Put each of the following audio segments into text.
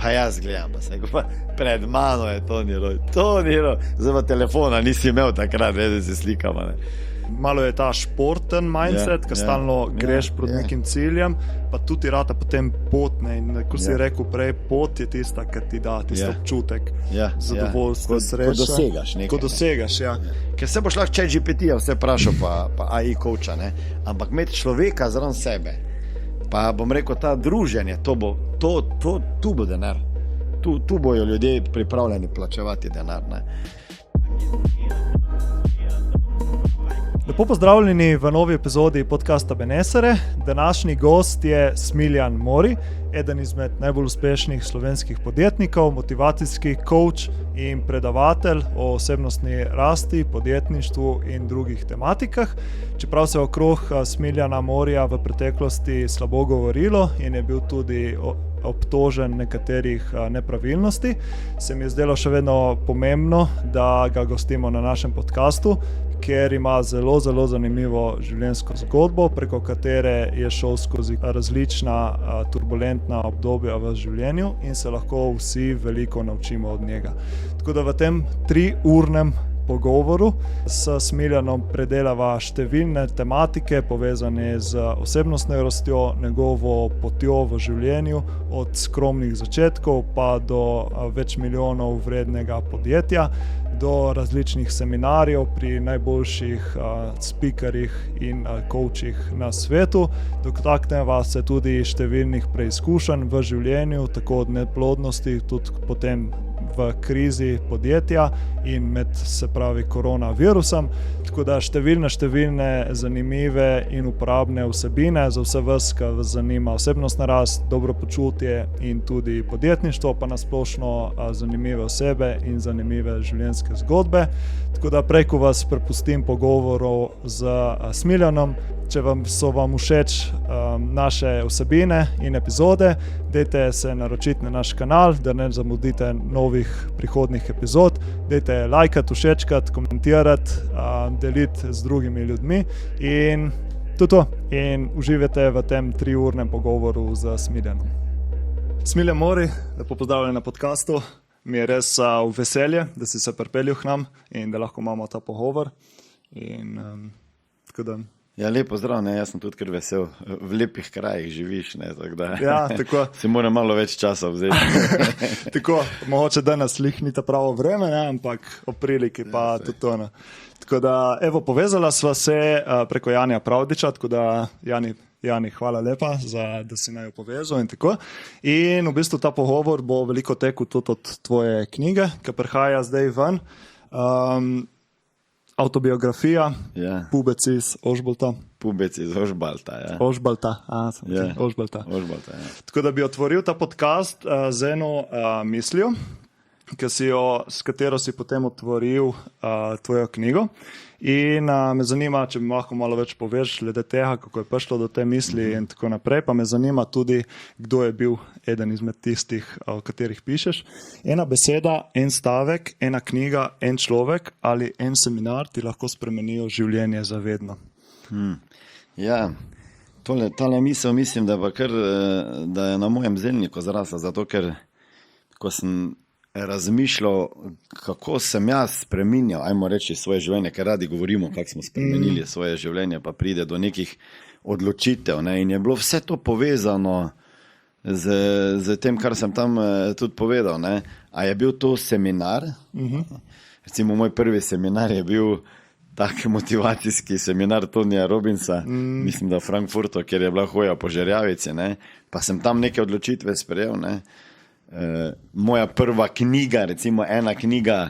Pa jaz gledam, pa pred mano je Toni Roj. Zdaj pa telefona nisi imel takrat, da se slikamo. Malo je ta športen mindset, ker stalno greš proti nekim ciljem, pa tudi rata potem pot, ne, in ko si rekel prej, pot je tista, ki ti da tisto občutek zadovoljstva, sreče. Ko dosegaš nekaj. Ko dosegaš, Ker se boš lahko ChatGPT-ja vse vprašal, pa AI coacha, ne, ampak imeti človeka zraven sebe, pa bom rekel, ta druženje, tu bo denar. Tu bojo ljudje pripravljeni plačevati denar, ne. Lepo pozdravljeni v novi epizodi podcasta Benesere. Današnji gost je Smiljan Mori, eden izmed najbolj uspešnih slovenskih podjetnikov, motivacijski coach in predavatelj o osebnostni rasti, podjetništvu in drugih tematikah. Čeprav se okrog Smiljana Morija v preteklosti slabo govorilo in je bil tudi obtožen nekaterih nepravilnosti, se mi je zdelo še vedno pomembno, da ga gostimo na našem podcastu, ker ima zelo zanimivo življenjsko zgodbo, preko katere je šel skozi različna turbulentna obdobja v življenju in se lahko vsi veliko naučimo od njega. Tako da v tem 3-urnem pogovoru s Smiljanom predelava številne tematike povezane z osebnostno rastjo, njegovo potjo v življenju, od skromnih začetkov pa do več milijonov vrednega podjetja, do različnih seminarjev pri najboljših speakerjih in coachih na svetu. Dotakneva se tudi številnih preizkušenj v življenju, tako od neplodnosti, tudi potem v krizi podjetja in med, se pravi, koronavirusom. Tako da številne zanimive in uporabne vsebine za vse vas, ki vas zanima osebnostna rast, dobro počutje in tudi podjetništvo, pa nasplošno zanimive osebe in zanimive življenjske zgodbe. Tako da prej, ko vas prepustim pogovorov z Smiljanom, če so vam všeč naše vsebine in epizode, dajte se naročiti na naš kanal, da ne zamudite novih prihodnih epizod, dajte lajkati, všečkati, komentirati, deliti z drugimi ljudmi in to. In uživajte v tem 3-urnem pogovoru z Smiljanom. Smiljan Mori, lepo pozdravljen na podcastu. Mi je res v veselje, da si se pripeljal k nam in da lahko imamo ta pogovor. In tako da... Ja, lepo zdrav, ne, jaz sem tudi kar vesel, v lepih krajih živiš, ne, tako da tako. Si moram malo več časa vzeti. Tako, mogoče danes lih ni ta pravo vreme, ne, ampak ob priliki pa tudi to. Ne. Tako da, evo, povezala sva se preko Janija Pravdiča, tako da Jani, hvala lepa, da si naju povezal in tako. In v bistvu ta pogovor bo veliko tekel tudi od tvoje knjige, ki prihaja zdaj ven. Autobiografija, Pubec iz Ožbalta. Pubec iz Ožbalta, ja. Ožbalta, Ožbalta. Tako da bi otvoril ta podcast z eno mislijo, s katero si potem otvoril tvojo knjigo. In me zanima, če mi lahko malo več poveš glede tega, kako je prišlo do te misli in tako naprej. Pa me zanima tudi, kdo je bil eden izmed tistih, o katerih pišeš. Ena beseda, en stavek, ena knjiga, en človek ali en seminar ti lahko spremenijo življenje za vedno. Ja, tale misel mislim, da je na mojem zelniku zrasla, zato ker ko sem razmišljal, kako sem jaz spreminjal, ajmo reči, svoje življenje, ker radi govorimo, kako smo spremenili svoje življenje, pa pride do nekih odločitev, ne, in je bilo vse to povezano z tem, kar sem tam tudi povedal, ne. A je bil to seminar? Recimo, moj prvi seminar je bil tak motivacijski seminar Tonija Robbinsa, mislim, da v Frankfurtu, kjer je bila hoja po Žerjavici, ne, pa sem tam neke odločitve sprejel, ne. Moja prva knjiga, recimo ena knjiga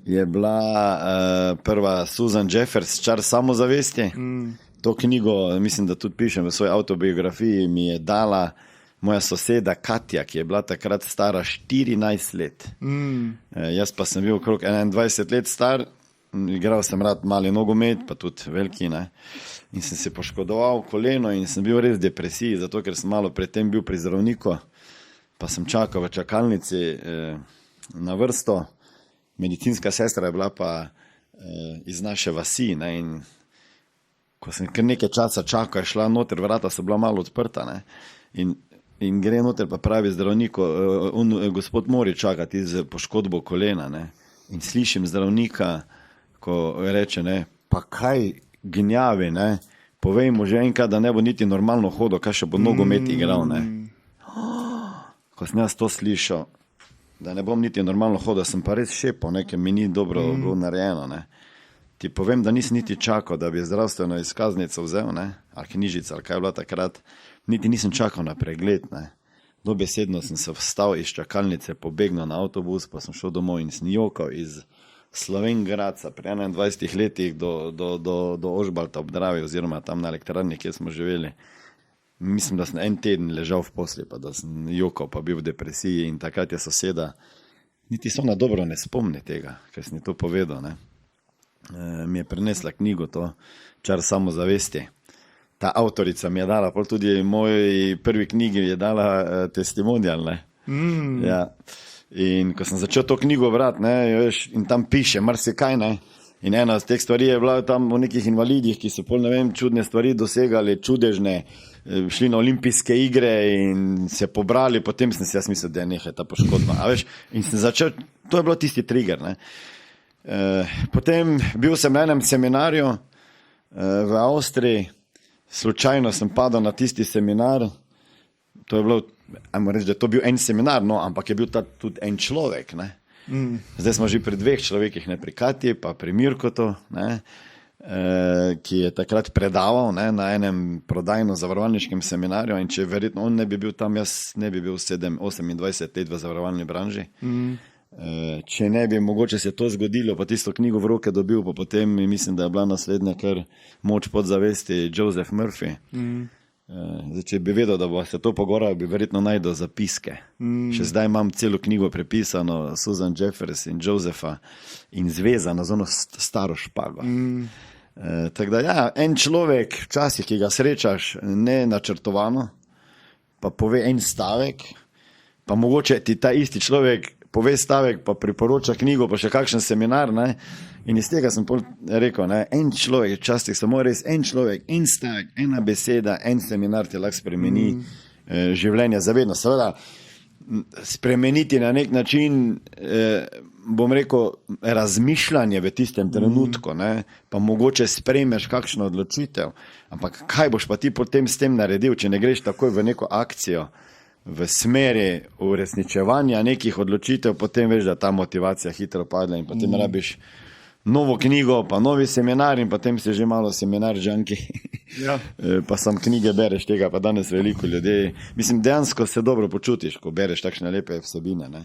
je bila prva Susan Jeffers, Čar samozavesti. To knjigo, mislim, da tudi pišem v svoji autobiografiji, mi je dala moja soseda Katja, ki je bila takrat stara 14 let. Jaz pa sem bil okrog 21 let star, igral sem rad mali nogomet, pa tudi veliki, ne. In sem se poškodoval koleno in sem bil res v depresiji, zato ker sem malo predtem bil pri zdravniku. Pa sem čakal v čakalnici na vrsto, medicinska sestra je bila pa iz naše vasi, ne, in ko sem kar nekaj časa čakal, je šla noter, vrata so bila malo odprta, ne, in in gre noter, pa pravi zdravniku, gospod mora čakati z poškodbo kolena, ne. In slišim zdravnika, ko reče, ne, pa kaj gnjavi, ne, povej mu že enkrat, da ne bo niti normalno hodil, kaj še bo nogomet igral, ne. Ko sem jaz to slišal, da ne bom niti normalno hodil, sem pa res šepal, ne, ker mi ni dobro bilo narejeno, ne. Ti povem, da nisem niti čakal, da bi zdravstveno izkaznico vzel, ne, ali knjižica, ali kaj je bila takrat, niti nisem čakal na pregled, ne. Dobesedno sem se vstal iz čakalnice, pobegnil na avtobus, pa sem šel domov in sem jokal iz Slovenj Gradca pri 21 letih do Ožbalta ob Dravi, oziroma tam na elektrarni, kjer smo živeli. Mislim, da sem en teden ležal v posli, pa da sem jokal, pa bil v depresiji in takrat je soseda, niti so na dobro ne spomni tega, ker sem to povedal, ne. Mi je prinesla knjigo, to Čar samozavesti. Ta avtorica mi je dala, pol tudi moj prvi knjigi je dala testimonial, ne. Ja. In ko sem začel to knjigo brati, ne, veš, in tam piše marsikaj, ne. In ena od teh stvari je bila tam o nekih invalidih, ki so pol, ne vem, čudne stvari dosegali, čudežne, šli na olimpijske igre in se pobrali, potem sem si jaz mislil, da je nekaj ta poškodba. A veš, in sem začel, to je bilo tisti trigger, ne. Potem bil sem na enem seminarju v Avstriji, slučajno sem padal na tisti seminar, to je bilo, ajmo reči, da je to bil en seminar, no, ampak je bil tudi en človek, ne. Zdaj smo že pri 2 človekih, ne, pri Katji, pa pri Mirkotu, ne, ki je takrat predaval, ne, na enem prodajno-zavarovalniškem seminarju in če verjetno on ne bi bil tam, jaz ne bi bil 28 let v zavarovalni branži. Če ne bi mogoče se to zgodilo, pa tisto knjigo v roke dobil, pa potem mislim, da je bila naslednja kar Moč podzavesti Joseph Murphy. Zdaj, če bi vedel, da bo se to pogovarjal, bi verjetno najdel zapiske. Še zdaj imam celo knjigo prepisano Susan Jeffers in Josepha in zvezano z ono staro špago. Tako da ja, en človek včasih, ki ga srečaš nenačrtovano, pa pove en stavek, pa mogoče ti ta isti človek pove stavek, pa priporoča knjigo, pa še kakšen seminar, ne, in iz tega sem rekel, ne, en človek, včasih samo res en človek, en stavek, ena beseda, en seminar ti lahko spremeni življenje zavedno. Seveda, spremeniti na nek način, bom rekel, razmišljanje v tistem trenutku, ne, pa mogoče sprejmeš kakšno odločitev, ampak kaj boš pa ti potem s tem naredil, če ne greš takoj v neko akcijo, v smeri uresničevanja nekih odločitev, potem veš, da ta motivacija hitro padla in potem rabiš novo knjigo, pa novi seminar in potem si že malo seminar žanki. Ja. Pa sam knjige bereš tega, pa danes veliko ljudi. Mislim, dejansko se dobro počutiš, ko bereš takšne lepe vsebine, ne.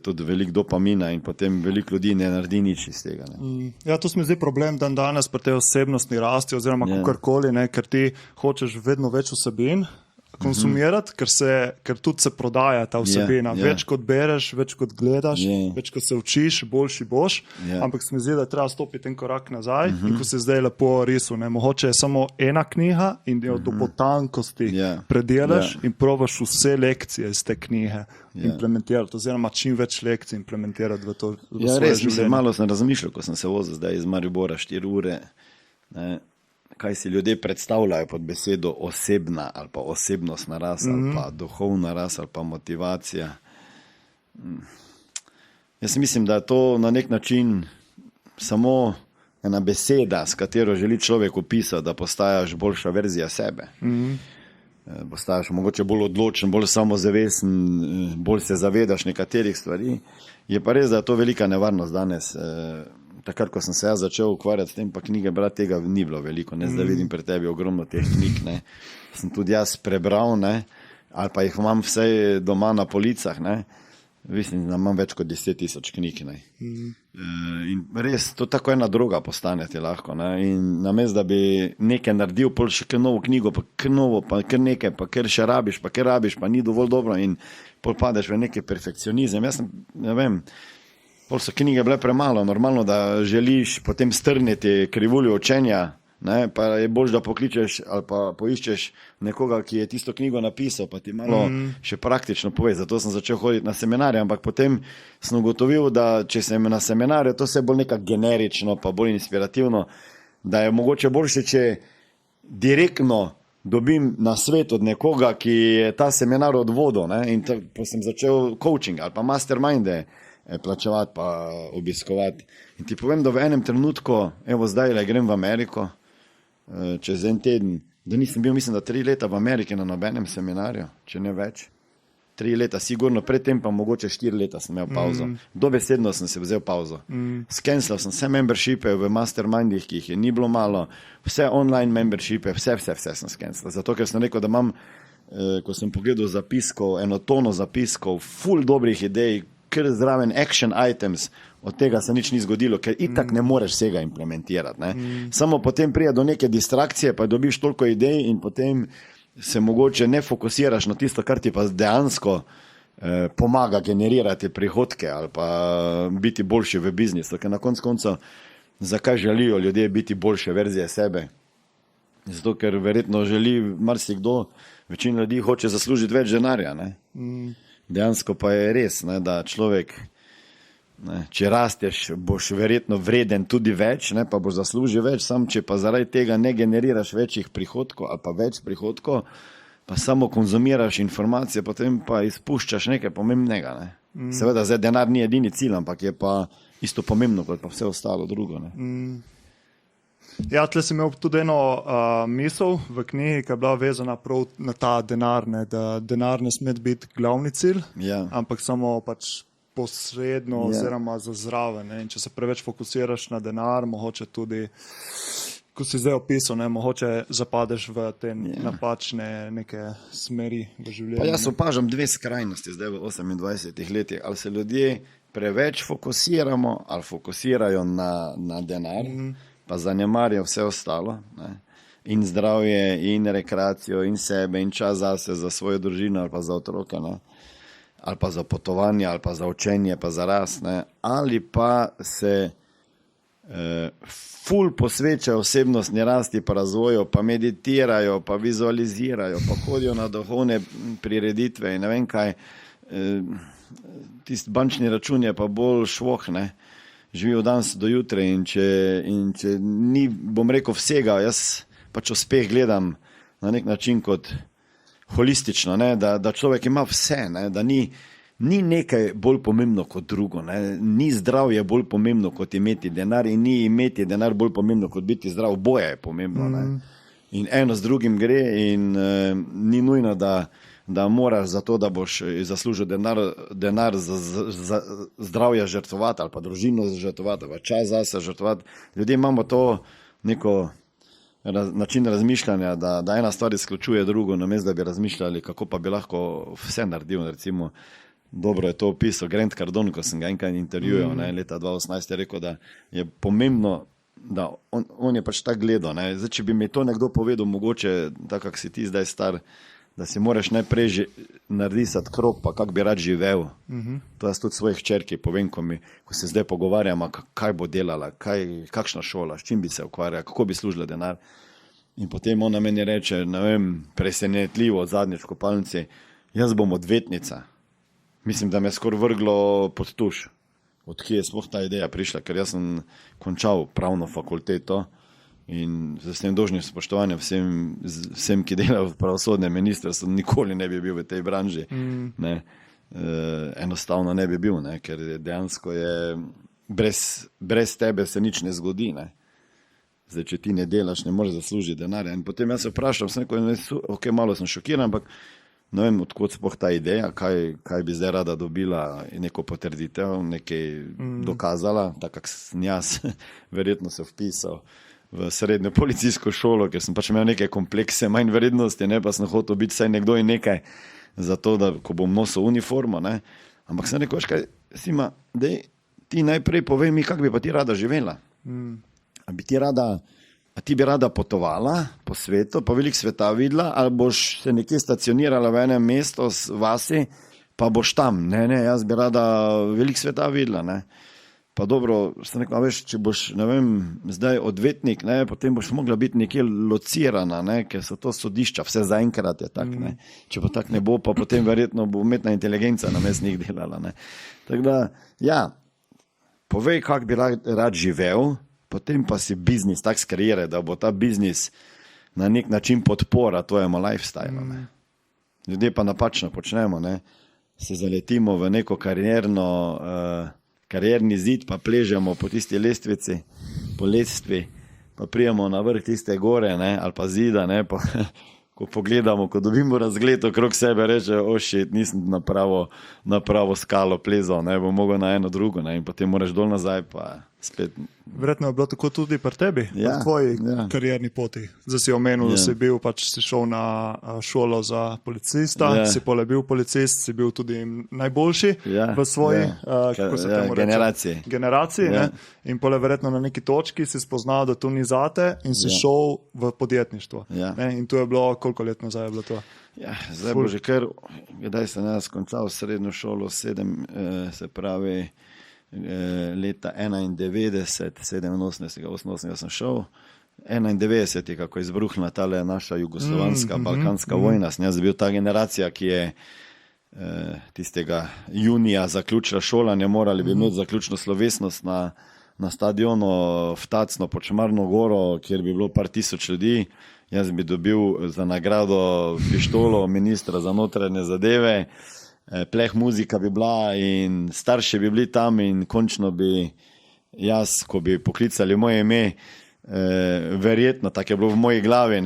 Tudi veliko dopamina in potem veliko ljudi ne naredi nič iz tega, ne. Ja, to se mi zdi problem dan danes pri tej osebnostni rasti oziroma kakorkoli, ne, ker ti hočeš vedno več vsebin konsumirati, ker tudi se prodaja ta vsebina. Več kot bereš, več kot gledaš, več kot se učiš, boljši boš, ampak se mi zdi, da treba stopiti en korak nazaj in ko se zdaj lepo risal, ne, mogoče je samo ena knjiga in jo do potankosti predelaš in probaš vse lekcije iz te knjige implementirati, oziroma čim več lekcij implementirati v to v svoje res, življenje. malo sem razmišljal, ko sem se vozil zdaj iz Maribora 4 ure, ne, kaj si ljudje predstavljajo pod besedo osebna ali pa osebnostna rast ali pa duhovna rast ali pa motivacija. Jaz mislim, da je to na nek način samo ena beseda, s katero želi človek opisati, da postajaš boljša verzija sebe. Postajaš mogoče bolj odločen, bolj samozavesten, bolj se zavedaš nekaterih stvari. Je pa res, da je to velika nevarnost danes. Takrat, ko sem se jaz začel ukvarjati s tem, pa knjige brati, tega ni bilo veliko. Ne? Zdaj vidim pri tebi ogromno teh knjig. Ne? Sem tudi jaz prebral, ne? Ali pa jih imam vse doma na policah. Ne? Mislim, da imam več kot 10,000 knjig. Ne? In res, to tako ena droga postane ti lahko. Ne? In namesto, da bi nekaj naredil, pol še kar novo knjigo, pa kar novo, pa kar nekaj, pa kar še rabiš, pa ni dovolj dobro in pol padeš v neki perfekcionizem. Jaz sem, ne vem, pol so knjige bile premalo, normalno, da želiš potem strniti krivuljo učenja, ne, pa je bolj, da pokličeš ali pa poiščeš nekoga, ki je tisto knjigo napisal, pa ti malo še praktično pove. Zato sem začel hoditi na seminarje, ampak potem sem ugotovil, da če sem na seminarju, to se je bolj nekako generično, pa bolj inspirativno, da je mogoče boljše, če direktno dobim na svet od nekoga, ki je ta seminar odvodil, ne, in pa sem začel coaching ali pa masterminde plačevati pa obiskovati. In ti povem, da v enem trenutku, evo zdaj grem v Ameriko, čez en teden, da nisem bil, mislim, da 3 leta v Ameriki na nobenem seminarju, če ne več. 3 leta, sigurno, predtem pa mogoče 4 leta sem imel pauzo. Dobesedno sem se vzel pauzo. Skenslal sem vse membershipe v mastermindih, ki jih je ni bilo malo, vse online membershipe, vse sem skenslal. Zato, ker sem rekel, da imam, ko sem pogledal zapiskov, eno tono zapiskov, ful dobrih idej, ker zraven action items, od tega se nič ni zgodilo, ker itak ne moreš vsega implementirati. Ne? Samo potem prija do neke distrakcije, pa dobiš toliko idej in potem se mogoče ne fokusiraš na tisto, kar ti pa dejansko pomaga generirati prihodke ali pa biti boljši v biznisu. Ker na koncu, zakaj želijo ljudje biti boljše verzije sebe? Zato, ker verjetno želi marsikdo, večina ljudi hoče zaslužiti več denarja. Ne? Dejansko pa je res, ne, da človek, ne, če rasteš, boš verjetno vreden tudi več, ne, pa boš zaslužil več, sam če pa zaradi tega ne generiraš večjih prihodkov ali pa več prihodkov, pa samo konzumiraš informacije, potem pa izpuščaš nekaj pomembnega. Ne. Seveda, zdaj denar ni edini cilj, ampak je pa isto pomembno, kot pa vse ostalo drugo. Ne. Ja, tle sem imel tudi eno misel v knjigi, ki je bila vezana prav na ta denar, ne, da denar ne sme biti glavni cilj, ampak samo pač posredno oziroma za zraven. Ne. In če se preveč fokusiraš na denar, mogoče tudi, ko si zdaj opisal, ne, mogoče zapadeš v te napačne neke smeri v življenju. Pa jaz opažam 2 skrajnosti zdaj v 28 letih. Ali se ljudje preveč fokusiramo, ali fokusirajo na denar, pa zanemarijo vse ostalo, ne? In zdravje, in rekreacijo, in sebe, in čas zase, za svojo družino ali pa za otroke, ne? Ali pa za potovanje, ali pa za učenje, pa za rast, ne? Ali pa se ful posvečajo osebnostni rasti pa razvoju, pa meditirajo, pa vizualizirajo, pa hodijo na duhovne prireditve in ne vem kaj. Tisti bančni račun je pa bolj švoh, ne? Živijo danes do jutra in če ni, bom rekel, vsega, jaz pač uspeh gledam na nek način kot holistično, ne? Da človek ima vse, ne? Da ni nekaj bolj pomembno kot drugo, ne? Ni zdravje bolj pomembno kot imeti denar in ni imeti denar bolj pomembno kot biti zdrav, boje je pomembno. Ne? In eno z drugim gre in ni nujno, da moraš za to, da boš zaslužil denar za zdravje žrtvovati ali pa družino žrtvovati, ali pa čas zase žrtvovati. Ljudje imamo to neko način razmišljanja, da ena stvar izključuje drugo, namesto da bi razmišljali, kako pa bi lahko vse naredil. Recimo, dobro je to opisal Grant Cardone, ko sem ga enkrat intervjuval, leta 2018 je rekel, da je pomembno, da on je pač tako gledal. Zdaj, če bi mi to nekdo povedal, mogoče, tako kak si ti zdaj star, da si moraš najprej narisati krog, pa kak bi rad živel. To jaz tudi svojih hčerki povem, ko se zdaj pogovarjamo, kaj bo delala, kakšna šola, s čim bi se ukvarjala, kako bi služila denar. In potem ona meni reče, ne vem, presenetljivo, zadnjič v kopalnici, jaz bom odvetnica. Mislim, da me je skoraj vrglo pod tuš. Odkje je sploh ta ideja prišla, ker jaz sem končal pravno fakulteto, in z vsem dolžnim spoštovanjem vsem, ki delajo v pravosodnem ministrstvu, nikoli ne bi bil v tej branži. Ne. Enostavno ne bi bil, ne, ker dejansko je brez tebe se nič ne zgodi. Ne. Zdaj, če ti ne delaš, ne moreš zaslužiti denarja. In potem jaz se vprašam, ok, malo sem šokiran, ampak ne vem, odkot sploh ta ideja, kaj bi zdaj rada dobila, neko potrditev, nekaj dokazala, tako kak sem jaz verjetno se vpisal v srednjo policijsko šolo, ker sem pač imel neke komplekse, manj vrednosti, ne, pa sem hotel biti vsaj nekdo in nekaj za to, da ko bom nosil uniformo, ne. Ampak sem rekel, kaj, Sima, dej, ti najprej povej mi, kako bi pa ti rada živela. A ti bi rada potovala po svetu, pa veliko sveta videla, ali boš se nekje stacionirala v enem mestu vasi, pa boš tam. Ne, jaz bi rada veliko sveta videla, ne. Pa dobro, sem rekel, veš, če boš, ne vem, zdaj odvetnik, ne, potem boš mogla biti nekje locirana, ne, ker so to sodišča, vse zaenkrat je tak, ne. Če pa tak ne bo, pa potem verjetno bo umetna inteligenca namesto njih delala, ne. Tako da, ja, povej, kako bi rad živel, potem pa si biznis tak skreira, da bo ta biznis na nek način podpora tvojemu lifestylu. Ne. Ljudje pa napačno počnemo, ne. Se zaletimo v neko karierni zid, pa pležemo po tisti lestvici, po lestvi, pa prijemo na vrh tiste gore, ne, ali pa zida, ne, pa ko pogledamo, ko dobimo razgled okrog sebe, reče, shit, nisem na pravo skalo plezal, ne, bom mogel na eno drugo, ne, in potem moraš dol nazaj, pa spet. Verjetno je bilo tako tudi pri tebi, na tvoji karierni poti. Zdaj si omenil, da si bil, si šel na šolo za policista, si pole bil policist, si bil tudi najboljši v svoji generaciji. Ne? In pole verjetno na neki točki si spoznal, da to ni zate in si šel v podjetništvo. Ne? In to je bilo, koliko let nazaj je bilo to? Ja, zdaj bo že kar, kdaj sem jaz končal srednjo šolo, 7, se pravi, leta 91, 87, 88 sem šel, 91, kako je izbruhnila tale naša jugoslovanska, balkanska vojna. Sem jaz bil ta generacija, ki je tistega junija zaključila šolanje, morali bi imeti zaključno slovesnost na stadionu v Tacno pod Šmarno goro, kjer bi bilo par tisoč ljudi. Jaz bi dobil za nagrado pištolo ministra za notranje zadeve, pleh muzika bi bila in starši bi bili tam in končno bi jaz, ko bi poklicali moje ime, verjetno, tako je bilo v moji glavi,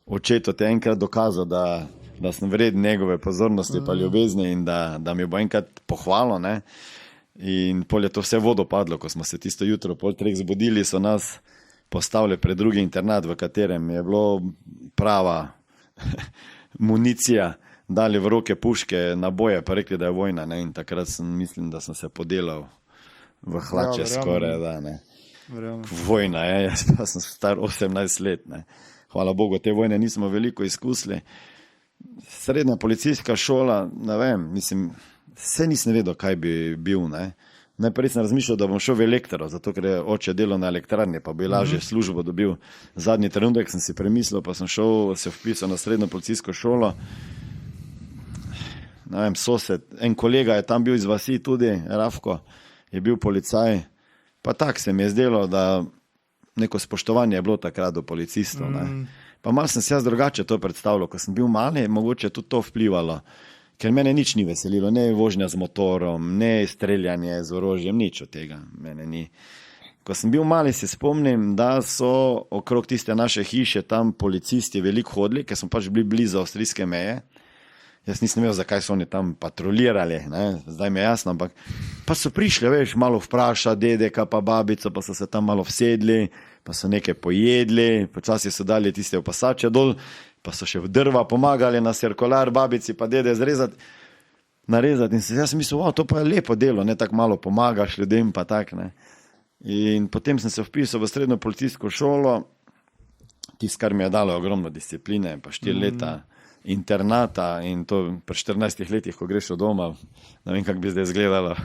očetu te enkrat dokazal, da sem vreden njegove pozornosti pa ljubezni in da mi bo enkrat pohvalo. Ne? In pol je to vse vodo padlo, ko smo se tisto jutro pol 3 zbudili, so nas postavili pred drugi internat, v katerem je bilo prava municija, dali v roke puške, naboje, pa rekli, da je vojna. Ne? In takrat mislim, da sem se podelal v hlače skoraj. Da, ne? Vojna je, jaz pa sem star 18 let. Ne? Hvala Bogu, te vojne nismo veliko izkusili. Srednja policijska šola, ne vem, mislim, vse nisem vedel, kaj bi bil. Ne? Najprej sem razmišljal, da bom šel v elektro, zato ker je oče delal na elektrarni, pa bi lažje službo dobil. Zadnji trenutek sem si premislil, pa sem šel, se vpisal na srednjo policijsko šolo. Ne vem, sosed, en kolega je tam bil iz vasi tudi, Rafko, je bil policaj, pa tak se mi je zdelo, da neko spoštovanje je bilo takrat do policistov. Ne. Pa malo sem se jaz drugače to predstavljal, ko sem bil mali, mogoče tudi to vplivalo, ker mene nič ni veselilo, ne vožnja z motorom, ne streljanje z orožjem, nič od tega mene ni. Ko sem bil mali, se spomnim, da so okrog tiste naše hiše tam policisti veliko hodili, ker smo pač bili blizu avstrijske meje. Jaz nisem vedel, zakaj so oni tam patrolirali, ne? Zdaj mi je jasno, ampak pa so prišli, veš, malo vpraša dedeka pa babico, pa so se tam malo vsedli, pa so nekaj pojedli, počasi so dali tiste opasače dol, pa so še v drva pomagali na cirkular babici pa dede narezati in jaz sem mislil, to pa je lepo delo, ne, tako malo pomagaš ljudem pa tak, ne. In potem sem se vpisal v srednjo policijsko šolo, tisto, kar mi je dalo ogromno discipline, pa 4 leta internata in to pri 14 letih, ko greš od doma, ne vem, kako bi zdaj izgledalo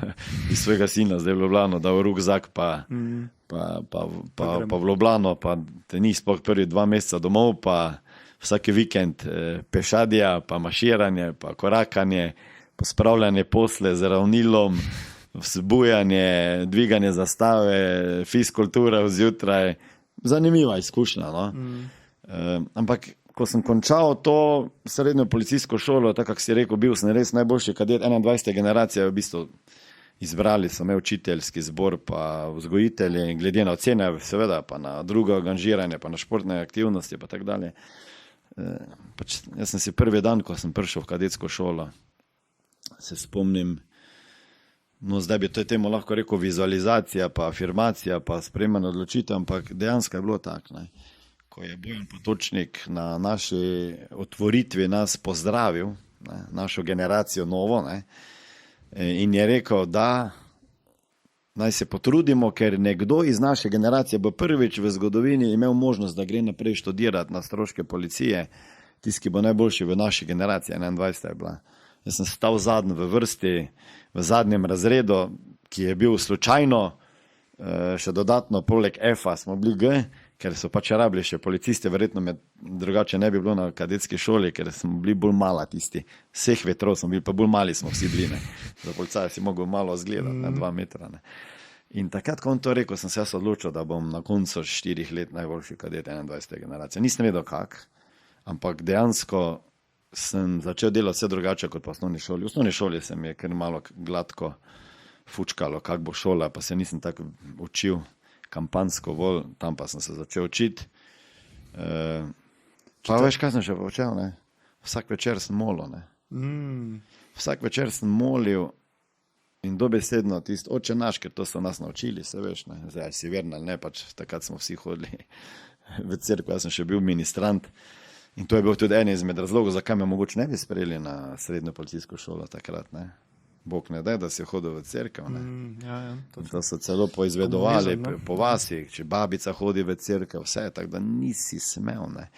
iz svojega sina, zdaj v Ljubljano, da v rukzak pa v Ljubljano, pa te ni sploh prvi 2 meseca domov, pa vsaki vikend pešadija, pa maširanje, pa korakanje, pa spravljanje posle z ravnilom, vzbujanje, dviganje zastave, fizkultura vzjutraj, zanimiva izkušnja, no? Ampak ko sem končal to srednjo policijsko šolo, tako kako si rekel, bil sem res najboljši kadet 21. generacije, v bistvu izbrali so me učiteljski zbor, pa vzgojitelji, glede na ocene, seveda, pa na drugo angažiranje, pa na športne aktivnosti, pa tako dalje. Jaz sem si prvi dan, ko sem prišel v kadetsko šolo, se spomnim, no zdaj bi to temu lahko rekel vizualizacija, pa afirmacija, pa sprejemanje odločitev, ampak dejansko je bilo tako, ne. Ko je Bojan Potočnik na naši otvoritvi nas pozdravil, ne, našo generacijo novo, ne, in je rekel, da naj se potrudimo, ker nekdo iz naše generacije bo prvič v zgodovini imel možnost, da gre naprej študirati na stroške policije, tisti, ki bo najboljši v naši generaciji, 21 je bila. Jaz sem stal zadnji v vrsti, v zadnjem razredu, ki je bil slučajno, še dodatno poleg F-a smo bili G, ker so pač rabili še policisti, verjetno me drugače ne bi bilo na kadetski šoli, ker smo bili bolj mala tisti. Vseh vetrov smo bili, pa bolj mali smo vsi bili, ne. Za policaja si mogel malo zgledati, 2 metra. Ne. In takrat, ko on to rekel, sem se jaz odločil, da bom na koncu 4 let najboljši kadet 21. generacije. Nisem vedel kak, ampak dejansko sem začel delati vse drugače kot v osnovni šoli. V osnovni šoli se mi je kar malo gladko fučkalo, kak bo šola, pa se nisem tako učil kampansko bolj, tam pa sem se začel učiti. Pa veš, kaj sem še počel, ne? Vsak večer sem molil, ne? Vsak večer sem molil in dobesedno tisto oče naš, ker to so nas naučili, se veš, ne? Zdaj si veren ali ne, pač takrat smo vsi hodili v cerkev, jaz sem še bil ministrant in to je bil tudi en izmed razlogov, zakaj me mogoče ne bi sprejeli na srednjo policijsko šolo takrat, ne? Bog ne da si hodil v cerkev, ne? To so celo poizvedovali po vasi, če babica hodi v cerkev, vse, tako da nisi smel, ne?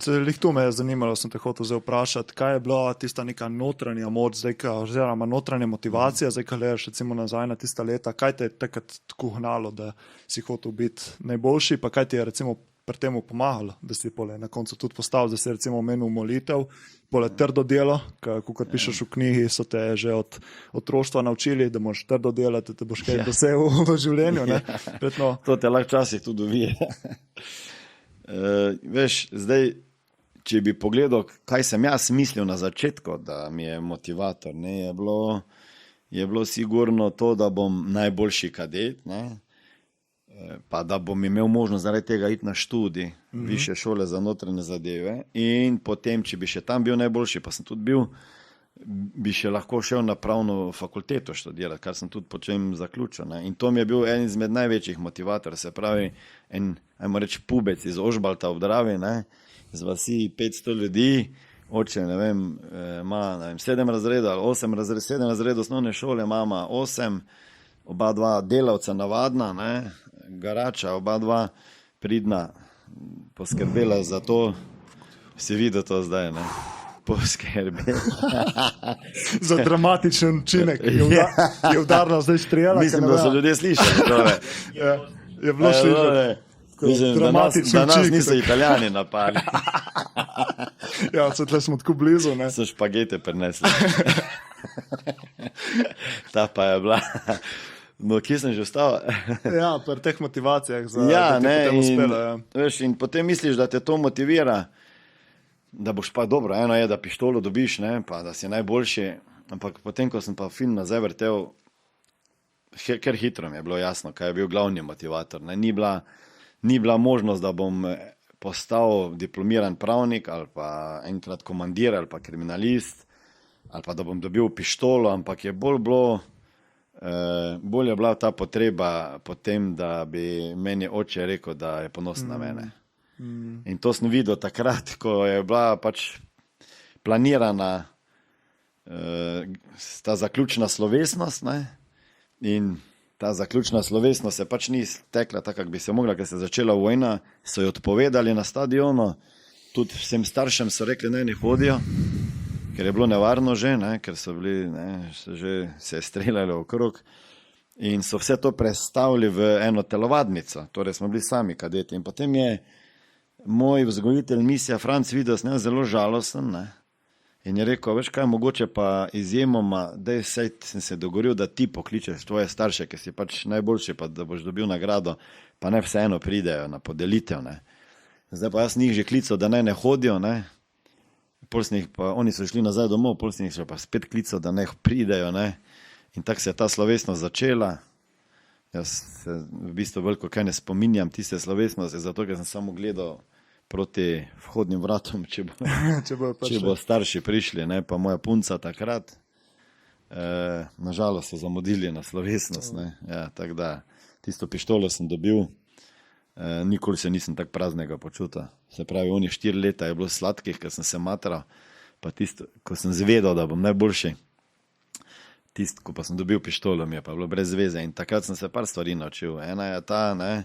Lih to me je zanimalo, sem te hotel zdaj vprašati, kaj je bila tista neka notranja moč, oziroma notranja motivacija, zdaj, ko gledaš recimo nazaj na tista leta, kaj te je takrat tako hnalo, da si hotel biti najboljši, pa kaj ti je recimo pri temu pomagalo, da si na koncu tudi postavil, da si recimo omenil molitev, trdo delo, kot pišeš v knjigi, so te že od otroštva naučili, da moraš trdo delati, da boš kaj dosegel v življenju. Ne? To te lahko včasih tudi uvije. Veš, zdaj, če bi pogledal, kaj sem jaz mislil na začetku, da mi je motivator, ne, je bilo sigurno to, da bom najboljši kadet, ne, pa da bom imel možnost zaradi tega iti na študij, višje šole za notranje zadeve in potem, če bi še tam bil najboljši, pa sem tudi bil, bi še lahko šel na pravno fakulteto študirati, kar sem tudi počem zaključil. Ne. In to mi je bil en izmed največjih motivatorjev, se pravi, ajmo reči, pubec iz Ožbalta v Dravi, ne, z vasi 500 ljudi, oče, ne vem, ima 7 razredov ali 8 razredov, 7 razredov osnovne šole, mama 8, oba dva delavca navadna, ne, garača, oba dva pridna, poskrbela za to, si videl to zdaj, ne, poskrbela. Za dramatičen učinek je udarno zdaj štrijela. Mislim, da so ljudje slišali tole. Je bilo slišati. Da nas niso Italijani napali. Ja, tle smo tako blizu. Ne? So špagete prinesli. Ta pa je bila. No, kje sem že ostal? Ja, pri teh motivacijah. Ja, ne, in potem misliš, da te to motivira, da boš pa dobro. Eno je, da pištolo dobiš, ne, pa da si najboljši. Ampak potem, ko sem pa film nazaj vrtel, ker hitro mi je bilo jasno, kaj je bil glavni motivator. Ne. Ni bila možnost, da bom postal diplomiran pravnik ali pa enkrat komandir ali pa kriminalist ali pa da bom dobil pištolo, ampak je bolj je bila ta potreba potem, da bi meni oče rekel, da je ponosen na mene. In to sem videl takrat, ko je bila pač planirana ta zaključna slovesnost, ne? In ta zaključna slovesnost se pač ni tekla tako, kako bi se mogla, ker se je začela vojna, so jo odpovedali na stadionu, tudi vsem staršem so rekli, ne hodijo, ker je bilo nevarno že, ne, ker so bili, ne, že se je streljali okrog in so vse to prestavili v eno telovadnico, torej smo bili sami kadeti. In potem je moj vzgojitelj misija Franc videl, sem zelo žalosten, ne. In je rekel, veš kaj, mogoče pa izjemoma, da sem se dogovoril, da ti pokličeš tvoje starše, ki si pač najboljši, pa da boš dobil nagrado, pa ne vseeno pridejo na podelitev. Ne. Zdaj pa jaz njih že klical, da ne hodijo, ne. Pa oni so šli nazaj domov, pol sem jih še pa spet klical, da ne pridejo. Ne. In tako se je ta slovesnost začela. Jaz se v bistvu veliko kaj ne spominjam tiste slovesnosti, zato ker sem samo gledal proti vhodnim vratom, če bo starši prišli, ne, pa moja punca takrat. Nažalost so zamudili na slovesnost, ne. Ja, tako da tisto pištolo sem dobil, nikoli se nisem tako praznega počutil. Se pravi, onih 4 leta je bilo sladkih, ker sem se matral, pa tisto, ko sem zvedel, da bom najboljši, tisto, ko pa sem dobil pištolo, mi je pa bilo brez veze in takrat sem se par stvari naučil. Ena je ta, ne,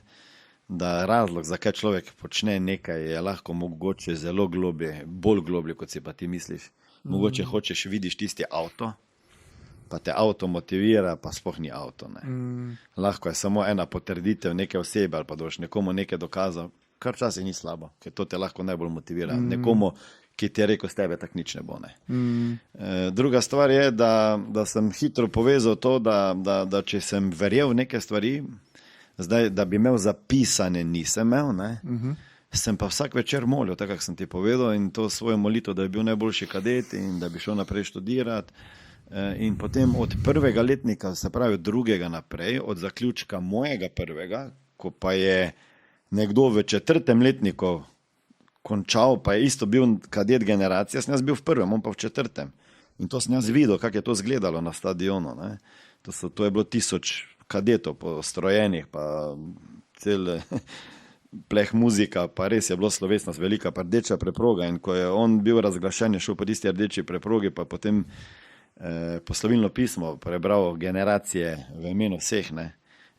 da razlog, zakaj človek počne nekaj, je lahko mogoče zelo globje, bolj globlje, kot si pa ti misliš. Mogoče hočeš, vidiš tisti avto, pa te avto motivira, pa sploh ni avto. Ne. Lahko je samo ena potrditev neke osebe, ali pa da boš nekomu nekaj dokazal, kar včasih ni slabo, ker to te lahko najbolj motivira. Nekomu, ki ti je rekel, s tebe tako nič ne bo. Ne. Druga stvar je, da sem hitro povezal to, da če sem verjel v neke stvari, zdaj, da bi imel zapisane, nisem imel, ne. Sem pa vsak večer molil, tako kot sem ti povedal, in to svojo molitev, da bi bil najboljši kadet in da bi šel naprej študirati. In potem od prvega letnika, se pravi od drugega naprej, od zaključka mojega prvega, ko pa je nekdo v 4. letniku končal, pa je isto bil kadet generacija, sem jaz bil v 1., on pa v 4. In to sem jaz videl, kako je to izgledalo na stadionu. Ne. To je bilo 1000 kadetov postrojenih, pa cel pleh muzika, pa res je bilo slovesnost velika, pa rdeča preproga. In ko je on bil razglašen, je šel po tisti rdeči preprogi, pa potem poslovilno pismo prebral generacije v imenu vseh. Ne.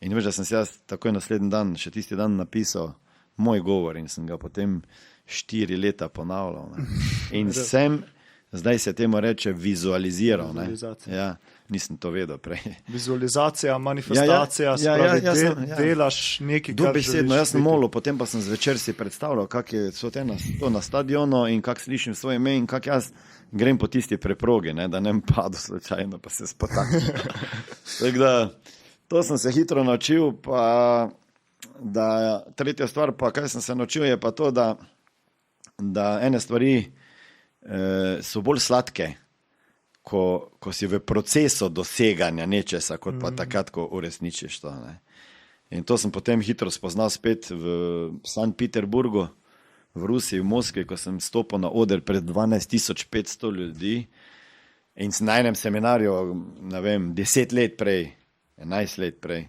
In veš, da sem si jaz takoj naslednji dan, še tisti dan napisal moj govor in sem ga potem 4 leta ponavljal. Ne. In sem, zdaj se temu reče, vizualiziral. Ne. Ja, nisem to vedel prej. Vizualizacija, manifestacija, delaš nekaj, kar dobesedno, jaz sem molil, potem pa sem zvečer si predstavljal, kak je to na stadionu in kak slišim svoje ime in kak jaz grem po tisti preprogi, ne, da ne bi padel slučajno, pa se spotaknil. Tako da, to sem se hitro naučil, pa da tretja stvar, pa kaj sem se naučil, je pa to, da ene stvari so bolj sladke, ko si v procesu doseganja nečesa, kot pa takrat, ko uresničiš to. Ne. In to sem potem hitro spoznal spet v Sankt Peterburgu, v Rusiji, v Moskvi, ko sem stopil na oder pred 12.500 ljudi in na enem seminarju, ne vem, 10 let prej, 11 let prej,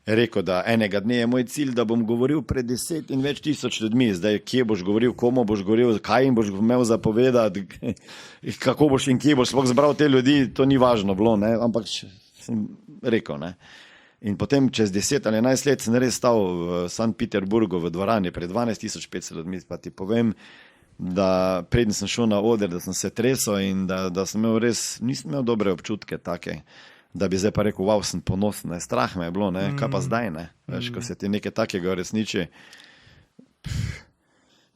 rekel, da enega dne je moj cilj, da bom govoril pred 10 in več tisoč ljudmi. Zdaj, kje boš govoril, komu boš govoril, kaj jim boš imel zapovedati, kako boš in kje boš sploh zbral te ljudi, to ni važno bilo, ne? Ampak sem rekel. Ne? In potem čez 10 ali 11 let sem res stal v Sankt Peterburgu v dvorani pred 12.500 ljudmi, pa ti povem, da preden sem šel na oder, da sem se tresel in da sem imel res, nisem imel dobre občutke take, da bi zdaj pa rekel, wow, sem ponosen, ne, strah me je bilo, ne, kaj pa zdaj, ne, veš, ko se ti nekaj takega uresniči.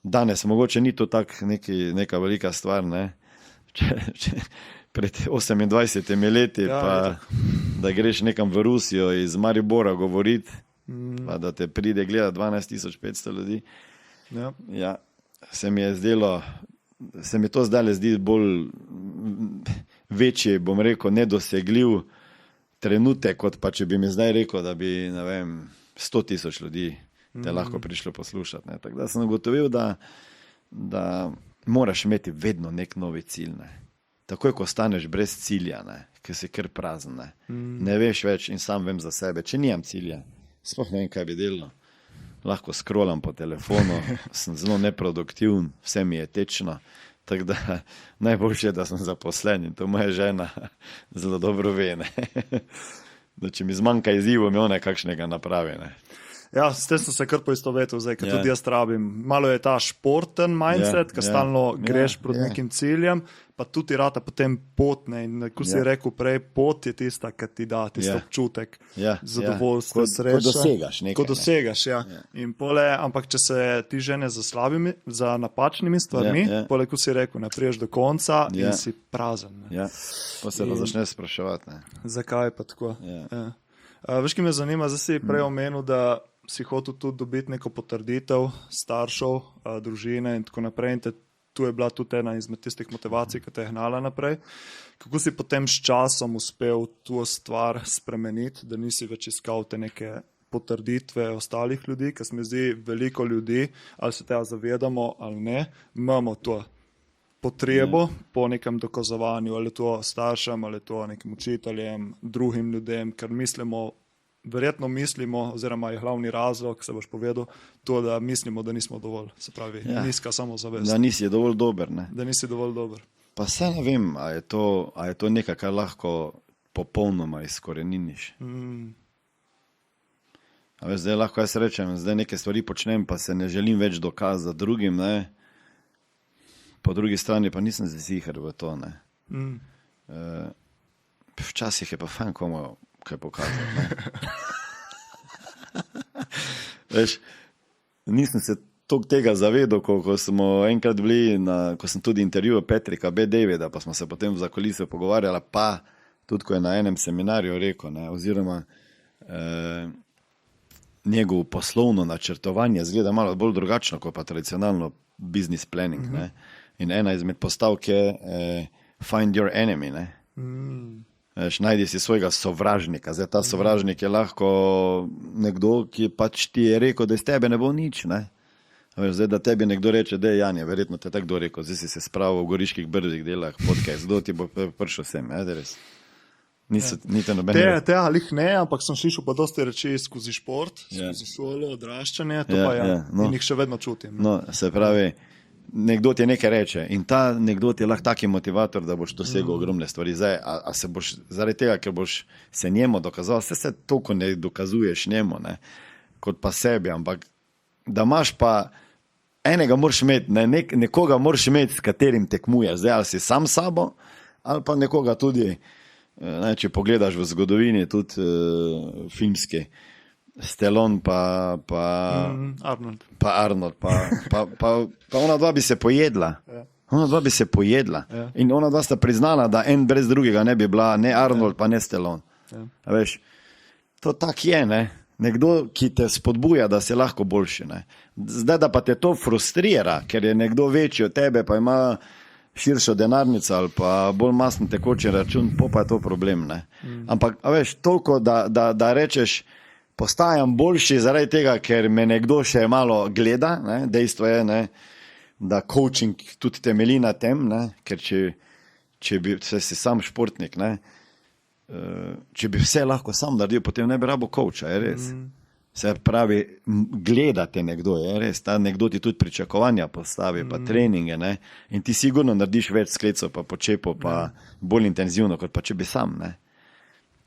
Danes mogoče ni to tak neka velika stvar, ne, pred 28 leti, pa da greš nekam v Rusijo iz Maribora govoriti, pa da te pride gleda 12.500 ljudi. Ja, se mi je zdelo, se mi to zdaj zdi bolj večji, bom rekel, nedosegljiv trenutek, kot pa če bi mi zdaj rekel, da bi, ne vem, 100.000 ljudi te lahko prišlo poslušati. Ne. Tako da sem ugotovil, da moraš imeti vedno nek novi cilj. Ne. Takoj, ko staneš brez cilja, ne, ki si kar prazen, ne veš več in sam vem za sebe, če nimam cilja, sploh ne vem, kaj bi delal. Lahko scrollam po telefonu, sem zelo neproduktiven, vse mi je tečno, tako da najboljše je, da sem zaposlen in to moja žena zelo dobro ve, ne. Da če mi zmanjka izzivov, mi ona kakšnega napravi. Ne. Ja, s tem sem se kar poistovetil zdaj, ker tudi jaz rabim. Malo je ta športen mindset, ker stalno greš proti nekim ciljem, pa tudi rata potem pot, ne, in ko si rekel prej, pot je tista, ki ti da tisto občutek zadovoljstva, sreče. Ko dosegaš nekaj. Ko dosegaš, In pole, ampak če se ti žene za napačnimi stvarmi, pole, ko si rekel, ne priješ do konca in si prazen. Ne. Pa se pa začneš spraševati. Ne. Zakaj pa tako? Veš, ki me zanima, zdaj si prej omenil, da si hotel tudi dobiti neko potrditev staršev, družine in tako naprej. In tu je bila tudi ena izmed tistih motivacij, ki te je hnala naprej. Kako si potem s časom uspel to stvar spremeniti, da nisi več iskal te neke potrditve ostalih ljudi, ker se mi zdi veliko ljudi, ali se tega zavedamo ali ne, imamo to potrebo po nekem dokazovanju, ali to staršem, ali to nekim učiteljem, drugim ljudem, ker verjetno mislimo, oziroma je glavni razlog, se boš povedal, to, da mislimo, da nismo dovolj, se pravi, nizka samozavest. Da nisi dovolj dober, ne. Da nisi dovolj dober. Pa se ne vem, a je to nekaj, kar lahko popolnoma izkoreniniš. A veš, zdaj lahko jaz rečem, zdaj neke stvari počnem, pa se ne želim več dokazati drugim, ne. Po drugi strani pa nisem ziher v to, ne. Včasih je pa fajn komu kaj pokazati, ne. Veš, nisem se toliko tega zavedal, ko smo enkrat bili, ko sem tudi intervjuval Patricka B. Davida, pa smo se potem za kulise pogovarjali, pa tudi ko je na enem seminarju rekel, ne, oziroma njegovo poslovno načrtovanje zgleda malo bolj drugačno, kot pa tradicionalno business planning. Ne. In ena izmed postavk je find your enemy. Ne. Najdi si svojega sovražnika. Zdaj, ta sovražnik je lahko nekdo, ki pač ti je rekel, da iz tebe ne bo nič. Ne. Zdaj, da tebi nekdo reče, da je Janja, verjetno te tako rekel, zdaj si se spravil v Goriških brdih delah podcast, kdo ti bo prišel sem, res. Niti nobene. Te ali ne, ampak sem slišal pa dosti reči skozi šport, skozi šolo, odraščanje, to pa in jih še vedno čutim. No, se pravi, nekdo ti nekaj reče in ta nekdo ti je lahko taki motivator, da boš dosegel ogromne stvari. Zdaj, a se boš zaradi tega, ker boš se njemu dokazoval, se toliko ne dokazuješ njemu, ne, kot pa sebi, ampak da imaš pa enega moraš imeti, nekoga moraš imeti, s katerim tekmuješ. Zdaj, ali si sam sabo, ali pa nekoga tudi, če pogledaš v zgodovini, tudi filmski, Stallone pa Arnold. Pa ona dva bi se pojedla. Ona dva bi se pojedla. In ona dva sta priznala, da en brez drugega ne bi bila, ne Arnold pa ne Stallone. A veš, to tak je, ne? Nekdo, ki te spodbuja, da si lahko boljši. Ne? Zdaj, da pa te to frustrira, ker je nekdo večji od tebe, pa ima širšo denarnico ali pa bolj masten tekočen račun, pa je to problem. Ne? Ampak, a veš, toliko, da rečeš, postajam boljši zaradi tega, ker me nekdo še malo gleda. Ne? Dejstvo je, ne? Da coaching tudi temelji na tem, ne? Ker če bi si sam športnik, ne? Če bi vse lahko sam naredil, potem ne bi rabo coacha, je res. Se pravi, gledate nekdo, je res. Ta nekdo ti tudi pričakovanja postavi, pa treninge, ne? In ti sigurno narediš več sklecov, pa počepov, pa bolj intenzivno, kot pa če bi sam. Ne?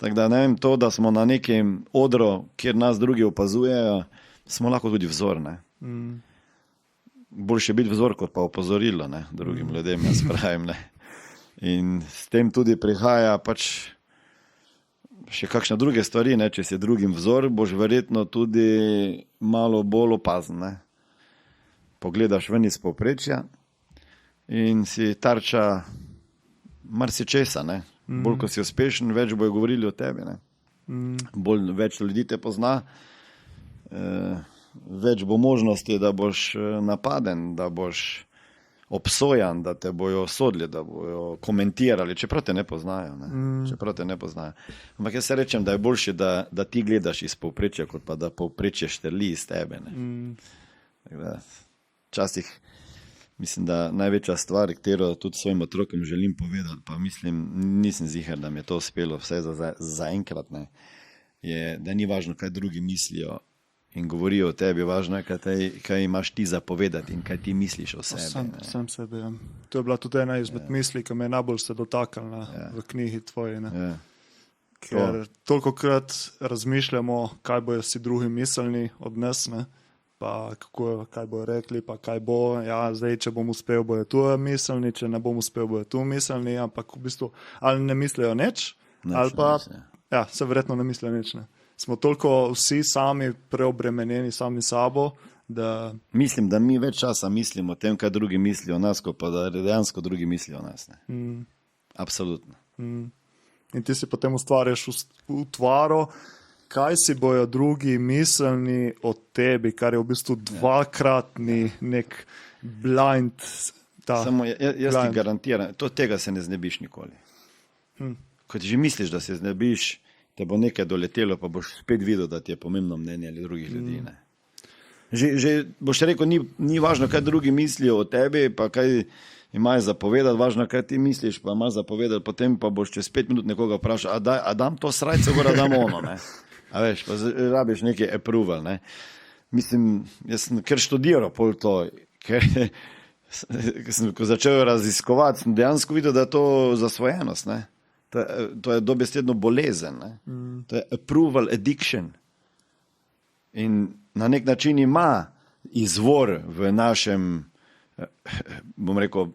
Tako da, ne vem, to, da smo na nekem odru, kjer nas drugi opazujejo, smo lahko tudi vzor. Ne? Boljše biti vzor, kot pa opozorilo, ne? Drugim ljudem, jaz pravim. Ne? In s tem tudi prihaja pač še kakšne druge stvari, ne? Če si drugim vzor, boš verjetno tudi malo bolj opazen. Ne? Pogledaš ven iz povprečja in si tarča marsičesa. Ne? Bolj, ko si uspešen, več bojo govorili o tebi. Ne? Več ljudi te pozna, več bo možnosti, da boš napaden, da boš obsojan, da te bojo sodili, da bojo komentirali, čeprav te ne poznajo. Ampak jaz se rečem, da je boljše, da ti gledaš iz povprečja, kot pa da povprečje štrli iz tebe. Včasih mislim, da največja stvar, katero tudi svojim otrokom želim povedati, pa mislim, nisem ziher, da mi je to uspelo vse zaenkrat, je, da ni važno, kaj drugi mislijo in govorijo o tebi, važno je, kaj imaš ti zapovedati in kaj ti misliš o sebi. Sam sebi, ja. To je bila tudi ena izmed misli, ki me je najbolj se dotaknila v knjigi tvoji. Ker tolikokrat razmišljamo, kaj bojo si drugi mislili od nas, ne? Pa kaj bojo rekli, pa kaj bo, zdaj, če bom uspel, bojo tu mislili, če ne bom uspel, bojo tu mislili, ampak v bistvu ali ne mislijo nič, ali pa se verjetno ne mislijo nič, ne. Smo toliko vsi sami preobremenjeni sami sabo, da... Mislim, da mi več časa mislimo o tem, kaj drugi mislijo o nas, kot pa da dejansko drugi mislijo o nas. Absolutno. In ti si potem ustvarjaš utvaro, kaj si bojo drugi mislili o tebi, kar je v bistvu dvakratni nek blind... Samo jaz ti garantiram, tega se ne znebiš nikoli. Ko ti že misliš, da se znebiš, te bo nekaj doletelo, pa boš spet videl, da ti je pomembno mnenje ali drugih ljudi. Ne? Že boš rekel, ni važno, kaj drugi mislijo o tebi, pa kaj imaš zapovedati, važno, kaj ti misliš, pa imaš zapovedati, potem pa boš čez 5 minut nekoga vprašal, a dam to srajco, gor, a dam ono. Ne? A veš, pa rabiš neki approval. Ne? Mislim, jaz sem kar študiral pol to, ker ko začel raziskovati, sem dejansko videl, da je to zasvojenost, ne? To je dobesedno bolezen. To je approval addiction. In na nek način ima izvor v našem, bom rekel,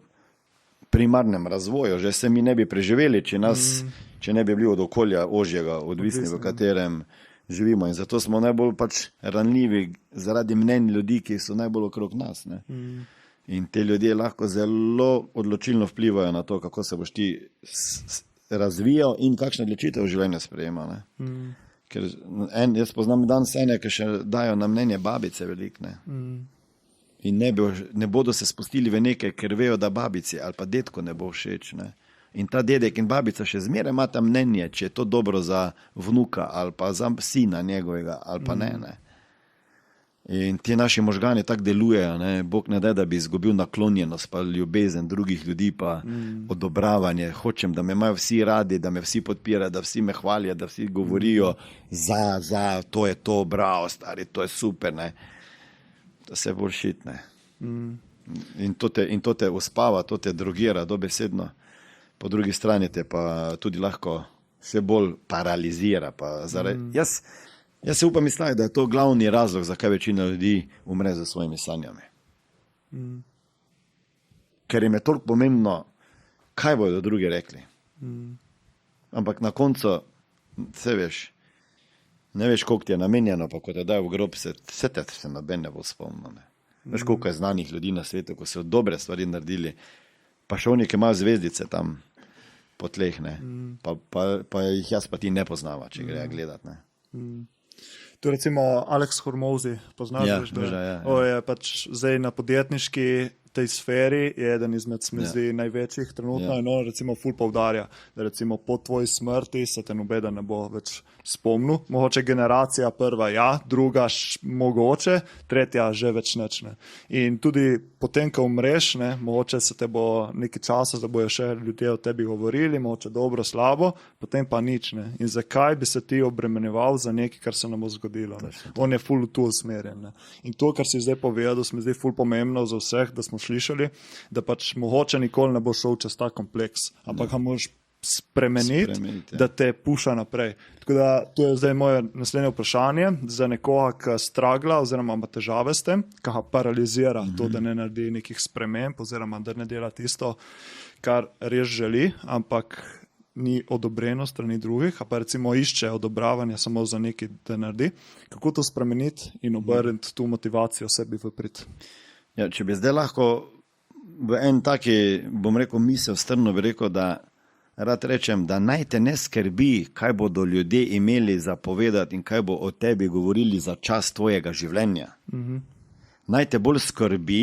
primarnem razvoju. Že se mi ne bi preživeli, če ne bi bili od okolja ožjega, odvisni, v katerem živimo in zato smo najbolj pač ranljivi zaradi mnenj ljudi, ki so najbolj okrog nas. Ne? In te ljudje lahko zelo odločilno vplivajo na to, kako se boš ti razvijal in kakšne odločitve v življenju sprejema. Ne? Ker jaz poznam danes ene, ki še dajo na mnenje babice veliko. In ne bodo se spustili v nekaj, ker vejo, da babici ali pa detko ne bo všeč. Ne? In ta dedek in babica še zmeraj imata mnenje, če je to dobro za vnuka ali pa za sina njegovega ali pa ne. In ti naši možgani tako delujejo. Ne? Bog ne da, da bi izgubil naklonjenost, pa ljubezen drugih ljudi, pa odobravanje. Hočem, da me imajo vsi radi, da me vsi podpirajo, da vsi me hvalijo, da vsi govorijo to je to, bravo, stari, to je super. Ne? To se bolj šitne. In to te uspava, to te drogira dobesedno. Po drugi strani te pa tudi lahko še bolj paralizira. Jaz se upam misliti, da je to glavni razlog, zakaj večina ljudi umre za svojimi sanjami. Ker jim je toliko pomembno, kaj bodo drugi rekli. Ampak na koncu, vse veš, ne veš, koliko ti je namenjeno, pa ko te dajo v grob, vse te se noben ne bo spomnil. Veš, koliko je znanih ljudi na svetu, ko so dobre stvari naredili, pa še oni, ki imajo zvezdice tam po tleh, pa jih jaz pa ti ne poznava, če gre gledati. To recimo Alex Hormozzi, poznaš? Je pač zdaj na podjetniški tej sferi je eden izmed največjih trenutno in on recimo ful poudarja, da recimo po tvoji smrti se te nobeden ne bo več spomnil. Mogoče generacija prva druga mogoče, tretja že več nič. In tudi potem, ko umreš, mogoče se te bo nekaj časa, da bojo še ljudje o tebi govorili, mogoče dobro, slabo, potem pa nič. In zakaj bi se ti obremenjeval za nekaj, kar se nam bo zgodilo? On je ful tu usmerjen. In to, kar si zdaj povedal, se mi zdi ful pomembno za vseh, da smo slišali, da pač mogoče nikoli ne bo šel čez ta kompleks, ampak ga moraš spremeniti, da te puša naprej. Tako da to je zdaj moje naslednje vprašanje za nekoga, ki stragla oziroma ima težave s tem, ki ga paralizira to, da ne naredi nekih sprememb oziroma da ne dela tisto, kar res želi, ampak ni odobreno strani drugih, a pa recimo išče odobravanje samo za nekaj, da naredi. Kako to spremeniti in obrniti tu motivacijo sebi v prid? Ja, če bi zdaj lahko v en taki, bom rekel, misel strno bi rekel, da rad rečem, da naj te ne skrbi, kaj bodo ljudje imeli za povedati in kaj bo o tebi govorili za čas tvojega življenja. Naj te bolj skrbi,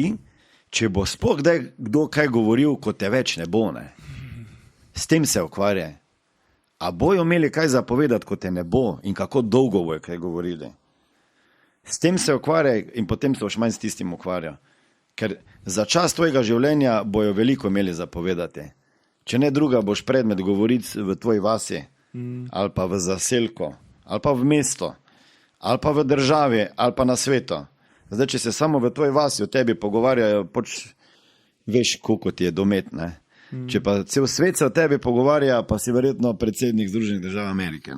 če bo sploh kdo kaj govoril, ko te več ne bo. Ne? S tem se ukvarja. A bojo imeli kaj za povedati, ko te ne bo in kako dolgo bojo kaj govorili. S tem se ukvarja in potem se boš manj s tistim ukvarja. Ker za čas tvojega življenja bojo veliko imeli za povedati. Če ne druga, boš predmet govoric v tvoji vasi, ali pa v zaselku, ali pa v mestu, ali pa v državi, ali pa na svetu. Zdaj, če se samo v tvoji vasi o tebi pogovarjajo, veš, koliko ti je domet. Če pa cel svet se o tebi pogovarja, pa si verjetno predsednik Združenih držav Amerike,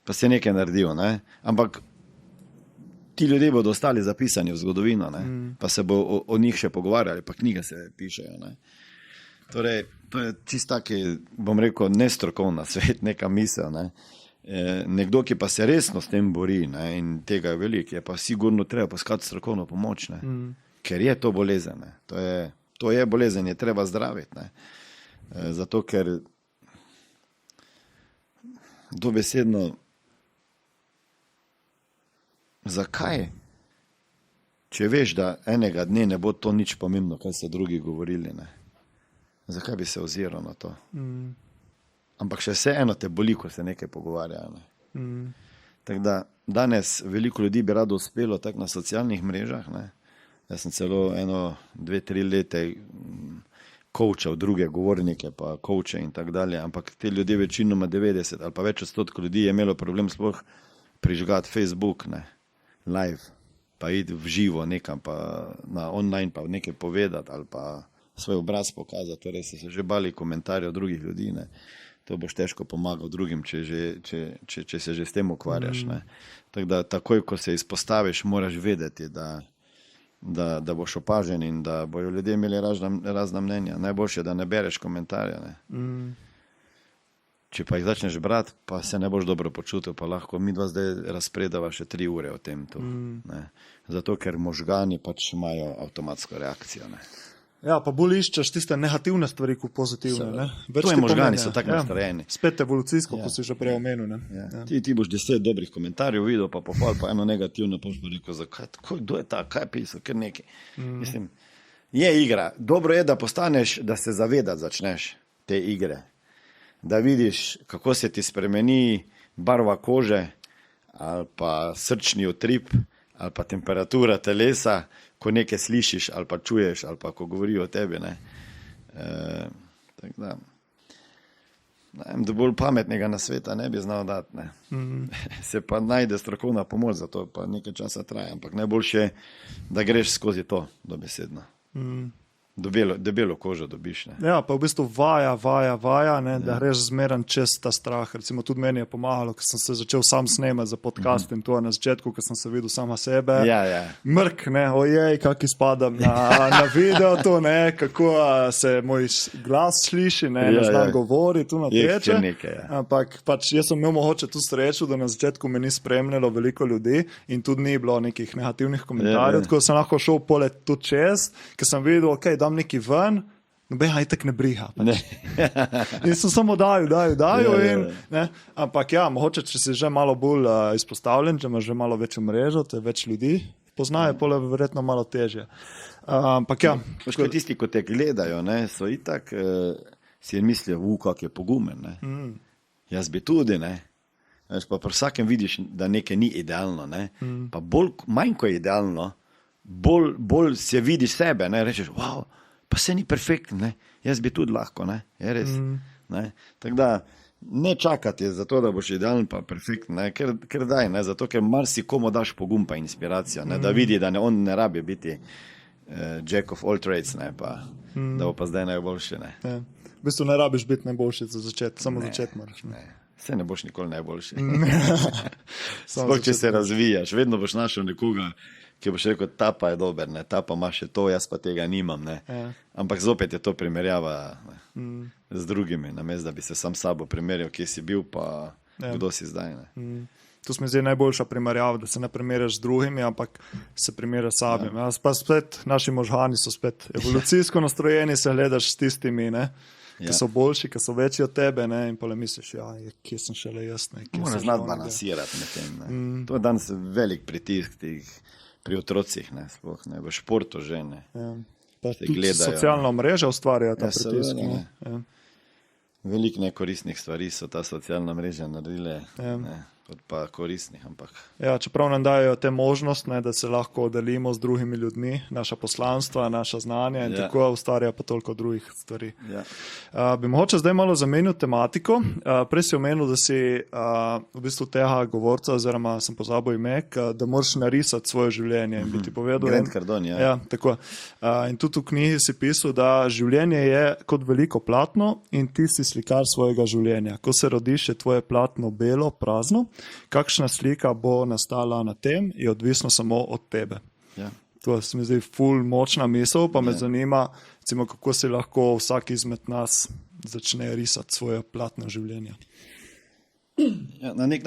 pa si nekaj naredil. Ampak ti ljudje bodo ostali zapisani v zgodovino, pa se bo o njih še pogovarjali, pa knjige se pišejo. Torej, to je čist taki, bom rekel, nestrokovna svet, neka misel. Nekdo, ki pa se resno s tem bori in tega je veliko, je pa sigurno treba poskati strokovno pomoč, ker je to bolezen. To je bolezen, je treba zdraviti. Zato, ker dobesedno zakaj? Če veš, da enega dne ne bo to nič pomembno, kaj so drugi govorili, zakaj bi se oziral na to? Ampak še vseeno te boli, ko se nekaj pogovarjajo. Tako da danes veliko ljudi bi rado uspelo tako na socialnih mrežah. Jaz sem celo 2-3 leta coachal druge govornike, pa coache in tako dalje, ampak te ljudje večinoma 90 ali pa več odstotkov ljudi je imelo problem sploh prižgati Facebook, live, pa iti v živo nekam, pa na online pa nekaj povedati ali pa svoj obraz pokazati, torej se že bali komentarjev drugih ljudi. To boš težko pomagal drugim, če se že s tem ukvarjaš. Tako da takoj, ko se izpostaviš, moraš vedeti, da boš opažen in da bojo ljudje imeli razna mnenja. Najboljše je, da ne bereš komentarja. Če pa jih začneš brati, pa se ne boš dobro počutil, pa lahko mi dva zdaj razpredava še 3 ure o tem. Ne. Zato, ker možgani pač imajo avtomatsko reakcijo. Ne. Ja, pa bolj iščeš tiste negativne stvari kot pozitivne. Ne? Tvoji možgani so tako nastrojeni. Spet evolucijsko, ko si že prej omenil. Ne? Ja. Ti boš 10 dobrih komentarjev videl, pa pohval, pa eno negativno, pa boš rekel, kdo je ta, kaj pisal, ker nekaj. Mislim, je igra. Dobro je, da postaneš, da se zavedati začneš te igre. Da vidiš, kako se ti spremeni barva kože, ali pa srčni utrip, ali pa temperatura telesa, ko nekaj slišiš, ali pa čuješ, ali pa ko govorijo o tebi. Tako da, da bolj pametnega na sveta ne bi znal dati. Se pa najde strokovna pomoč, za to pa nekaj časa traja, ampak najboljše je, da greš skozi to dobesedno. Debelo kožo dobiš. Ne? Ja, pa v bistvu vaja, ne, da greš zmeren čez ta strah. Recimo tudi meni je pomagalo, ker sem se začel sam snemati za podcast in to na začetku, ker sem se videl sama sebe. Ja. Mrk, ne, ojej, kak izpadam na video to, ne, kako se moj glas sliši, ne znam govori, tu na teče. Ampak pač jaz sem imel mogoče tu srečo, da na začetku me ni spremljalo veliko ljudi in tudi ni bilo nekih negativnih komentarjev, tako sem lahko šel polet tudi čez, ker sem videl, ok, dam neki ven, nobenega itak ne briha. Pač. In sem samo dajal. Ampak ja, mogoče, če si že malo bolj izpostavljen, če imaš že malo večjo mrežo, te več ljudi poznajo, pole verjetno malo težje. Ampak ja. Tisti, ko te gledajo, ne, so itak si mislijo, kak je pogumen. Ne. Jaz bi tudi, ne. Pa pri vsakem vidiš, da nekaj ni idealno. Ne. Pa manj ko je idealno, bolj se vidiš sebe, ne, rečeš, wow, pa se ni perfektno, ne, jaz bi tudi lahko, ne, je res. Tako da, ne čakati za to, da boš idealen pa perfektno, ne, ker daj, ne, zato ker marsikomu daš pogum pa inspiracijo, ne, da vidi, da on ne rabi biti jack of all trades, ne, pa, da bo pa zdaj najboljši, ne. Ja. V bistvu ne rabiš biti najboljši za začet, samo začet moraš. Ne. Se ne boš nikoli najboljši. Sploh, če se razvijaš, vedno boš našel nekoga, ki boš rekel, ta pa je dober, ne, ta pa ima še to, jaz pa tega nimam. Ne. Ampak zopet je to primerjava z drugimi, namesto da bi se sam sabo primerjal, kje si bil, pa kdo si zdaj. Ne. To smo zdaj najboljša primerjava, da se ne primerjaš z drugimi, ampak se primerjaš samim. Pa spet, naši možgani so spet evolucijsko nastrojeni, se gledaš s tistimi, ne, ki so boljši, ki so večji od tebe, ne, in pole misliš, kje sem šele jaz. Moraš znati balansirati med tem. Ne. To je danes velik pritisk pri otrocih, ne, sploh, ne, v športu že. Ne. Pa tudi socialna mreža ustvarja ta pritisk. Veliko nekoristnih stvari so ta socialna mreža naredile. Kot pa koristnih, ampak... Ja, čeprav nam dajo te možnost, ne, da se lahko delimo z drugimi ljudmi, naša poslanstva, naša znanja in tako ustvarja pa toliko drugih stvari. Bi mogoče zdaj malo zamenil tematiko. Prej si omenil, da si v bistvu tega govorca, oziroma sem pozabil ime, da moraš narisati svoje življenje in bi ti povedal... Grant Cardone, ja. Tako. In tudi v knjigi si pisal, da življenje je kot veliko platno in ti si slikar svojega življenja. Ko se rodiš, je tvoje platno belo, prazno. Kakšna slika bo nastala na tem, je odvisno samo od tebe. To se mi zdi ful močna misel, pa me zanima, recimo, kako si lahko vsak izmed nas začne risati svoje platno življenja. Ja, na nek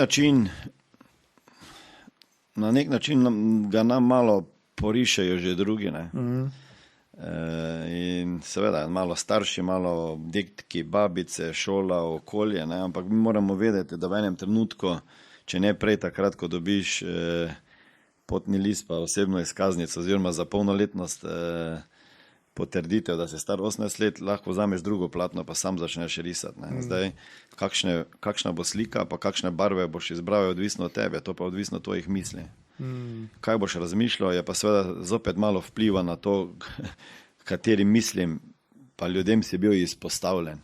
način ga nam malo porišejo že drugi, ne. In seveda malo starši, malo dekti, babice, šola, okolje, ne? Ampak mi moramo vedeti, da v enem trenutku, če ne prej takrat, ko dobiš potni list pa osebno izkaznico oziroma za polnoletnost potrditev, da si star 18 let, lahko vzameš drugo platno pa sam začneš risati. Ne? Zdaj, kakšna bo slika pa kakšne barve boš izbral, je odvisno od tebe, to pa je odvisno od tvojih misli. Kaj boš razmišljal, je pa seveda zopet malo vpliva na to, kateri mislim, pa ljudem si bil izpostavljen.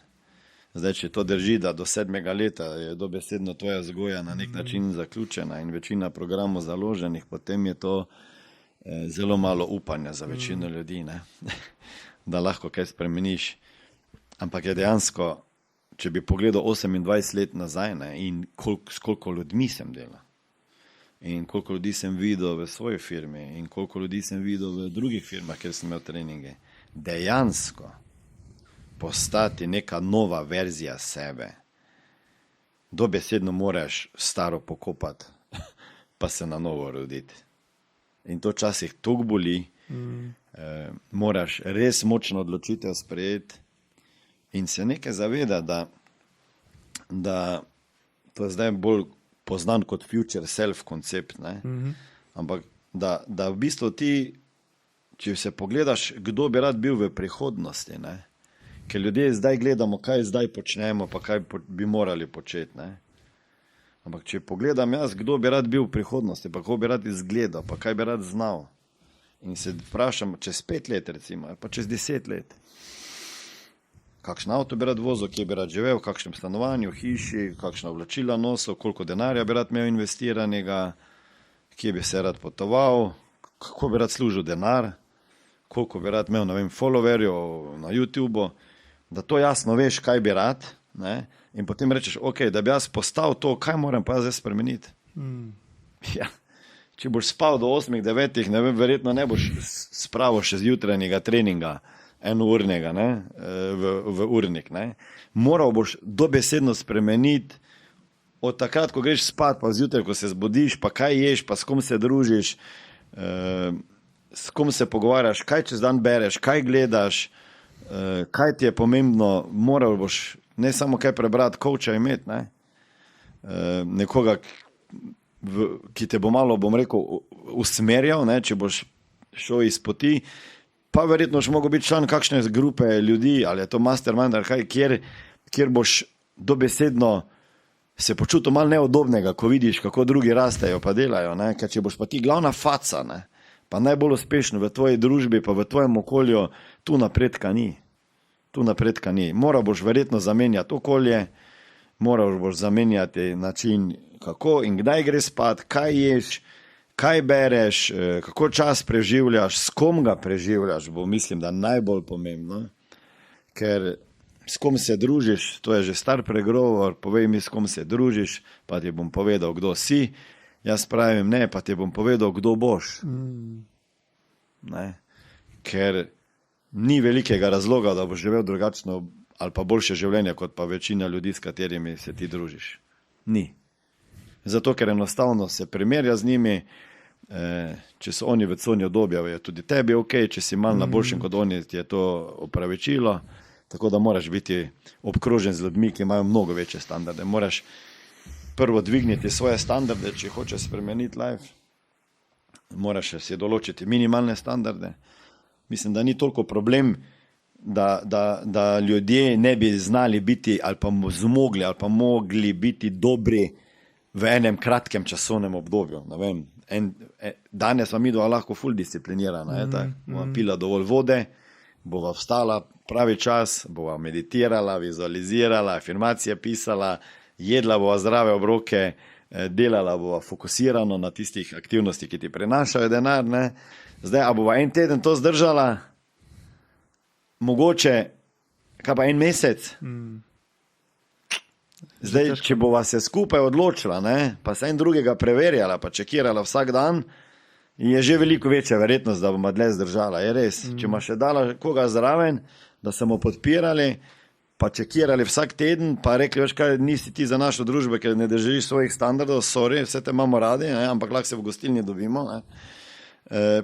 Zdaj, če to drži, da do 7. leta je dobesedno tvoja vzgoja na nek način zaključena in večina programov založenih, potem je to zelo malo upanja za večino ljudi, ne? Da lahko kaj spremeniš. Ampak je dejansko, če bi pogledal 28 let nazaj, ne, in s koliko ljudmi sem delal, in koliko ljudi sem videl v svoji firmi in koliko ljudi sem videl v drugih firmah, kjer sem imel treninge, dejansko postati neka nova verzija sebe dobesedno moraš staro pokopati, pa se na novo roditi. In to včasih toliko boli, moraš res močno odločitev sprejeti in se nekaj zaveda, da to je zdaj bolj poznan kot future self koncept, ne? Ampak da v bistvu ti, če se pogledaš, kdo bi rad bil v prihodnosti, ne? Ker ljudje zdaj gledamo, kaj zdaj počnemo, pa kaj bi morali početi, ne? Ampak če pogledam jaz, kdo bi rad bil v prihodnosti, pa kako bi rad izgledal, pa kaj bi rad znal, in se vprašam, čez 5 let recimo, pa čez 10 let, kakšen avto bi rad vozil, kje bi rad živel, v kakšnem stanovanju, hiši, kakšna oblačila nosil, koliko denarja bi rad imel investiranega, kje bi se rad potoval, kako bi rad služil denar, koliko bi rad imel, ne vem, followerjev na YouTubeu, da to jasno veš, kaj bi rad, ne? In potem rečeš, ok, da bi jaz postal to, kaj moram pa jaz zdaj spremeniti? Ja. Če boš spal do 8-9, ne vem, verjetno ne boš spravil še zjutrajnega treninga, enournega, ne, v urnik, ne. Moral boš dobesedno spremeniti od takrat, ko greš spat, pa zjutraj, ko se zbudiš, pa kaj ješ, pa s kom se družiš, s kom se pogovarjaš, kaj čez dan bereš, kaj gledaš, kaj ti je pomembno, moral boš ne samo kaj prebrati, coacha imeti, ne, nekoga, ki te bo malo, bom rekel, usmerjal, ne, če boš šel iz poti, pa verjetno še mogo biti član kakšne grupe ljudi, ali je to mastermind, ali kaj, kjer boš dobesedno se počutil malo neudobnega, ko vidiš, kako drugi rastejo pa delajo, ne, ker če boš pa ti glavna faca, ne, pa najbolj uspešno v tvoji družbi, pa v tvojem okolju, tu napredka ni. Tu napredka ni. Moral boš verjetno zamenjati okolje, moral boš zamenjati način, kako in kdaj greš spat, kaj ješ, kaj bereš, kako čas preživljaš, s kom ga preživljaš, bo mislim, da najbolj pomembno, ker s kom se družiš, to je že star pregovor, povej mi, s kom se družiš, pa ti bom povedal, kdo si, jaz pravim ne, pa ti bom povedal, kdo boš. Ne? Ker ni velikega razloga, da boš živel drugačno ali pa boljše življenje, kot pa večina ljudi, s katerimi se ti družiš. Ni. Zato, ker enostavno se primerja z njimi, če so oni v coni obdobja, je tudi tebi ok, če si malo na boljšem kot oni, ti je to opravičilo, tako da moraš biti obkrožen z ljudmi, ki imajo mnogo večje standarde. Moraš prvo dvigniti svoje standarde, če hočeš spremeniti life. Moraš si določiti minimalne standarde. Mislim, da ni toliko problem, da ljudje ne bi znali biti ali pa zmogli ali pa mogli biti dobri v enem kratkem časovnem obdobju. Ne vem, danes smo mi lahko ful disciplinirana, bova pila dovolj vode, bova vstala pravi čas, bova meditirala, vizualizirala, afirmacije pisala, jedla bova zdrave obroke, delala bova fokusirano na tistih aktivnosti, ki ti prinašajo denar, ne. Zdaj, a bova en teden to zdržala, mogoče, kaj pa en mesec? Zdaj, če bova se skupaj odločila, ne, pa se en drugega preverjala, pa čekirala vsak dan, je že veliko večja verjetnost, da bova dlje zdržala. Je res. Če ma še dala koga zraven, da smo podpirali, pa čekirali vsak teden, pa rekli, veš kaj, nisi ti za našo družbo, ker ne držiš svojih standardov, sorry, vse te imamo radi, ne, ampak lahko se v gostilni dobimo, ne.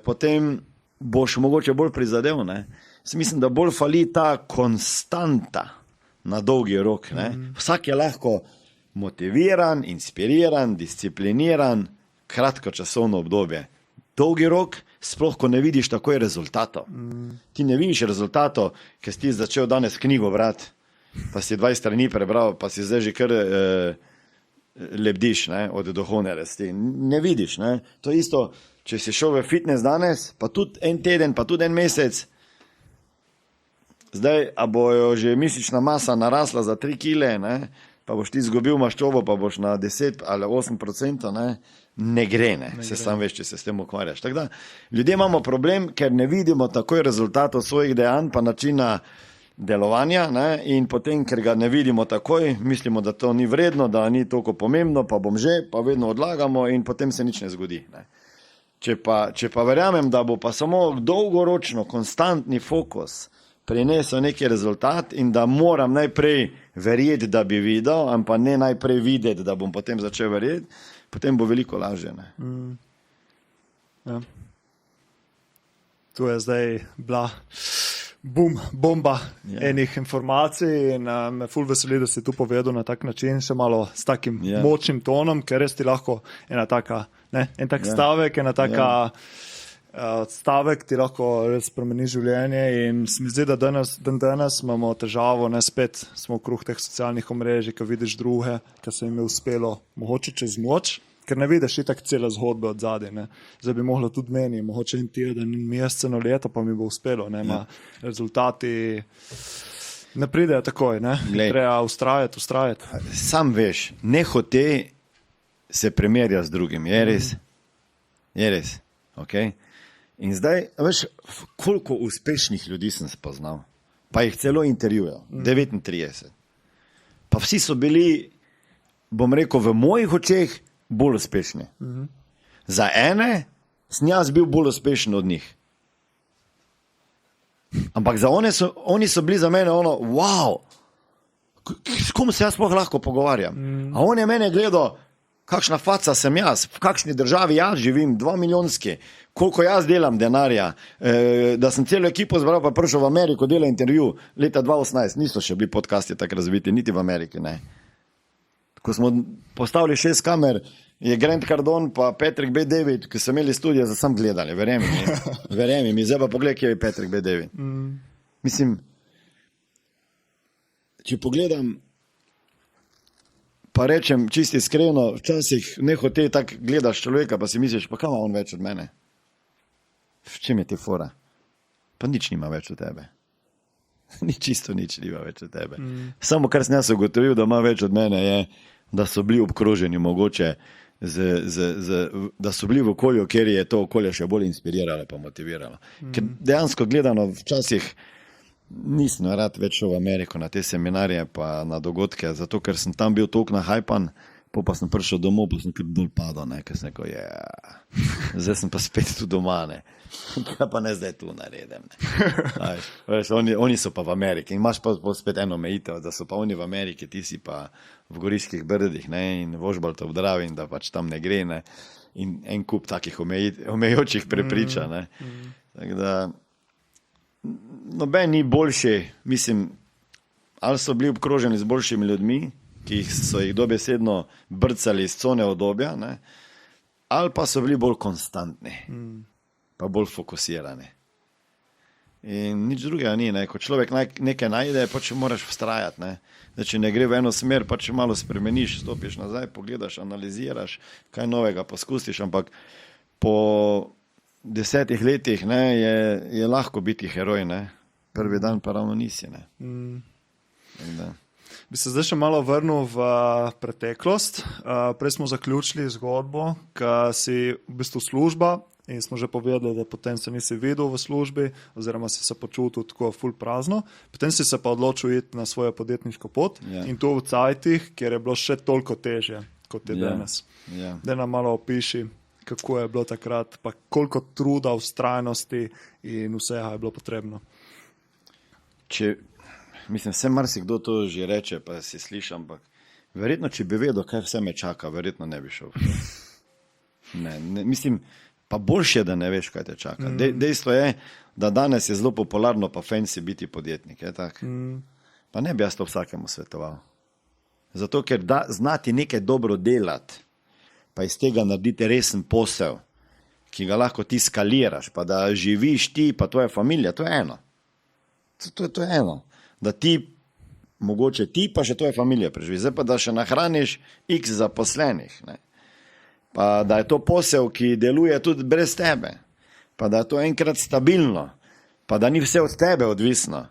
Potem boš mogoče bolj prizadev, ne. Mislim, da bolj fali ta konstanta na dolgi rok, ne. Vsak je lahko motiviran, inspiriran, discipliniran, kratkočasovno obdobje. Dolgi rok, sploh ko ne vidiš takoj rezultatov. Ti ne vidiš rezultatov, ker si ti začel danes knjigo brati, pa si 20 strani prebral, pa si zdaj že kar lebdiš, ne, od duhovne rasti. Ne vidiš, ne. To isto, če si šel v fitness danes, pa tudi en teden, pa tudi en mesec, zdaj, a bojo že mišična masa narasla za 3 kile, ne, pa boš ti izgubil maščobo, pa boš na 10 ali 8%, ne gre, ne. Se sam veš, če se s tem ukvarjaš. Tako da, ljudje imamo problem, ker ne vidimo takoj rezultatov svojih dejanj, pa načina delovanja, ne, in potem, ker ga ne vidimo takoj, mislimo, da to ni vredno, da ni toliko pomembno, pa bom že, pa vedno odlagamo in potem se nič ne zgodi, ne. Če pa verjamem, da bo pa samo dolgoročno konstantni fokus, prinesel neki rezultat in da moram najprej verjeti, da bi videl, ampak ne najprej videti, da bom potem začel verjeti, potem bo veliko lažje. Ne? Ja. Tu je zdaj bila bomba enih informacij in me ful veseli, da si tu povedal na tak način, še malo s takim močnim tonom, ker res ti lahko en tak stavek, ena taka stavek ti lahko res spremeni življenje in se mi zdi, da danes imamo težavo, spet smo okrog teh socialnih omrežij, ko vidiš druge, ki se jim je uspelo mogoče čez noč, ker ne vidiš itak cele zgodbe od zadaj. Zdaj bi moglo tudi meni, mogoče en teden, mesec, leto, pa mi bo uspelo. Rezultati ne pridejo takoj, treba ustrajati. Sam veš, ne hote se primerja z drugim, je res? Je res, ok? In zdaj, veš, koliko uspešnih ljudi sem spoznal, pa jih celo intervjujal, 39. Pa vsi so bili, bom rekel, v mojih očeh bolj uspešni. Za ene sem jaz bil bolj uspešen od njih. Ampak oni so bili za mene wow, s kom se jaz sploh lahko pogovarjam. A on je mene gledal, kakšna faca sem jaz, v kakšni državi jaz živim, 2 milijonski, koliko jaz delam denarja, da sem celo ekipo zbral, pa prišel v Ameriko, delal intervju leta 2018, niso še bili podcasti tako razviti, niti v Ameriki, ne. Ko smo postavili 6 kamer, je Grant Cardone pa Patrick B. David, ki so imeli studio, za sam gledali, verjemi mi, zdaj pa pogled, kje je Patrick B. David. Mislim, če pogledam, pa rečem čisto iskreno, včasih nehote tako gledaš človeka, pa si misliš, pa kam ima on več od mene? V čem je ti fora? Pa nič nima več od tebe. Čisto nič nima več od tebe. Samo kar sem jaz ugotovil, da ima več od mene, je, da so bili obkroženi mogoče, da so bili v okolju, kjer je to okolje še bolj inspiriralo pa motiviralo. Ker dejansko gledano včasih nisem rad več šel v Ameriko na te seminarje pa na dogodke, zato ker sem tam bil toliko nahajpan, pa sem prišel domov, pa sem kar dol padal, ker sem rekel, zdaj sem pa spet tu doma, kaj pa ne zdaj tu naredim. Oni so pa v Ameriki in imaš pa spet eno omejitev, da so pa oni v Ameriki, ti si pa v Goriških brdih in v Ožbaltu ob Dravi in da pač tam ne gre, in en kup takih omejujočih prepriča. Tako da noben ni boljši, mislim, ali so bili obkroženi z boljšimi ljudmi, ki so jih dobesedno brcali iz cone obdobja, ali pa so bili bolj konstantni, pa bolj fokusirani. In nič drugega ni, ko človek nekaj najde, pa če moraš vztrajati. Da če ne gre v eno smer, pa če malo spremeniš, stopiš nazaj, pogledaš, analiziraš, kaj novega poskusiš, ampak po 10 letih je lahko biti heroj, prvi dan pa ravno nisi. Bi se zdaj še malo vrnil v preteklost. Prej smo zaključili zgodbo, ki si v bistvu služba in smo že povedali, da potem se nisi videl v službi oziroma si se počutil tako ful prazno. Potem si se pa odločil iti na svojo podjetniško pot in to v cajtih, kjer je bilo še toliko težje kot je danes. Da nam malo opiši, kako je bilo takrat, pa koliko truda, vztrajnosti in vsega je bilo potrebno. Mislim, vse marsikdo to že reče, pa si slišam, ampak verjetno, če bi vedel, kaj vse me čaka, verjetno ne bi šel. Mislim, pa boljše je, da ne veš, kaj te čaka. Dejstvo je, da danes je zelo popularno pa fancy biti podjetnik. Pa ne bi jaz to vsakemu svetoval. Zato, ker znati nekaj dobro delati, pa iz tega narediti resen posel, ki ga lahko ti skaliraš, pa da živiš ti, pa tvoja familija, to je eno. To je eno. Da ti, mogoče ti, pa še tvoja familija preživi. Zdaj pa, da še nahraniš x zaposlenih. Pa da je to posel, ki deluje tudi brez tebe. Pa da je to enkrat stabilno. Pa da ni vse od tebe odvisno.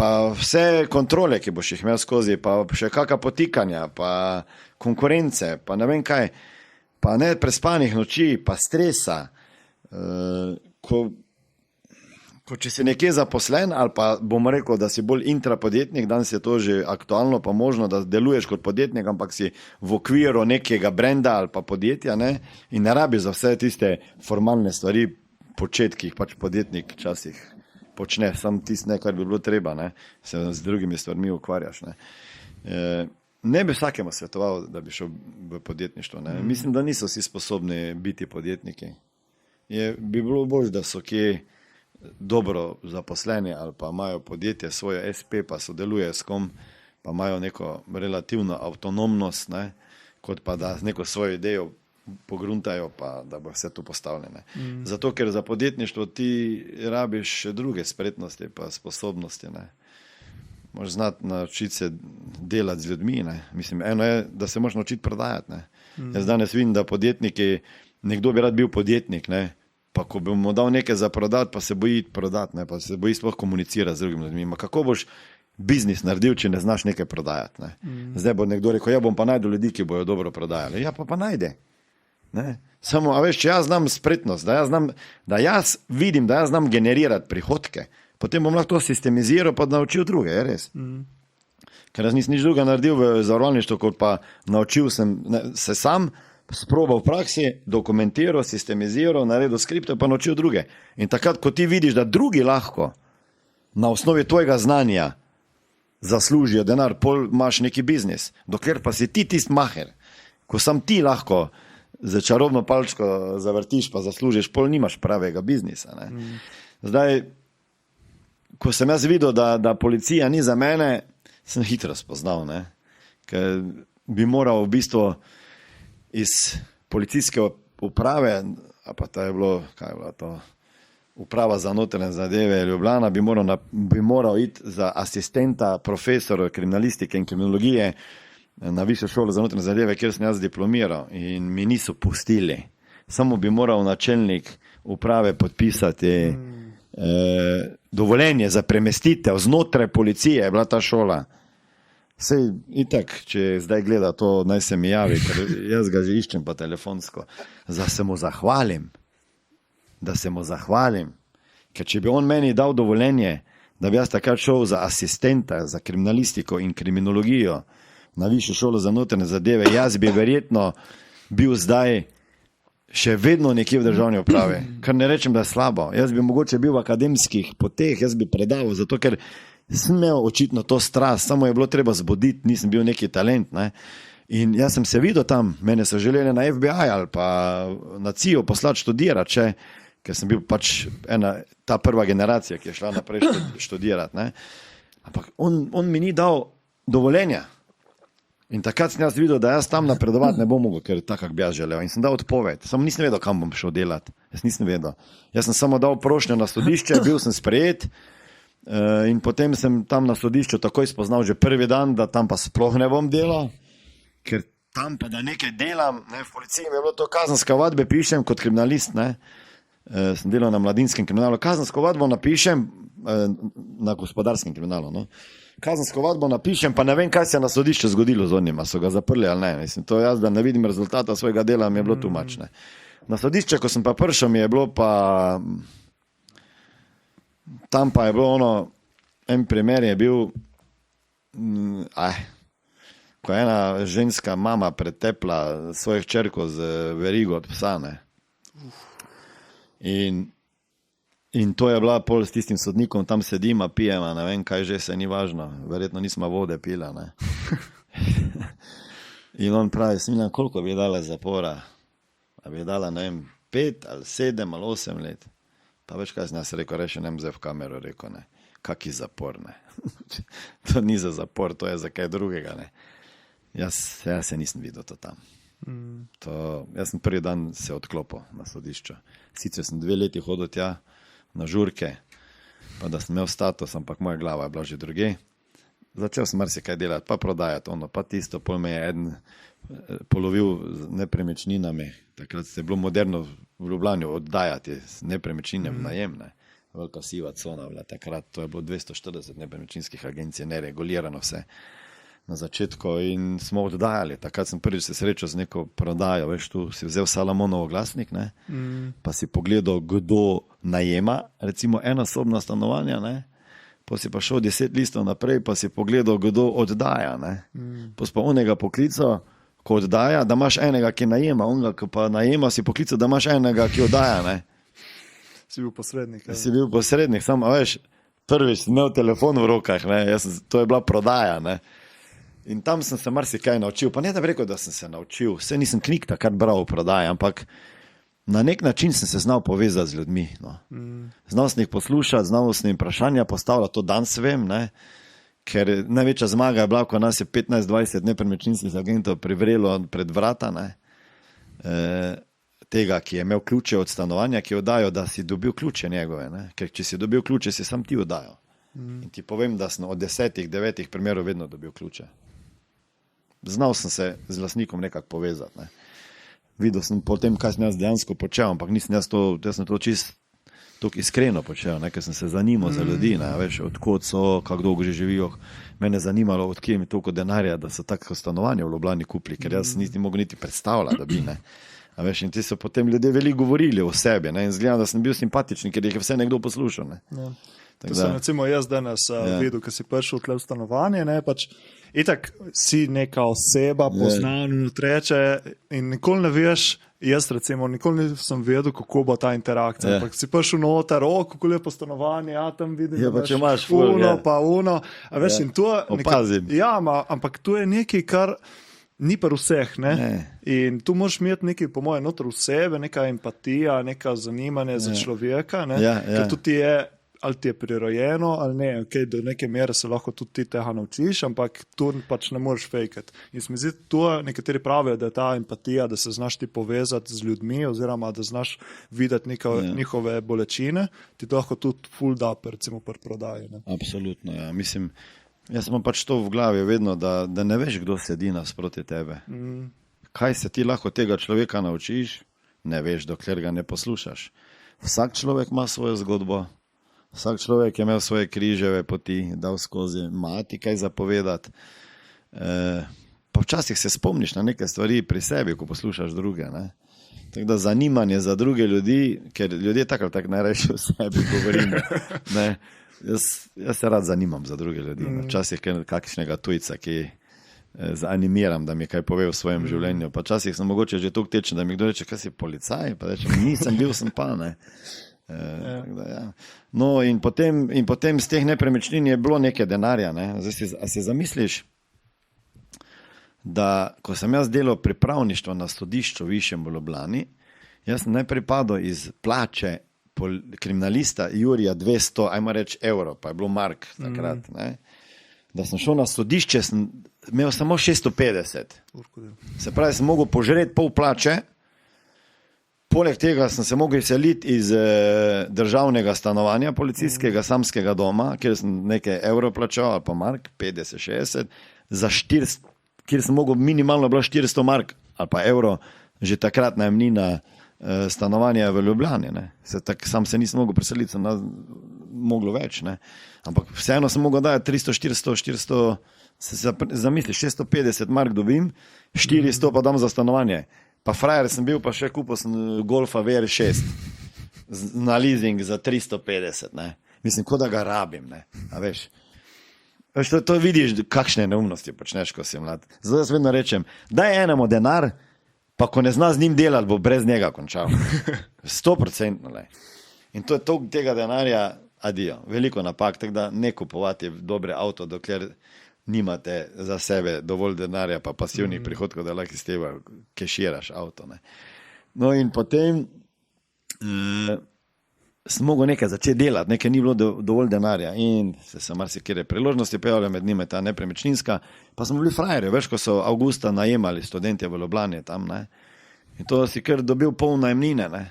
Pa vse kontrole, ki boš jih imel skozi, pa še kakšna potikanja, pa konkurence, pa ne vem kaj, pa ne prespanih noči, pa stresa. Ko če si nekje zaposlen, ali pa bomo rekel, da si bolj intrapodjetnik, danes je to že aktualno, pa možno, da deluješ kot podjetnik, ampak si v okviru nekega brenda ali pa podjetja, in ne rabiš za vse tiste formalne stvari početi, ki jih pač podjetnik včasih počne, sam tisto, kar bi bilo treba, ne, se z drugimi stvarmi ukvarjaš. Ne bi vsakemu svetoval, da bi šel v podjetništvo. Ne. Mislim, da niso vsi sposobni biti podjetniki. Bi bilo bolj, da so kje dobro zaposleni ali pa imajo podjetje svoje SP, pa sodelujejo s kom, pa imajo neko relativno avtonomnost, ne, kot pa da neko svojo idejo pogruntajo, pa da bo vse to postavljeno. Zato, ker za podjetništvo ti rabiš še druge spretnosti pa sposobnosti. Ne. Moraš znati naučiti se delati z ljudmi. Ne. Mislim, eno je, da se moraš naučiti prodajati. Ne. Jaz danes vidim, da podjetniki, nekdo bi rad bil podjetnik, ne, pa ko bi mu dal nekaj za prodati, pa se boji prodati, ne, pa se boji sploh komunicirati z drugimi ljudmi. Ma kako boš biznis naredil, če ne znaš nekaj prodajati? Ne. Zdaj bo nekdo rekel, ja bom pa najdel ljudi, ki bojo dobro prodajali. Ja, pa najde. Ne. Samo, a veš, če jaz znam spretnost, da jaz vidim, da jaz znam generirati prihodke, potem bom lahko to sistemiziral, pa naučil druge, je res. Ker jaz nisem nič druga naredil v zavarovalništvu, kot pa naučil sem se sam, sprobal v praksi, dokumentiral, sistemiziral, naredil skripte, pa naučil druge. In takrat, ko ti vidiš, da drugi lahko na osnovi tvojega znanja zaslužijo denar, pol imaš neki biznis, dokler pa si ti tist maher, ko sam ti lahko za čarobno palčko zavrtiš, pa zaslužiš, pol nimaš pravega biznisa. Ne. Zdaj, ko sem jaz videl, da policija ni za mene, sem hitro spoznal, ne. Ker bi moral v bistvu iz policijske uprave, a pa to je bilo, kaj je bilo to, uprava za notranje zadeve Ljubljana, bi moral iti za asistenta profesora kriminalistike in kriminologije na višjo šolo za notranje zadeve, kjer sem jaz diplomiral, in mi niso pustili. Samo bi moral načelnik uprave podpisati dovoljenje za premestitev znotraj policije, je bila ta šola. Sej itak, če zdaj gleda to, naj se mi javi, ker jaz ga že iščem pa telefonsko, da se mu zahvalim, ker če bi on meni dal dovoljenje, da bi jaz takrat šel za asistenta, za kriminalistiko in kriminologijo na višjo šolo za notranje zadeve, jaz bi verjetno bil zdaj še vedno nekje v državni upravi, kar ne rečem, da je slabo. Jaz bi mogoče bil v akademskih poteh, jaz bi predaval, zato ker sem imel očitno to strast, samo je bilo treba zbuditi, nisem bil neki talent. Ne? In jaz sem se videl tam, mene so želeli na FBI ali pa na CIO poslati študirati, ker sem bil pač ta prva generacija, ki je šla naprej študirati. Ne? Ampak on mi ni dal dovoljenja. In takrat sem jaz videl, da jaz tam napredovati ne bom mogel, ker tako bi jaz želel. In sem dal odpoved. Samo nisem vedel, kam bom šel delati. Jaz nisem vedel. Jaz sem samo dal prošnjo na sodišče, bil sem sprejet. In potem sem tam na sodišču takoj spoznal že prvi dan, da tam pa sploh ne bom delal, ker tam pa da nekaj delam, ne, v policiji mi je bilo to kazenske ovadbe, pišem kot kriminalist, ne, sem delal na mladinskem kriminalu, kazensko ovadbo napišem na gospodarskem kriminalu, no. Kazensko ovadbo napišem, pa ne vem, kaj se je na sodišču zgodilo z onima, so ga zaprli ali ne, mislim, to jaz, da ne vidim rezultata svojega dela, mi je bilo tumačne. Na sodišče, ko sem pa prišel, mi je bilo pa tam pa je bilo en primer je bil, ko je ena ženska mama pretepla svojo hčerko z verigo od psa, ne. In to je bila pol s tistim sodnikom, tam sedima, pijema, ne vem, kaj že, se ni važno, verjetno nismo vode pila, ne. In on pravi, Smiljan, koliko bi dala zapora? A bi dala, ne vem, 5 ali 7 ali 8 let? Pa veš, kaj sem jaz rekel, reče, ne v kamero, rekel, ne, kaki zapor, ne. To ni za zapor, to je za kaj drugega, ne. Jaz se nisem videl to tam. Jaz sem prvi dan se odklopil na sodišču. Sicer sem 2 leti hodil tja na žurke, pa da sem imel status, ampak moja glava je bila že druge. Začel sem marsikaj delati, pa prodajati pa tisto, pol me je eden polovil z nepremičninami. Takrat se je bilo moderno v Ljubljani oddajati z nepremičnine v najem, ne. Velika siva cona bila takrat, to je bilo 240 nepremičninskih agencij, neregulirano vse na začetku in smo oddajali. Takrat sem prvič se srečal z neko prodajo, veš, tu si vzel Salamonov oglasnik, ne, pa si pogledal, kdo najema, recimo enosobna stanovanja, ne, pa si pa šel 10 listov naprej, pa si pogledal, kdo oddaja, ne. Pa si pa onega poklical, ko oddaja, da imaš enega, ki najema, onega, ki pa najema, si poklical, da imaš enega, ki oddaja, ne. Si bil posrednik. Si bil posrednik, samo, veš, prvič sem imel telefon v rokah, ne, to je bila prodaja, ne. In tam sem se marsikaj naučil, pa ne da bi rekel, da sem se naučil, vse nisem knjig takrat bral v prodaji, ampak na nek način sem se znal povezati z ljudmi. No. Znal sem jih poslušati, znal sem jim vprašanja postavljati, to danes vem, ne? Ker največja zmaga je bila, ko nas je 15-20 nepremičninskih agentov privrelo pred vrata, ne? Tega, ki je imel ključe od stanovanja, ki oddajo, da si dobil ključe njegove. Ne? Ker če si dobil ključe, si sam ti oddajal. In ti povem, da sem od 10-9 primerov vedno dobil ključe. Znal sem se z lastnikom nekako povezati. Ne? Videl sem potem, kaj sem jaz dejansko počel, ampak nisem jaz sem to čist tako iskreno počel, ne? Ker sem se zanimal za ljudi, ne? Veš, odkot so, kako dolgo že živijo. Mene je zanimalo, odkje mi toliko denarja, da so tako stanovanje v Ljubljani kupili, ker jaz nisem mogel niti predstavljati, da bi, ne. A veš, in ti so potem ljudje veliko govorili o sebi, ne, in zgledam, da sem bil simpatičen, ker jih je vse nekdo poslušal, ne. Ja. To sem recimo jaz danes videl, ko si prišel tle v stanovanje, ne, pač itak si neka oseba, poznan in utreče in nikoli ne veš, jaz recimo nikoli nisem vedel, kako bo ta interakcija, ampak si prišel noter, kako lepo stanovanje, tam vidim, pa če imaš uno, pa uno, a veš, in to opazim. Ja, ampak to je nekaj, kar ni pa vseh, ne? In tu moraš imeti nekaj, po mojem, noter v sebe, neka empatija, neka zanimanje za človeka, ne? Ker tudi ali ti je prirojeno, ali ne, okay, do neke mere se lahko tudi ti tega naučiš, ampak tu pač ne moreš fejkati. In se mi zdi, tu nekateri pravijo, da je ta empatija, da se znaš ti povezati z ljudmi, oziroma da znaš videti njihove bolečine, ti to lahko tudi full da, recimo pri prodaji. Ne? Absolutno, ja. Mislim, jaz imam pač to v glavi vedno, da ne veš, kdo sedi nasproti tebe. Kaj se ti lahko tega človeka naučiš, ne veš, dokler ga ne poslušaš. Vsak človek ima svojo zgodbo, vsak človek je imel svoje križeve poti, dal skozi, ima ti kaj zapovedati. Pa včasih se spomniš na neke stvari pri sebi, ko poslušaš druge. Ne? Tako da zanimanje za druge ljudi, ker ljudje tako ali tako najrajši o sebi govorimo. Ne? Jaz se rad zanimam za druge ljudi. Včasih kakšnega tujca, ki zanimiram, da mi kaj pove v svojem življenju. Pa včasih sem mogoče že toliko tečen, da mi kdo reče, kaj si policaj? Pa rečem, nisem bil, sem pa, ne. Da, ja. No, in potem z teh nepremičnin je bilo nekaj denarja. Ne? Zdaj si zamisliš, da ko sem jaz delal pripravništvo na sodišču višjem v Ljubljani, jaz sem najprej padel iz plače kriminalista Jurija 200, ajmo reči evrov, pa je bilo mark takrat. Ne? Da sem šel na sodišče, sem imel samo 650. Se pravi, sem mogel požreti pol plače. Poleg tega sem se mogel seliti iz državnega stanovanja, policijskega, samskega doma, kjer sem nekaj evrov plačal, ali pa mark, 50-60, kjer sem mogel minimalno bilo 400 mark, ali pa evro, že takrat najemnina stanovanja v Ljubljani. Sam se nisem mogel preseliti, sem moglo več. Ne? Ampak vseeno sem mogel dati 300, 400, 400, zamisli, 650 mark dobim, 400 pa dam za stanovanje. Pa frajer sem bil, pa še kupil sem Golfa VR6 na leasing za 350. Ne? Mislim, kot da ga rabim. Ne? A veš, to vidiš, kakšne neumnosti počneš, ko si mlad. Zato jaz vedno rečem, daj enemu denar, pa ko ne zna z njim delati, bo brez njega končal. 100%. In to je toliko tega denarja, adijo. Veliko napak, tako da ne kupovati dobre avto, dokler nimate za sebe dovolj denarja, pa pasivnih prihodkov, da lahko iz tega keširaš avto. Ne. No in potem sem mogel nekaj začeti delati, nekaj ni bilo dovolj denarja in se marsikere priložnosti pojavljajo, med njimi ta nepremičninska, pa smo bili frajerji, veš, ko so avgusta najemali študentje v Ljubljani tam, ne. In to si kar dobil pol najemnine, ne.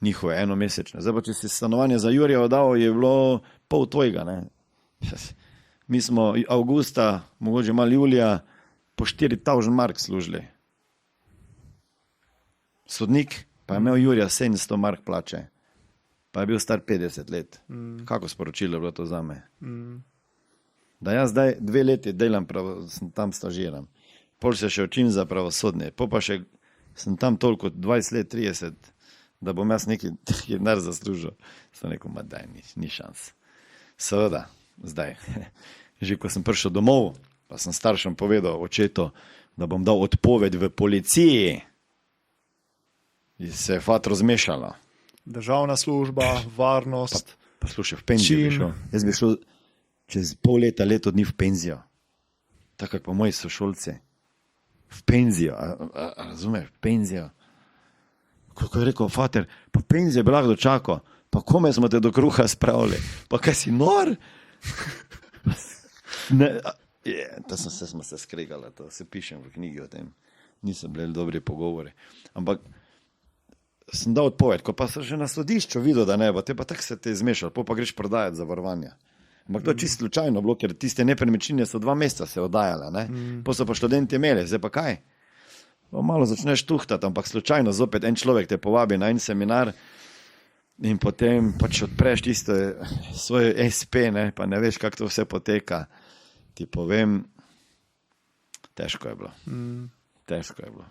Njihove enomesečne. Zdaj pa, če si stanovanje za Jurija oddal, je bilo pol tvojega, ne. Mi smo avgusta, mogoče malo julija, po 4000 mark služili. Sodnik pa je imel Jurija 700 mark plače, pa je bil star 50 let. Kako sporočilo je bilo to zame? Da jaz zdaj 2 leti delam, sem tam stažiram. Pol se še učim za pravosodne, pa še sem tam toliko 20 let, 30, da bom jaz neki denar zaslužil. Sem rekel, ma daj, ni šans. Seveda, zdaj, že ko sem prišel domov, pa sem staršem povedal, očetu, da bom dal odpoved v policiji. In se je fat razmešalo. državna služba, varnost. Pa slušaj, v penzijo bi Čin. šel. Jaz bi šel čez pol leta, leto dni v penzijo. Tako kot pa moji sošolci. V penzijo, razumeš, v penzijo. Kako je rekel, fater, pa penzijo bi lahko dočakal, pa kome smo te do kruha spravili, pa kaj si nor? To smo se skregali, to se pišem v knjigi o tem. Niso bili dobri pogovori. Ampak sem dal odpoved, ko pa sem že na sodišču videl, da ne bo, te pa tako se te izmešali, pa greš prodajati zavarovanja. Ampak to je čisto slučajno bilo, ker tiste nepremičnine so 2 meseca se oddajale, ne? Pa so pa študenti imeli, zdaj pa kaj? Pa malo začneš tuhtati, ampak slučajno zopet en človek te povabi na en seminar in potem pač odpreš tisto svoje SP, ne? Pa ne veš, kako to vse poteka. Ti povem, težko je bilo. Težko je bilo.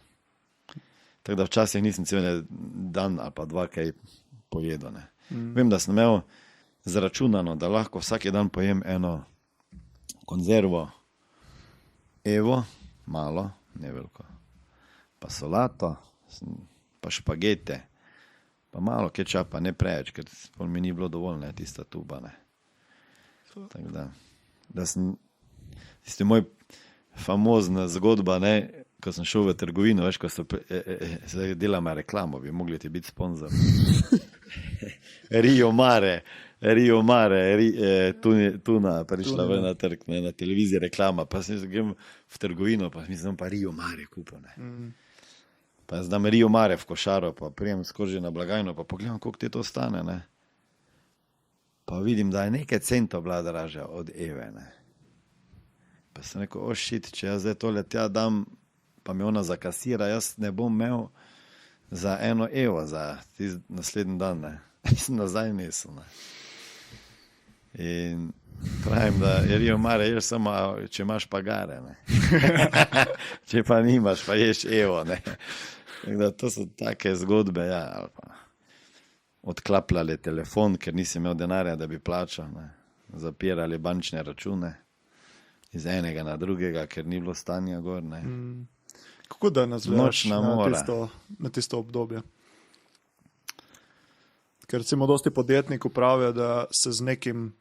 Tako da včasih nisem cel dan ali pa 2 kaj pojedel. Vem, da sem imel zaračunano, da lahko vsak dan pojem eno konzervo Evo, malo, ne veliko, pa solato, pa špagete, pa malo kečapa, ne preveč, ker mi ni bilo dovolj, ne, tista tuba. Ne. Tako da sem, tisti moj famozna zgodba, ne, ko sem šel v trgovino, veš, ko so zdaj delamo reklamo, bi mogli ti biti sponzor. Rio Mare, tuna prišla ven na trg, ne, na televiziji reklama, pa sem grem v trgovino, pa mislim, pa Rio Mare kupil, ne. Pa znam Rio Mare v košaro, pa prijem skoži na blagajno, pa pogledam, koliko ti to stane, ne. Pa vidim, da je nekaj centov bila dražja od Eve, ne. Pa sem rekel, shit, če jaz zdaj tole tja dam, pa mi ona zakasira, jaz ne bom imel za 1 Evo za naslednji dan, ne. Sem nazaj nesel, ne. In pravim, da je Rio Mare ješ samo, če imaš pagare, ne. Če pa nimaš, pa ješ Evo, ne. Tako da to so take zgodbe, ja, ali pa odklapljali telefon, ker nisi imel denarja, da bi plačal, ne. Zapirali bančne račune iz enega na drugega, ker ni bilo stanja gor, ne. Kako da nas gledaš Nočna mora. na tisto obdobje? Ker recimo dosti podjetnikov pravijo, da se z nekim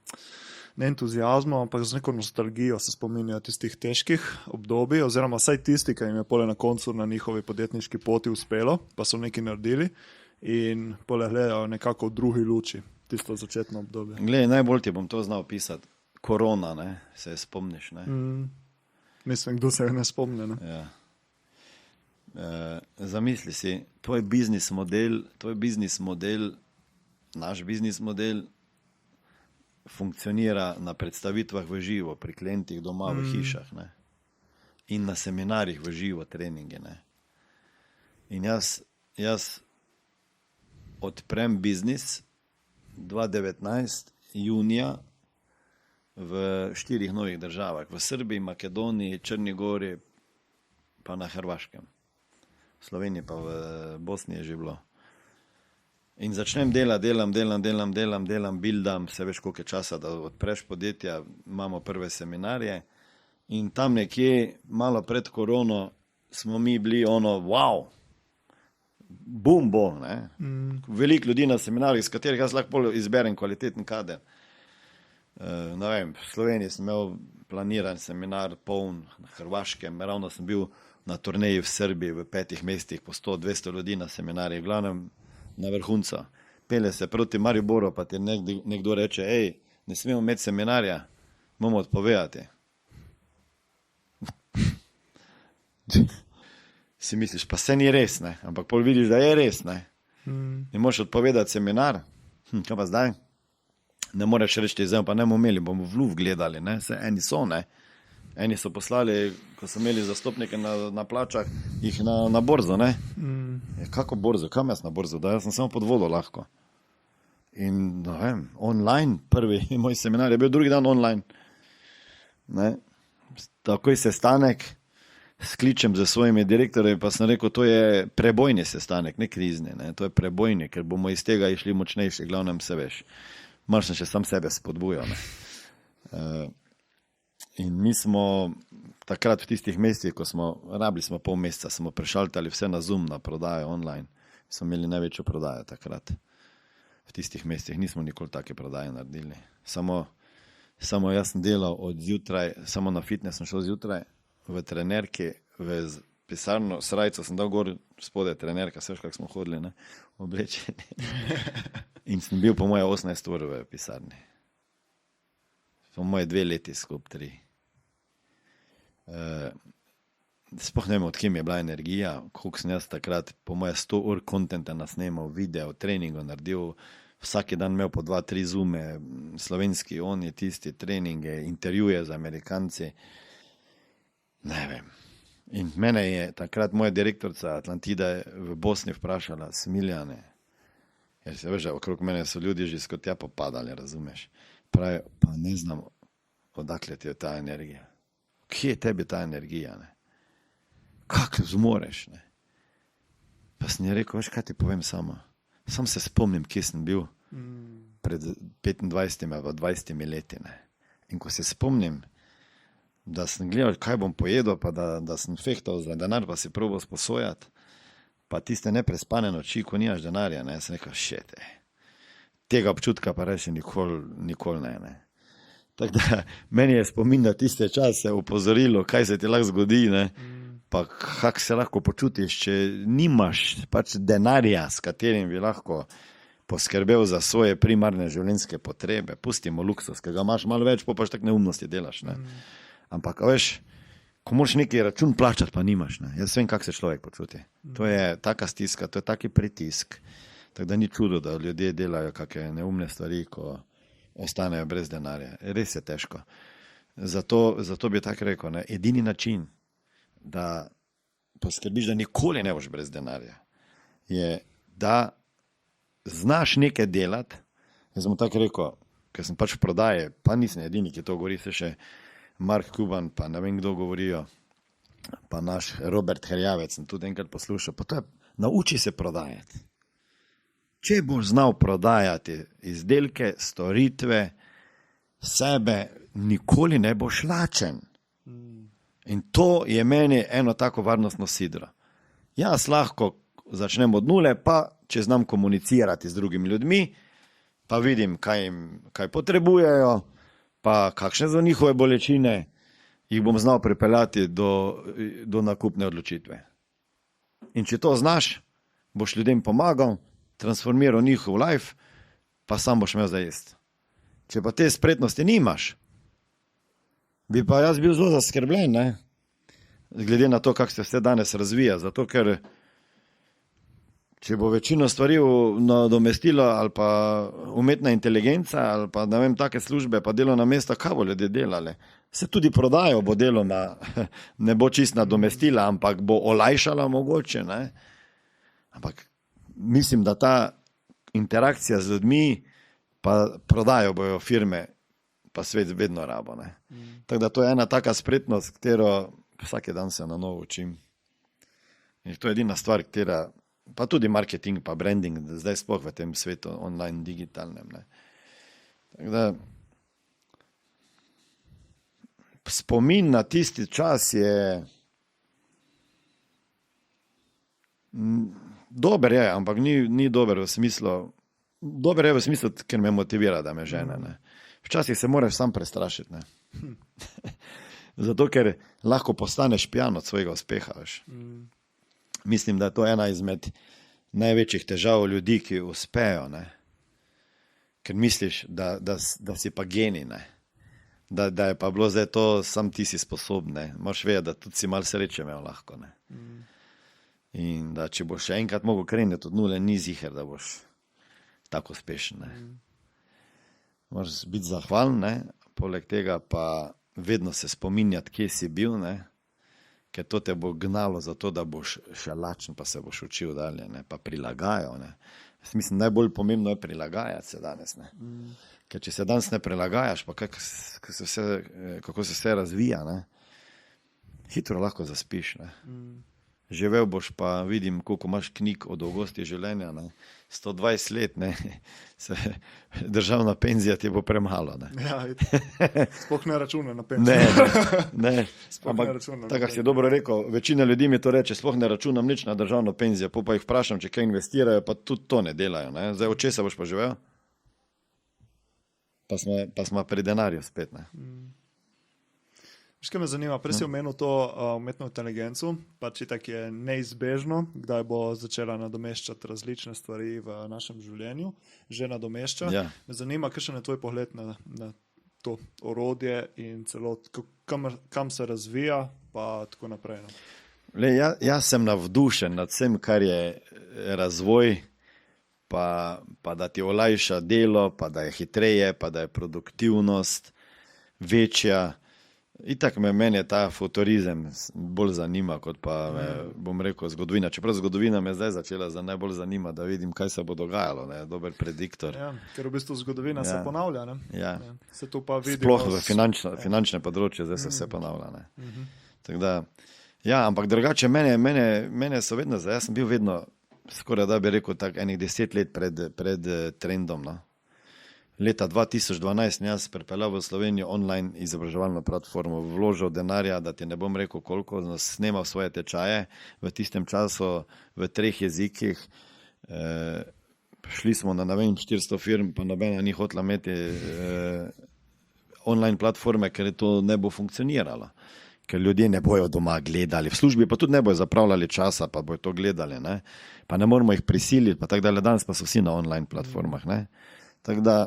ne entuzijazmom, ampak z neko nostalgijo se spominjajo tistih težkih obdobij, oziroma vsaj tisti, ki jim je pole na koncu na njihovi podjetniški poti uspelo, pa so nekaj naredili in pole gledajo nekako v drugi luči tisto začetno obdobje. Glej, najbolj ti bom to znal pisati. Korona, ne, se spomniš, ne. Mislim, kdo se je ne spomne, ne? Ja. Zamisli si, tvoj biznis model, naš biznis model funkcionira na predstavitvah v živo, pri klientih doma v hišah, ne? In na seminarjih v živo, treninge, ne? In jaz odprem biznis 2019 junija v 4 novih državah, v Srbiji, Makedoniji, Črni Gori, pa na Hrvaškem. V Sloveniji pa v Bosni je že bilo. In začnem delam, buildam, se veš, koliko je časa, da odpreš podjetja, imamo prve seminarje in tam nekje, malo pred korono, smo mi bili wow, boom bo, ne. Veliko ljudi na seminarjih, s katerih jaz lahko izberem kvaliteten kader. Ne vem, v Sloveniji sem imel planiran seminar poln, na Hrvaškem, ravno sem bil na turneji v Srbiji v 5 mestih, po 100-200 ljudi na seminarjih, glavnem na vrhunca. Pele se proti Mariboru, pa ti nekdo reče, ne smemo imeti seminarja, moramo odpovedati. Si misliš, pa se ni res, ne, ampak pol vidiš, da je res, ne. Ne moraš odpovedati seminar, kaj pa zdaj? Ne moreš reči, zdaj pa ne bomo imeli, bomo v luft gledali, ne, se eni so, ne. Eni so poslali, ko so imeli zastopnike na plačah, jih na borzo, ne. Kako borzo, kam jaz na borzo, da jaz sem samo pod vodo lahko. In, ne vem, online, prvi moj seminar je bil drugi dan online. Ne. Takoj sestanek, skličem z svojimi direktorji, pa sem rekel, to je prebojni sestanek, ne krizni, ne. To je prebojni, ker bomo iz tega išli močnejši, glavnem se veš. Malo sem še sam sebe spodbujal, ne. In mi smo takrat v tistih mestih, ko rabili smo pol meseca, smo prešaltali vse na Zoom, na prodajo online. Smo imeli največjo prodajo takrat. v tistih mestih nismo nikoli take prodaje naredili. Samo jaz sem delal od zjutraj, samo na fitness sem šel zjutraj, v trenerki, v pisarno, srajco sem dal gor, spode trenerka, vse veš, kako smo hodili, ne, oblečeni. In sem bil po moje 18 ur v pisarni. Po moje 2 leti, skup 3. Sploh ne vem, od kjem je bila energija, koliko sem jaz takrat, po moje 100 ur kontenta nasnemal, video, treningo naredil, vsak dan imel po 2-3 zume, slovenski, oni, tisti treninge, intervjuje z Amerikanci. Ne vem. In mene je takrat moja direktorica Atlantide v Bosni vprašala, Smiljane, jer se veš, okrog mene so ljudje že skot tja popadali, razumeš. Pravi, pa ne znam, odakle ti je ta energija. Kje je tebi ta energija, ne? Kako zmoreš, ne? Pa sem je rekel, veš, kaj ti povem samo. Sam se spomnim, kje sem bil pred 25 ali 20 leti, ne? In ko se spomnim, da sem gledal, kaj bom pojedel, pa da sem fehtal za denar, pa si probal sposojati, pa tiste neprespane noči, ko nimaš denarja, ne, sem rekel, šete, tega občutka pa reči nikoli ne. Tako da meni je spomin na tiste čase upozorilo, kaj se ti lahko zgodi, ne, pa kako se lahko počutiš, če nimaš pač denarja, s katerim bi lahko poskrbel za svoje primarne življenjske potrebe, pustimo luksus, ki ga imaš malo več, pa pač tak neumnosti delaš, ne. Ampak, veš, ko moraš neki račun plačati, pa nimaš, ne. Jaz vem, kako se človek počuti. To je taka stiska, to je taki pritisk, tako da ni čudo, da ljudje delajo kakšne neumne stvari, ko ostanejo brez denarja. Res je težko. Zato bi tako rekel, ne, edini način, da poskrbiš, da nikoli ne boš brez denarja, je, da znaš nekaj delati. Jaz sem tako rekel, ker sem pač v prodaji, pa nisem edini, ki to govori, se še Mark Cuban, pa ne vem, kdo govorijo, pa naš Robert Herjavec sem tudi enkrat poslušal, pa to je, nauči se prodajati. Če boš znal prodajati izdelke, storitve, sebe, nikoli ne boš lačen. In to je meni eno tako varnostno sidro. Jaz lahko začnem od nule, pa če znam komunicirati z drugimi ljudmi, pa vidim, kaj potrebujejo, pa kakšne so njihove bolečine, jih bom znal pripeljati do nakupne odločitve. In če to znaš, boš ljudem pomagal, transformiral njihov life, pa sam boš imel za jesti. Če pa te spretnosti nimaš, bi pa jaz bil zelo zaskrbljen, ne? Glede na to, kako se vse danes razvija, zato ker če bo večino stvari nadomestila ali pa umetna inteligenca ali pa ne vem, take službe pa delovna mesta, kaj bo ljudje delali? Se tudi prodajo bo deloma, ne bo čist nadomestila, ampak bo olajšala mogoče, ne? Ampak mislim, da ta interakcija z ljudmi pa prodajo bojo firme, pa svet vedno rabo, ne? Tako da to je ena taka spretnost, katero vsake dan se na novo učim. In to je edina stvar, katera, pa tudi marketing, pa branding, zdaj sploh v tem svetu online, digitalnem, ne. Tako da spomin na tisti čas je dober je, ampak ni dober v smislu, ker me motivira, da me žene, ne. Včasih se moraš sam prestrašiti, ne. Zato, ker lahko postaneš pijan od svojega uspeha, veš. Mislim, da je to ena izmed največjih težav ljudi, ki uspejo, ne. Ker misliš, da si pa genij, ne. Da je pa bilo zdaj to, sam ti si sposoben, ne. Moraš vedeti, da tudi si malo sreče imel lahko, ne. In da če boš še enkrat mogel kreniti od nule, ni ziher, da boš tako uspešen, ne. Moraš biti zahvalen, ne. Poleg tega pa vedno se spominjati, kje si bil, ne. Ker to te bo gnalo za to, da boš še lačen, pa se boš učil dalje, ne. Pa prilagajal, ne. Mislim, najbolj pomembno je prilagajati se danes, ne. Ker če se danes ne prilagajaš, pa kako se vse razvija, ne, hitro lahko zaspiš, ne. živel boš pa, vidim, koliko imaš knjig o dolgosti življenja, ne? 120 let, ne? Državna penzija ti bo premalo. Ne? Ja, sploh ne računa na penzijo. Ne. Ampak, tako si dobro rekel, večina ljudi mi to reče, sploh ne računam nič na državno penzijo, pa jih vprašam, če kaj investirajo, pa tudi to ne delajo. Ne? Zdaj, od česa boš pa živel? Pa smo pri denarju spet. Ne? Veš, kaj me zanima, prej si omenil to umetno inteligenco, pač itak je neizbežno, kdaj bo začela nadomeščati različne stvari v našem življenju, že nadomešča. Ja. Me zanima, kakšen je tvoj pogled na to orodje in celo kam se razvija, pa tako naprej. No. Jaz sem navdušen nad vsem, kar je razvoj, pa da ti olajša delo, pa da je hitreje, pa da je produktivnost večja. Itak mene ta futurizem bolj zanima, kot pa bom rekel zgodovina. Čeprav zgodovina me zdaj začela najbolj zanima, da vidim, kaj se bo dogajalo. Ne? Dober prediktor. Ja, ker v bistvu zgodovina se ponavlja. Ne? Ja. Se to pa vidi. Sploh v finančne področje zdaj se vse ponavlja. Ne? Tako da, ja, ampak drugače mene so vedno, jaz sem bil vedno skoraj da bi rekel tak enih 10 let pred trendom. No? Leta 2012 jaz pripeljal v Slovenijo online izobraževalno platformo, vložil denarja, da ti ne bom rekel koliko, snemal svoje tečaje v tistem času v 3 jezikih. Šli smo na 400 firm, pa nobena ni hotela imeti online platforme, ker to ne bo funkcioniralo. Ker ljudje ne bojo doma gledali, v službi pa tudi ne bojo zapravljali časa, pa bojo to gledali. Ne? Pa ne moramo jih prisiliti, pa tako dalje. Danes pa so vsi na online platformah. Ne? Tako da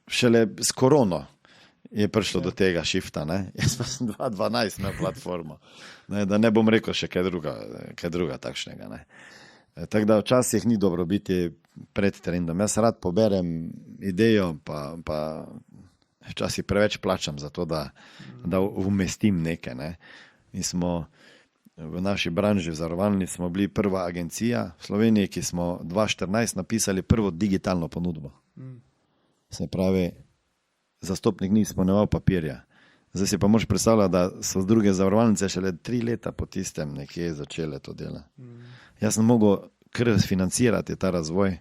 šele s korono je prišlo do tega šifta. Ne? Jaz pa sem 2012 imel platformo, ne? Da ne bom rekel še kaj druga takšnega. Ne? Tako da včasih ni dobro biti pred trendom. Jaz rad poberem idejo, pa včasih preveč plačam za to, da umestim nekaj. Ne? Mi smo v naši branži v zavarovalni smo bili prva agencija v Sloveniji, ki smo 2014 napisali prvo digitalno ponudbo. Se pravi, zastopnik ni izpolnjeval papirja. Zdaj si pa moraš predstavljati, da so druge zavarovalnice šele 3 leta po tistem nekje začele to delo. Jaz sem mogel kar financirati ta razvoj.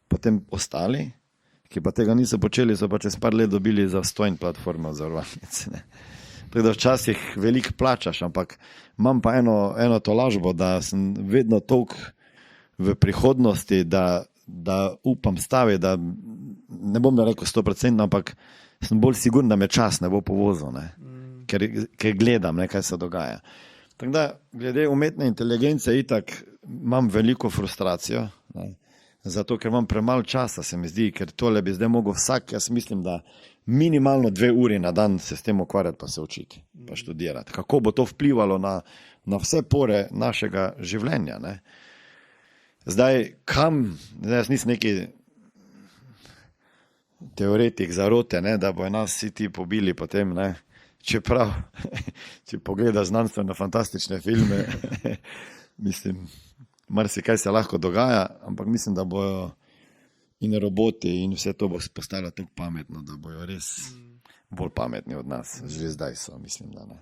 Potem ostali, ki pa tega niso počeli, so pa čez par let dobili zastonj platformo zavarovalnice. Tako da včasih veliko plačaš, ampak imam pa eno tolažbo, da sem vedno toliko v prihodnosti, da upam stavi, da ne bom rekel 100%, ampak sem bolj siguren, da me čas ne bo povozil, ne? Ker gledam, ne, kaj se dogaja. Tako da, glede umetne inteligence, itak imam veliko frustracijo, ne? Zato, ker imam premalo časa, se mi zdi, ker tole bi zdaj mogel vsak, jaz mislim, da minimalno 2 uri na dan se s tem ukvarjati, pa se učiti, pa študirati. Kako bo to vplivalo na vse pore našega življenja, ne? Zdaj, jaz nisem neki teoretik zarote, ne, da bojo nas vsi ti pobili potem, ne, čeprav, če pogledaš znanstveno fantastične filme, mislim, marsikaj se lahko dogaja, ampak mislim, da bojo in roboti in vse to bo postalo tako pametno, da bojo res bolj pametni od nas. Že zdaj so, mislim, da ne.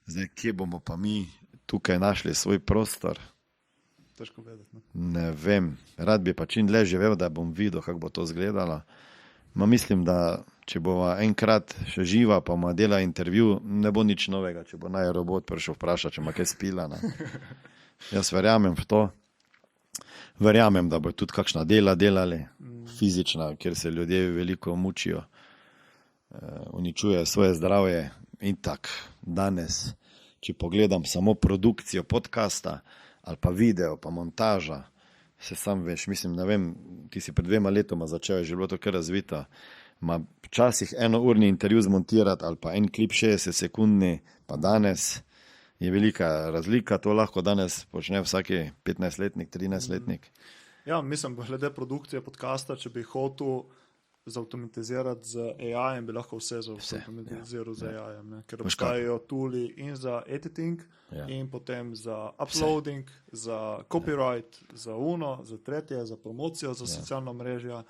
Zdaj, kje bomo pa mi tukaj našli svoj prostor? Težko vedeti. Ne vem, rad bi pa čim dlje živel, da bom videl, kako bo to izgledalo. Mislim, da če bova enkrat še živa, pa ima dela intervju, ne bo nič novega, če bo naj robot prišel vprašati, če ima kaj spila. Ne? Jaz verjamem v to. Verjamem, da bo tudi kakšna dela delali, fizična, kjer se ljudje veliko mučijo, uničujejo svoje zdravje in tak. Danes, če pogledam samo produkcijo podcasta, ali pa video, pa montaža, se sam veš, mislim, ne vem, ti si pred 2 letoma začel, je že bilo to kar razvito, včasih 1-urni intervju zmontirati, ali pa en klip 60 sekundni, pa danes je velika razlika, to lahko danes počne vsaki 15-letnik, 13-letnik. Ja, mislim, glede produkcije podcasta, če bi hotel zautomatizirati z AI-jem, bi lahko vse zautomatiziral z AI-jem, ker obstajajo tooli in za editing, in potem za uploading, za copyright, za za tretje, za promocijo, za socialna mrežja.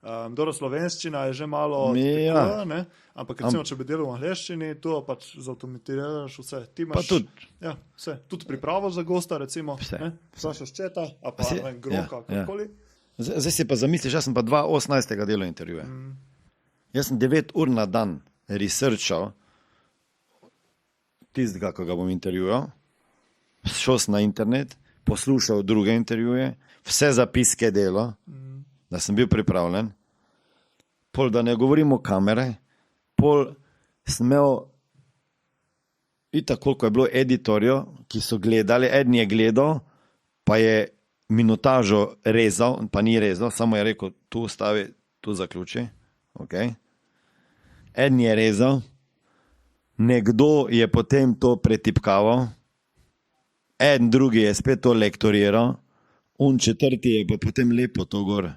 Dobro, slovenščina je že malo Ja. tekla, ne? Ampak recimo, če bi delal v angleščini, to pač zautomatiziraš vse. Ti imaš, Pa tudi. Ja, vse. Tudi pripravo za gosta, recimo. Vse. Ne? Vprašaš četa, a pa Vse. ne vem, groka, kakorkoli. Zdaj si pa zamisliš, jaz sem pa 2018. delal intervjuje. Jaz sem 9 ur na dan researchal tistega, ko ga bom intervjuval, šel sem na internet, poslušal druge intervjuje, vse zapiske delo, da sem bil pripravljen, pol da ne govorim o kamere, pol sem imel itak, koliko je bilo editorjev, ki so gledali, eden je gledal, pa je minutažo rezal, pa ni rezal, samo je rekel, tu stavi, tu zaključi. Okay. Eden je rezal, nekdo je potem to pretipkaval, eden drugi je spet to lektoriral, četrti je pa potem lepo to gor.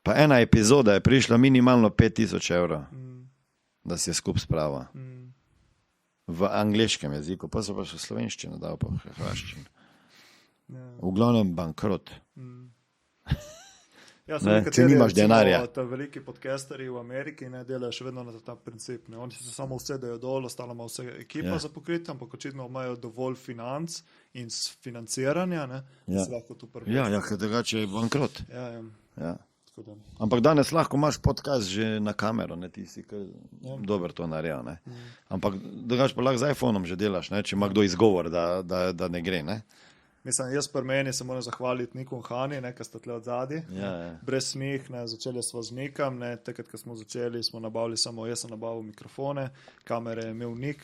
Pa ena epizoda je prišla minimalno 5000 evrov, da si je skup sprava. V angleškem jeziku, pa so pa še slovenščino dal, pa hrvaščino. V glavnem bankrot. Ja, Ne, če nimaš denarja. Veliki podcasterji v Ameriki ne delajo še vedno na ta princip. Ne. Oni se samo usedejo dol, ostalo ima vse ekipa za pokrit, ampak očitno imajo dovolj financ in financiranja, ne, da se lahko tu prvi. Ja, ker drugače je bankrot. Ja. Tako da. Ampak danes lahko imaš podcast že na kamero, ne, ti si dober to naredil. Ne. Ampak drugače pa lahko z iPhonom že delaš, ne, če ima kdo izgovor, da ne gre. Ne. Mislim, jaz pri meni se moram zahvaliti Niku in Hani, ki sta tle od zadaj. Ja. Brez njih, začeli smo z Nikom, takrat, ko smo začeli, smo nabavili samo, jaz sem nabavil mikrofone, kamere je imel Nik,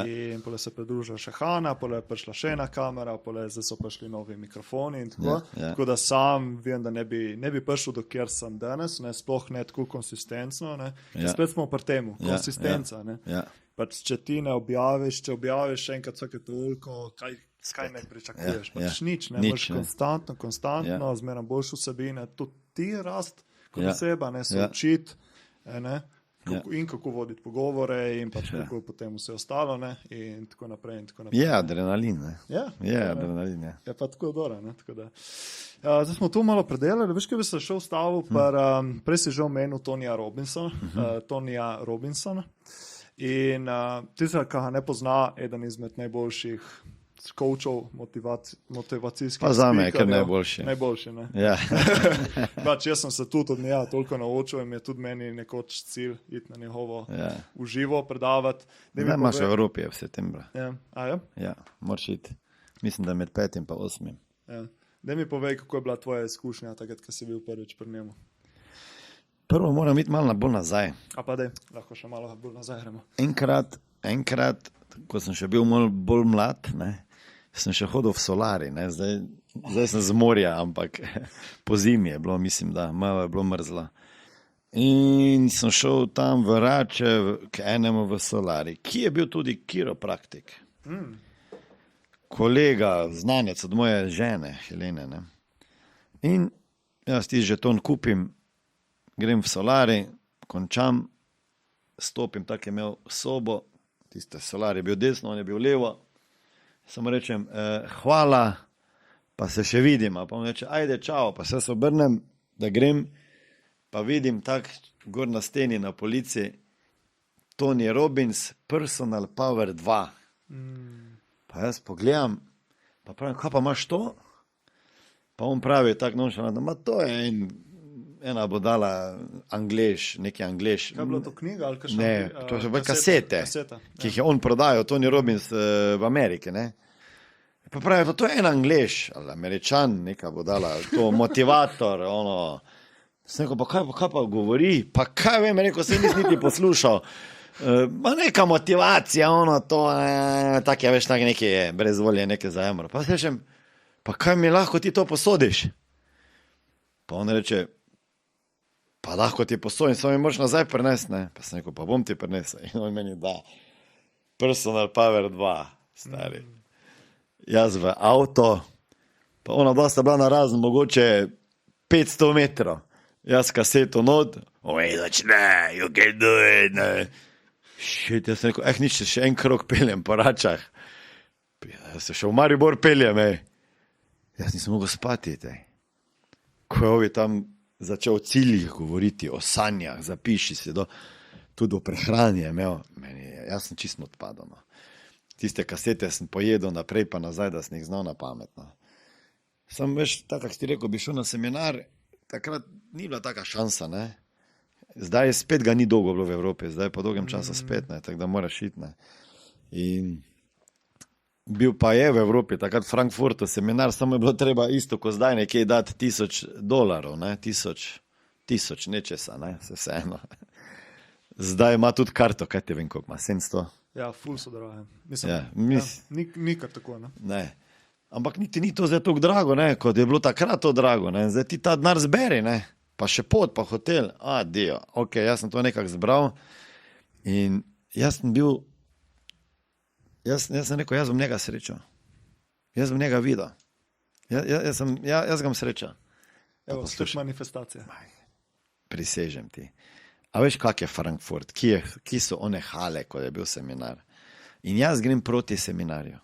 in pole se pridružila še Hana, pole je prišla še ena kamera, pole zdaj so prišli novi mikrofoni in tako. Tako da sam vem, da ne bi prišel do kjer sem danes, sploh ne tako konsistentno, spet smo pri temu, konsistenca. Pač, če ti ne objaviš, če objaviš enkrat vsake toliko, kaj ne pričakuješ, pač nič, ne, moraš konstantno, zmeraj boljše vsebine, tudi ti rast kot oseba, se učiti, in kako voditi pogovore in pač kako potem vse ostalo, in tako naprej, in tako naprej. Je adrenalin, ne. Adrenalin, ja. Je pa tako dobro, ne, tako da. Zdaj smo tu malo predelali, veš, kaj bi se še ustavil, prej si že omenil Tonija Robinsona, in tistega, ki ga ne pozna, eden izmed najboljših coachov, motivacijskih pa zame je speakerjev. kar najboljši. Najboljši, ne. Ja. Pač jaz sem se tudi od njega toliko naučil in je tudi meni nekoč cilj iti na njegovo uživo predavati. Zdaj imaš v Evropi v septembra. Ja. Ja, moraš iti. Mislim, da med 5. in 8. Ja. Daj mi povej, kako je bila tvoja izkušnja takrat, ko si bil prvič pri njemu. Prvo moram iti malo bolj nazaj. A pa daj, lahko še malo bolj nazaj gremo. Enkrat, ko sem še bil bolj mlad, sem še hodil v solari. Zdaj sem z morja, ampak po zimi je bilo, mislim, da malo je bilo mrzlo. In sem šel tam v Rače k enemu v solari, ki je bil tudi kiropraktik. Kolega, znanec od moje žene, Helene. Ne? In jaz ti žeton kupim, grem v solari, končam, stopim, tako je imel sobo, tiste solar je bil desno, on je bil levo, samo rečem, hvala, pa se še vidim, pa on reče, ajde, čao, pa se obrnem, da grem, pa vidim tak gor na steni na polici, Tony Robbins, Personal Power 2. Pa jaz pogledam, pa pravim, kaj pa imaš to? Pa on pravi, tak nonšalantno, ma to je ena bo dala neki Anglež. Kaj je bilo to knjiga? Ali kakšna, ne, to so bile kasete, ki jih je on prodajal, Tony Robbins v Ameriki. Ne? Pa pravi, pa to je en Anglež, ali Američan, neka bo dala, to motivator, ono. Sem rekel, pa kaj pa govori? Pa kaj vem, rekel, se nisem niti poslušal. Neka motivacija, ono, to, tak je, veš, tak neki je, brez volje, neke zajemro. Pa se rečem, pa kaj mi lahko ti to posodiš? Pa on reče, pa lahko ti posodim, samo mi moraš nazaj prinesti, ne? Pa sem rekel, pa bom ti prinesel. In on meni da, Personal Power 2, stari. Jaz v avto, pa ona dva sta bila na razen, mogoče 500 metrov. Jaz kaseto not, začne, you can do it, ne. Šit, jaz sem rekel, nič, še en krog peljem po Račah. Jaz se še v Maribor peljem, Jaz nisem mogel spati, Ko je ovi tam začel o ciljih govoriti, o sanjah, zapiši si, tudi o prehrani je imel, jaz sem čisto odpadel. No. Tiste kasete sem pojedel naprej pa nazaj, da sem jih znal na pametno. Sam veš, tako kot ti rekel, bi šel na seminar, takrat ni bila taka šansa, ne. Zdaj spet ga ni dolgo bilo v Evropi, zdaj po dolgem času spet, ne, tako da moraš iti, ne. In bil pa je v Evropi, takrat v Frankfurtu seminar, samo je bilo treba isto, ko zdaj nekje dati $1000, ne, tisoč nečesa, ne, vseeno. Zdaj ima tudi karto, kaj te vem, koliko ima, 700. Ja, ful so drage. Mislim, Ja, ni kar tako, ne. Ne. Ampak niti ni to zdaj tako drago, ne, kot je bilo takrat to drago, ne. Zdaj ti ta denar zberi, ne, pa še pot, pa hotel, dio, ok, jaz sem to nekako zbral in jaz sem bil, jaz sem rekel, jaz bom njega srečal, jaz bom njega videl, jaz ga bom srečal. Evo, spet manifestacija. Prisežem ti. A veš, kak je Frankfurt, ki so one hale, ko je bil seminar. In jaz grem proti seminarju,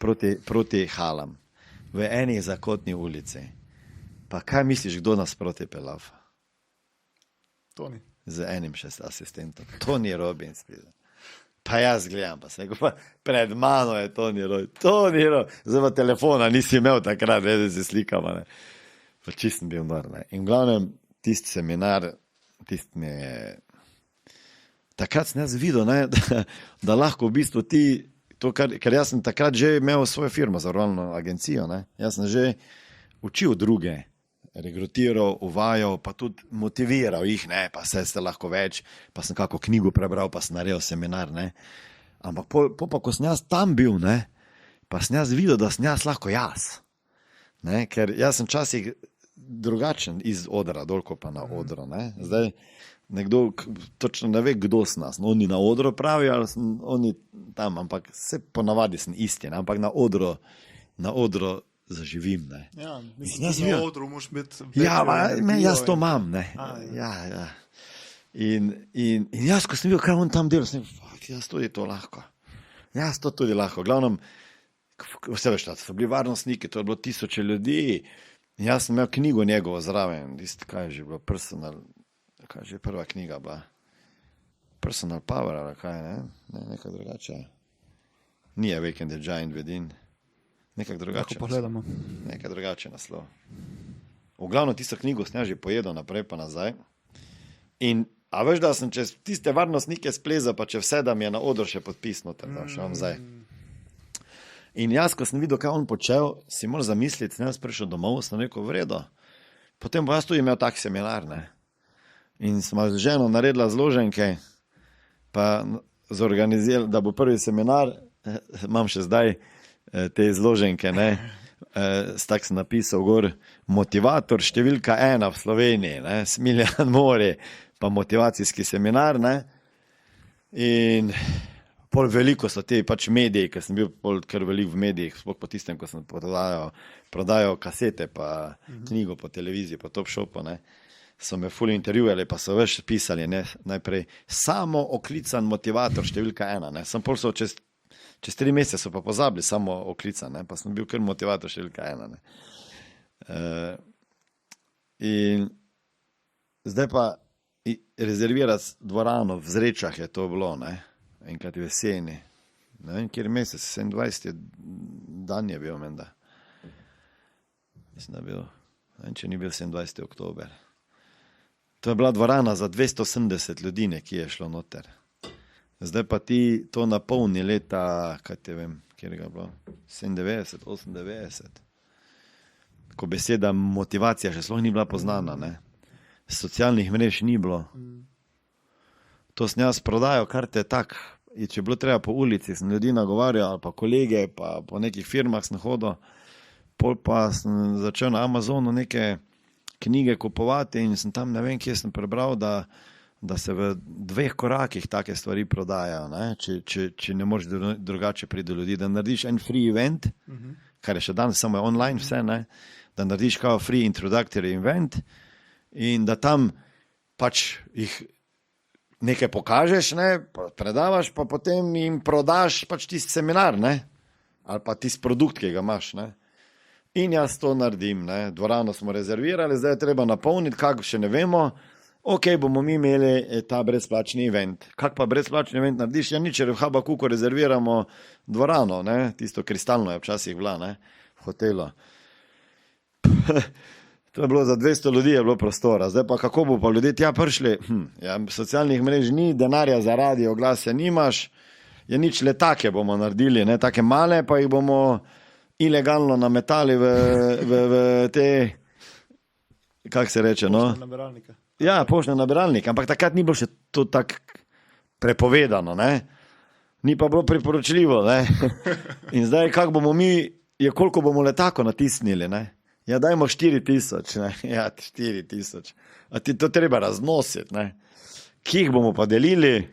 proti halam, v eni zakotni ulici. Pa kaj misliš, kdo nas proti pelava? Toni. Z enim še asistentom. Tony Robbins. Pa jaz gledam, pa se pa pred mano je Tony Robbins. Zdaj pa telefona nisi imel takrat, da se slikava. Ne. Pa čist sem bil nor. Ne. In v glavnem, tisti seminar, tisti mi je... Takrat sem jaz videl, ne, da lahko v bistvu ti, ker jaz sem takrat že imel svojo firmo, zavarovalno agencijo, ne. Jaz sem že učil druge, regrutiral, uvajal, pa tudi motiviral jih, ne, pa se ste lahko več, pa sem kako knjigo prebral, pa sem naredil seminar, ne. Ampak pa, ko sem jaz tam bil, ne, pa sem jaz videl, da sem jaz lahko jaz. Ne, ker jaz sem časih drugačen iz odra, dolko pa na odru, ne. Zdaj, nekdo točno ne ve, kdo s nas. No, oni na odru pravijo, ali oni tam, ampak vse ponavadi sem isti, ne, ampak na odru zaživim, ne. Ja, mislim, na odru moraš biti... Jaz to imam, ne. Ja. In jaz, ko sem videl, kaj on tam delal, sem rekel, jaz tudi to lahko. Jaz to tudi lahko. Glavnem, vse veš, so bili varnostniki, to je bilo 1000 ljudi. In jaz sem imel knjigo njegovo zraven, kaj je že bilo, kaj je že prva knjiga bila? Personal Power, ali kaj, ne, nekaj drugače. Ni Awaken the Giant Within. Nekaj drugače. Lahko pogledamo. Nekaj drugače naslov. V glavno tisto knjigo sem že pojedel naprej pa nazaj. In, a veš, da sem čez tiste varnostnike splezal, pa če vse, da mi je na odru še podpisno, tako še vam zdaj. In jaz, ko sem videl, kaj on počel, si moral zamisliti, sem jaz prišel domov, sem rekel, v redu. Potem bo jaz tudi imel tak seminar, ne. In smo z ženo naredila zloženke, pa zorganizirali, da bo prvi seminar, imam še zdaj te zloženke, ne. Tak sem napisal gor, motivator številka 1 v Sloveniji, ne, Smiljan Mori, pa motivacijski seminar, ne. In pol veliko so te pač mediji, ker sem bil pol kar veliko v medijih, sploh po tistem, ko sem prodajal kasete, pa knjigo po televiziji, po Top Shopu, ne. So me ful intervjuvali, pa so več pisali, ne, najprej samo oklican motivator številka 1, ne. Sem pol so čez 3 mesece so pa pozabili samo oklican, ne, pa sem bil kar motivator številka 1, ne. In zdaj pa rezervirati dvorano v Zrečah je to bilo, ne, enkrat v jeseni. Ne vem, kjer mesec, 27. dan je bil menda. Mislim, da bil, ne vem, če ni bil 27. oktober. To je bila dvorana za 270 ljudi, ki je šlo noter. Zdaj pa ti to napolni leta, kaj te vem, kjer ga bilo, 97, 98. Ko beseda motivacija še sploh ni bila poznana, ne. Socialnih mrež ni bilo. To sem jaz prodajal karte tak, in če je bilo treba po ulici, sem ljudi nagovarjal, ali pa kolege, pa po nekih firmah sem hodil, pol pa sem začel na Amazonu neke knjige kupovati in sem tam, ne vem, kje sem prebral, da se v 2 korakih take stvari prodajajo, ne? Če ne moreš drugače priti do ljudi, da narediš en free event, kar je še danes samo online vse, ne? Da narediš kao free introductory event in da tam pač jih nekaj pokažeš, ne? Predavaš, pa potem jim prodaš pač tisti seminar, ne? Ali pa tisti produkt, ki ga imaš, ne? In jaz to naredim, ne. Dvorano smo rezervirali, zdaj je treba napolniti, kako še ne vemo. Ok, bomo mi imeli ta brezplačni event. Kak pa brezplačni event narediš? Ja, nič, v Habakuku rezerviramo dvorano, ne. Tisto kristalno je včasih bila, ne, v hotelu. To je bilo za 200 ljudi, je bilo prostora. Zdaj pa kako bo pa ljudje tja prišli? Ja, socialnih mrež ni, denarja za radio oglase nimaš, je nič, letake bomo naredili, ne, take male, pa jih bomo ilegalno nametali v te, kako se reče, no? Poštne nabiralnike. Ja, poštne nabiralnike, ampak takrat ni bilo še to tako prepovedano, ne? Ni pa bilo priporočljivo, ne? In zdaj, kako bomo mi, koliko bomo letako natisnili, ne? Ja, dajmo 4000, ne? Ja, 4000. A ti to treba raznositi, ne? Ki jih bomo pa delili?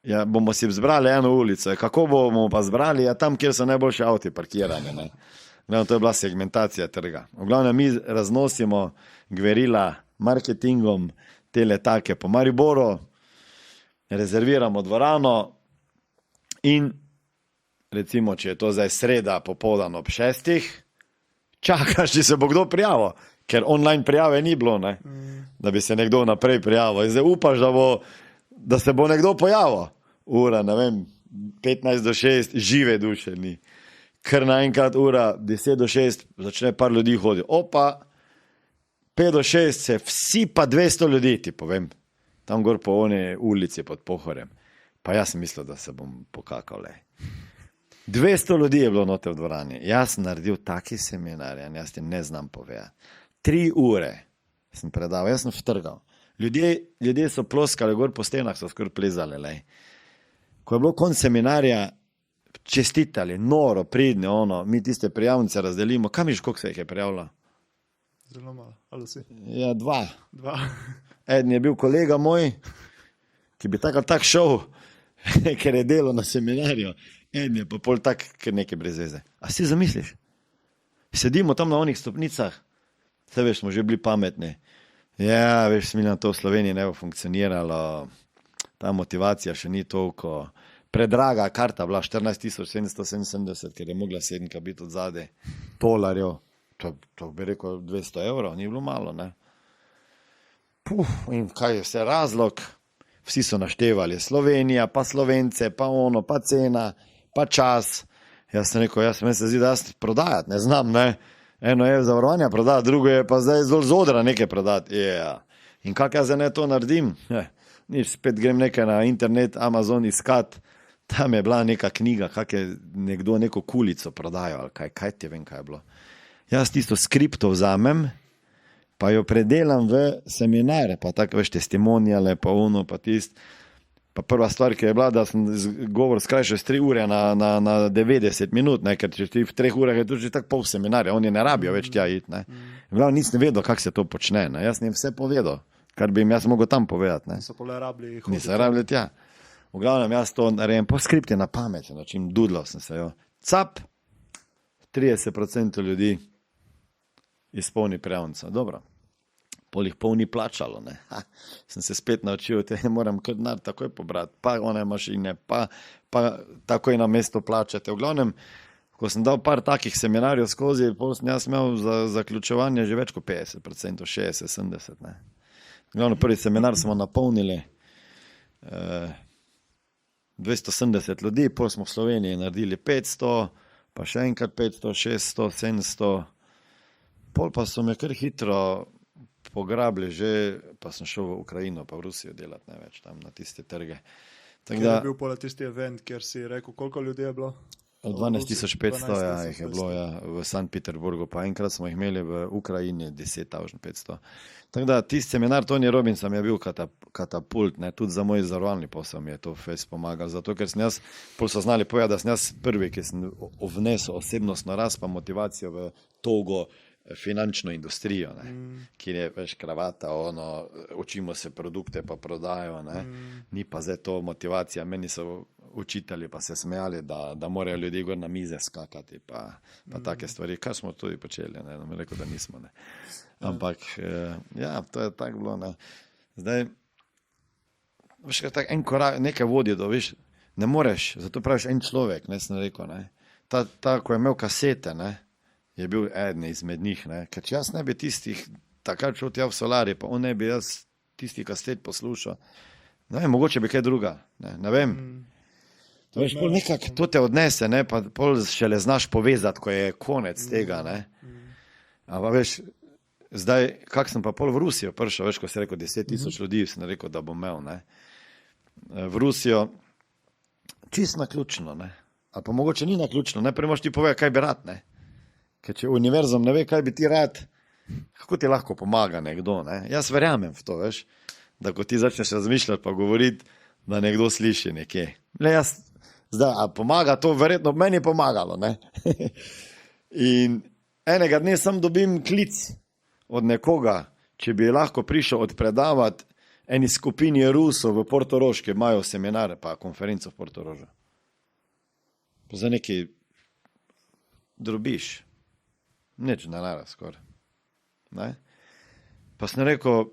Ja, bomo si zbrali eno ulico. Kako bomo pa zbrali? Ja, tam, kjer so najboljši avti parkirani, ne? Glavno, to je bila segmentacija trga. V glavnem, mi raznosimo gverila marketingom te letake po Mariboru, rezerviramo dvorano in recimo, če je to zdaj sreda popoldan ob 6, čakaš, če se bo kdo prijavil, ker online prijave ni bilo, ne? Da bi se nekdo naprej prijavil. In zdaj upaš, da se bo nekdo pojavil. Ura, ne vem, 15 do 6, žive duše ni. Kar naenkrat ura, 10 do 6, začne par ljudi hoditi. Opa, 5 do 6 se vsi pa 200 ljudi, ti povem. Tam gor po one ulici pod Pohorjem. Pa jaz sem mislil, da se bom pokakal, le. 200 ljudi je bilo noter v dvorani. Jaz sem naredil taki seminar, jaz ti ne znam povedati. 3 ure sem predaval, jaz sem vtrgal. Ljudje so ploskali gor po stenah, so skoraj plezali, le. Ko je bilo konc seminarja, čestitali, noro, pridni, mi tiste prijavnice razdelimo. Kam miš, koliko se jih je prijavilo? Zelo malo, ali si? Ja, 2. 2. Eden je bil kolega moj, ki bi tak šel, ker je delal na seminarju. Eden je pa pol tak, ker nekaj brez veze. A si zamisliš? Sedimo tam na onih stopnicah, vse veš, smo že bili pametni. Ja, veš, Smiljan, to v Sloveniji ne bo funkcioniralo, ta motivacija še ni toliko. Predraga karta bila 14.777, ker je mogla 7 biti od zadaj, $. To bi rekel 200 €, ni bilo malo, ne. In kaj je vse razlog? Vsi so naštevali Slovenija, pa Slovence, pa pa cena, pa čas. Jaz sem rekel, meni se zdi, da jaz prodajati ne znam, ne. Eno je zavarovanja prodati, drugo je pa zdaj zelo z odra nekaj prodati. Yeah. In kako jaz zdaj to naredim? Nič, spet grem nekaj na internet, Amazon iskat. Tam je bila neka knjiga, kako je nekdo neko kulico prodajal, ali kaj ti vem, kaj je bilo. Jaz tisto skripto vzamem, pa jo predelam v seminare, pa tako veš testimonijale, pa pa tist. Pa prva stvar, ki je bila, da sem govor skrajšal z 3 ure na 90 minut, ne, ker če ti v 3 urah je to že tako pol seminarja, oni ne rabijo več tja iti, ne. Glavno, nisem vedel, kako se to počne, ne. Jaz sem jim vse povedal, kar bi jim jaz mogel tam povedati, ne. Niso pole rabili hoditi. Niso rabili tja. V glavnem, jaz to naredim po skripti na pamet, način dudlal sem se jo. Cap, 30% ljudi izpolni prijavnico. Dobro. Pol jih pol ni plačalo, ne. Sem se spet naučil, te moram kar denar takoj pobrati, pa one mašine, pa takoj na mesto plačate. V glavnem, ko sem dal par takih seminarjev skozi, pol sem jaz imel za zaključevanje že več kot 50%, 60, 70, ne. V glavnem, prvi seminar smo napolnili 270 ljudi, pol smo v Sloveniji naredili 500, pa še enkrat 500, 600, 700, pol pa so me kar hitro pograbili že, pa sem šel v Ukrajino, pa v Rusijo delati največ, tam na tiste trge. Kjer je bil pola tisti event, kjer si rekel, koliko ljudi je bilo? 12.500 jih je bilo v Sankt Peterburgu, pa enkrat smo jih imeli v Ukrajini 10.500. Tako da tisti seminar Tony Robbinsa mi je bil katapult, ne, tudi za moj zavarovalni posel mi je to fest pomagal, zato ker sem jaz, pol so znali povedati, da sem jaz prvi, ki sem vnesel osebnostno rast pa motivacijo v togo finančno industrijo, ne, kjer je veš kravata, učimo se produkte pa prodajo, ne, ni pa zdaj to motivacija, meni so učitelji pa se smejali, da morajo ljudje gor na mize skakati, pa take stvari, kar smo tudi počeli, ne, mi rekel, da nismo, ne. Ampak, ja, to je tako bilo, ne. Zdaj, veš, tako en korak, nekaj vodi do, veš, ne moreš, zato praviš en človek, ne, sem rekel, ne. Ta, ko je imel kasete, ne, je bil eden izmed njih. Ne? Ker če jaz ne bi tistih takrat šel tja v Solari, pa on ne bi jaz tistih kaset poslušal, ne vem, mogoče bi kaj druga, ne vem. To veš, pol nekako to te odnese, ne? Pa pol šele znaš povezati, ko je konec tega. Ne? Ampak veš, zdaj, kak sem pa pol v Rusijo prišel, veš, ko si rekel 10,000 ljudi, sem rekel, da bom imel. Ne? V Rusijo čist naključno, ne? Ali pa mogoče ni naključno, najprej moš ti povedati, kaj bi rad, ne? Ker če univerzum ne ve, kaj bi ti rad, kako ti lahko pomaga nekdo, ne? Jaz verjamem v to, veš, da ko ti začneš razmišljati pa govoriti, da nekdo sliši nekje. Le jaz, zdaj, a pomaga to, verjetno meni je pomagalo, ne? In enega dne sem dobim klic od nekoga, če bi lahko prišel odpredavati eni skupini Rusov v Portorož, ki imajo seminare pa konferenco v Portorožu. Za neki drobiš. Nič denarja skoraj. Ne? Pa sem rekel,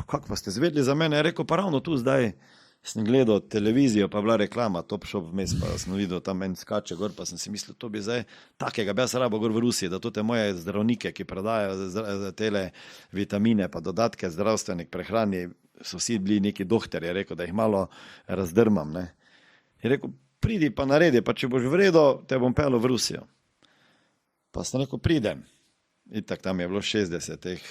kako pa ste zvedli za mene? Je rekel, pa ravno tu zdaj sem gledal televizijo, pa bila reklama, Top Shop vmes, pa sem videl tam en skače gor, pa sem si mislil, to bi zdaj takega bi jaz rabo gor v Rusiji, da to te moje zdravnike, ki predajajo tele vitamine, pa dodatke zdravstvenih prehrani, so vsi bili neki doktor, je rekel, da jih malo razdrmam. Ne? Je rekel, pridi pa naredi, pa če boš vredo, te bom pelil v Rusijo. Pa sem rekel, pridem. Itak tam je bilo 60 teh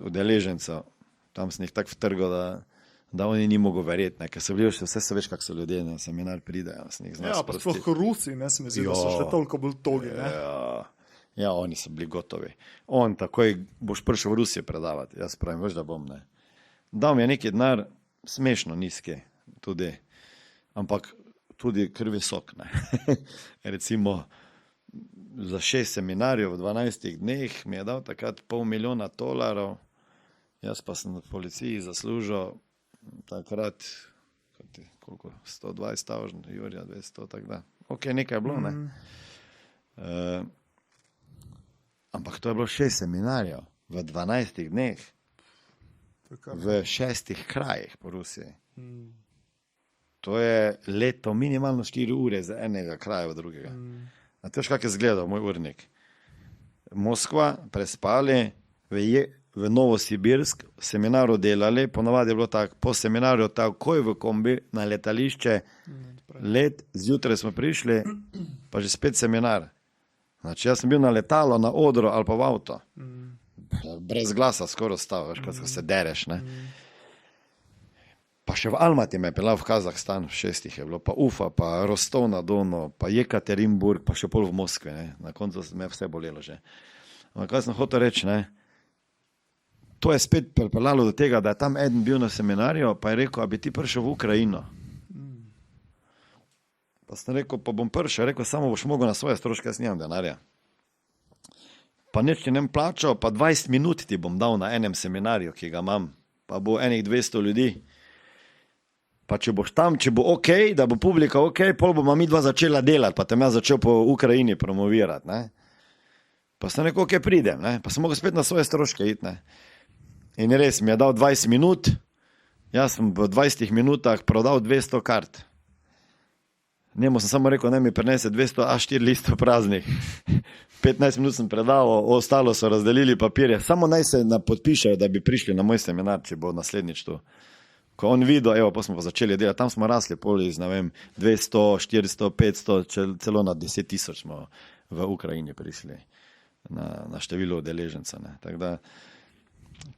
udeležencev, tam sem jih tako vtrgal, da oni ni mogo verjeti, ker so bili še vse, so veš, kak so ljudje, na seminar pridejo. Ja, pa sploh Rusi, ne, se mi zdi, da so še toliko bolj togi. Ne? Ja, oni so bili gotovi. On takoj boš prišel v Rusijo predavati, jaz pravim, veš, da bom, ne. Dal mi je neki denar, smešno nizki, tudi, ampak tudi kar visok, ne. Recimo, za 6 seminarjev v 12 dneh mi je dal takrat $500,000, jaz pa sem v policiji zaslužil takrat, koliko, 120,000, Jurija 200, tako da. Ok, nekaj je bilo, ne. Ampak to je bilo 6 seminarjev v 12 dneh, v 6 krajih po Rusiji. To je leto minimalno 4 ure za enega kraja v drugega. A to veš, kak je zgledal moj urnik? Moskva, prespali, v Novosibirsk, v seminaru delali, ponovadi je bilo tako, po seminarju takoj v kombi na letališče, let, zjutraj smo prišli, pa že spet seminar. Znači, jaz sem bil na letalo, na odru ali pa v avto. Brez glasa skoraj ostal, veš, ko se dereš, ne. Pa še v Almati me je pelal v Kazahstan, v 6 je bilo, pa Ufa, pa Rostov na Donu, pa Jekaterinburg, pa še pol v Moskvi, ne. Na koncu me je vse bolelo že. Ampak kaj sem hotel reči, ne, to je spet pripeljalo do tega, da je tam eden bil na seminarju, pa je rekel, a bi ti prišel v Ukrajino. Pa sem rekel, pa bom prišel, rekel, samo boš mogel na svoje stroške, jaz nimam denarja. Pa nič ti nem plačal, pa 20 minut ti bom dal na enem seminarju, ki ga imam, pa bo enih 200 ljudi. Pa če boš tam, če bo ok, da bo publika ok, pol bomo mi dva začela delati, pa tam jaz začel po Ukrajini promovirati, ne. Pa sem rekel, ok, pridem, ne. Pa sem mogel spet na svoje stroške iti, ne. In res, mi je dal 20 minut, jaz sem v 20 minutah prodal 200 kart. Njemu sem samo rekel, ne mi prinese 200 A4 listov praznih. 15 minut sem predaval, ostalo so razdelili papirje. Samo naj se podpišejo, da bi prišli na moj seminar, če bo naslednjič tu. Ko on videl, evo, pa smo pa začeli delati, tam smo rasli pol iz, ne vem, 200, 400, 500, celo na 10,000 smo v Ukrajini prišli na število udeleženca, ne. Tako da,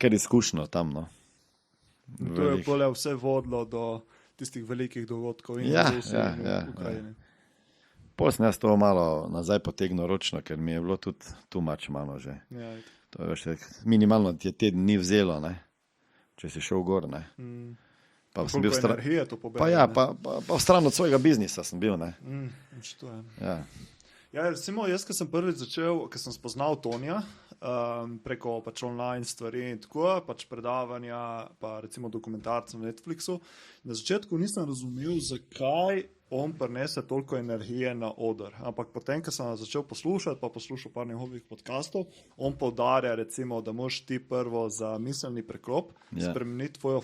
ker izkušnjo tam, no. To je bolje vse vodilo do tistih velikih dogodkov in Rusiji v Ukrajini. Pol sem jaz to malo nazaj potegnil ročno, ker mi je bilo tudi too much malo že. Ja. To je še minimalno ti je teden ni vzelo, ne, če si šel gor, ne. Pa sem bil energije to pobere. Pa ja, pa v stran od svojega biznisa sem bil, ne. Ja. Ja, recimo, jaz, ko sem prvič začel, ko sem spoznal Tonija, preko pač online stvari in tako, pač predavanja, pa recimo dokumentarcev na Netflixu, na začetku nisem razumel, zakaj on prinese toliko energije na oder. Ampak potem, ko sem začel poslušati, pa poslušal par njegovih podcastov, on poudarja recimo, da moraš ti prvo za miselni preklop spremeniti tvojo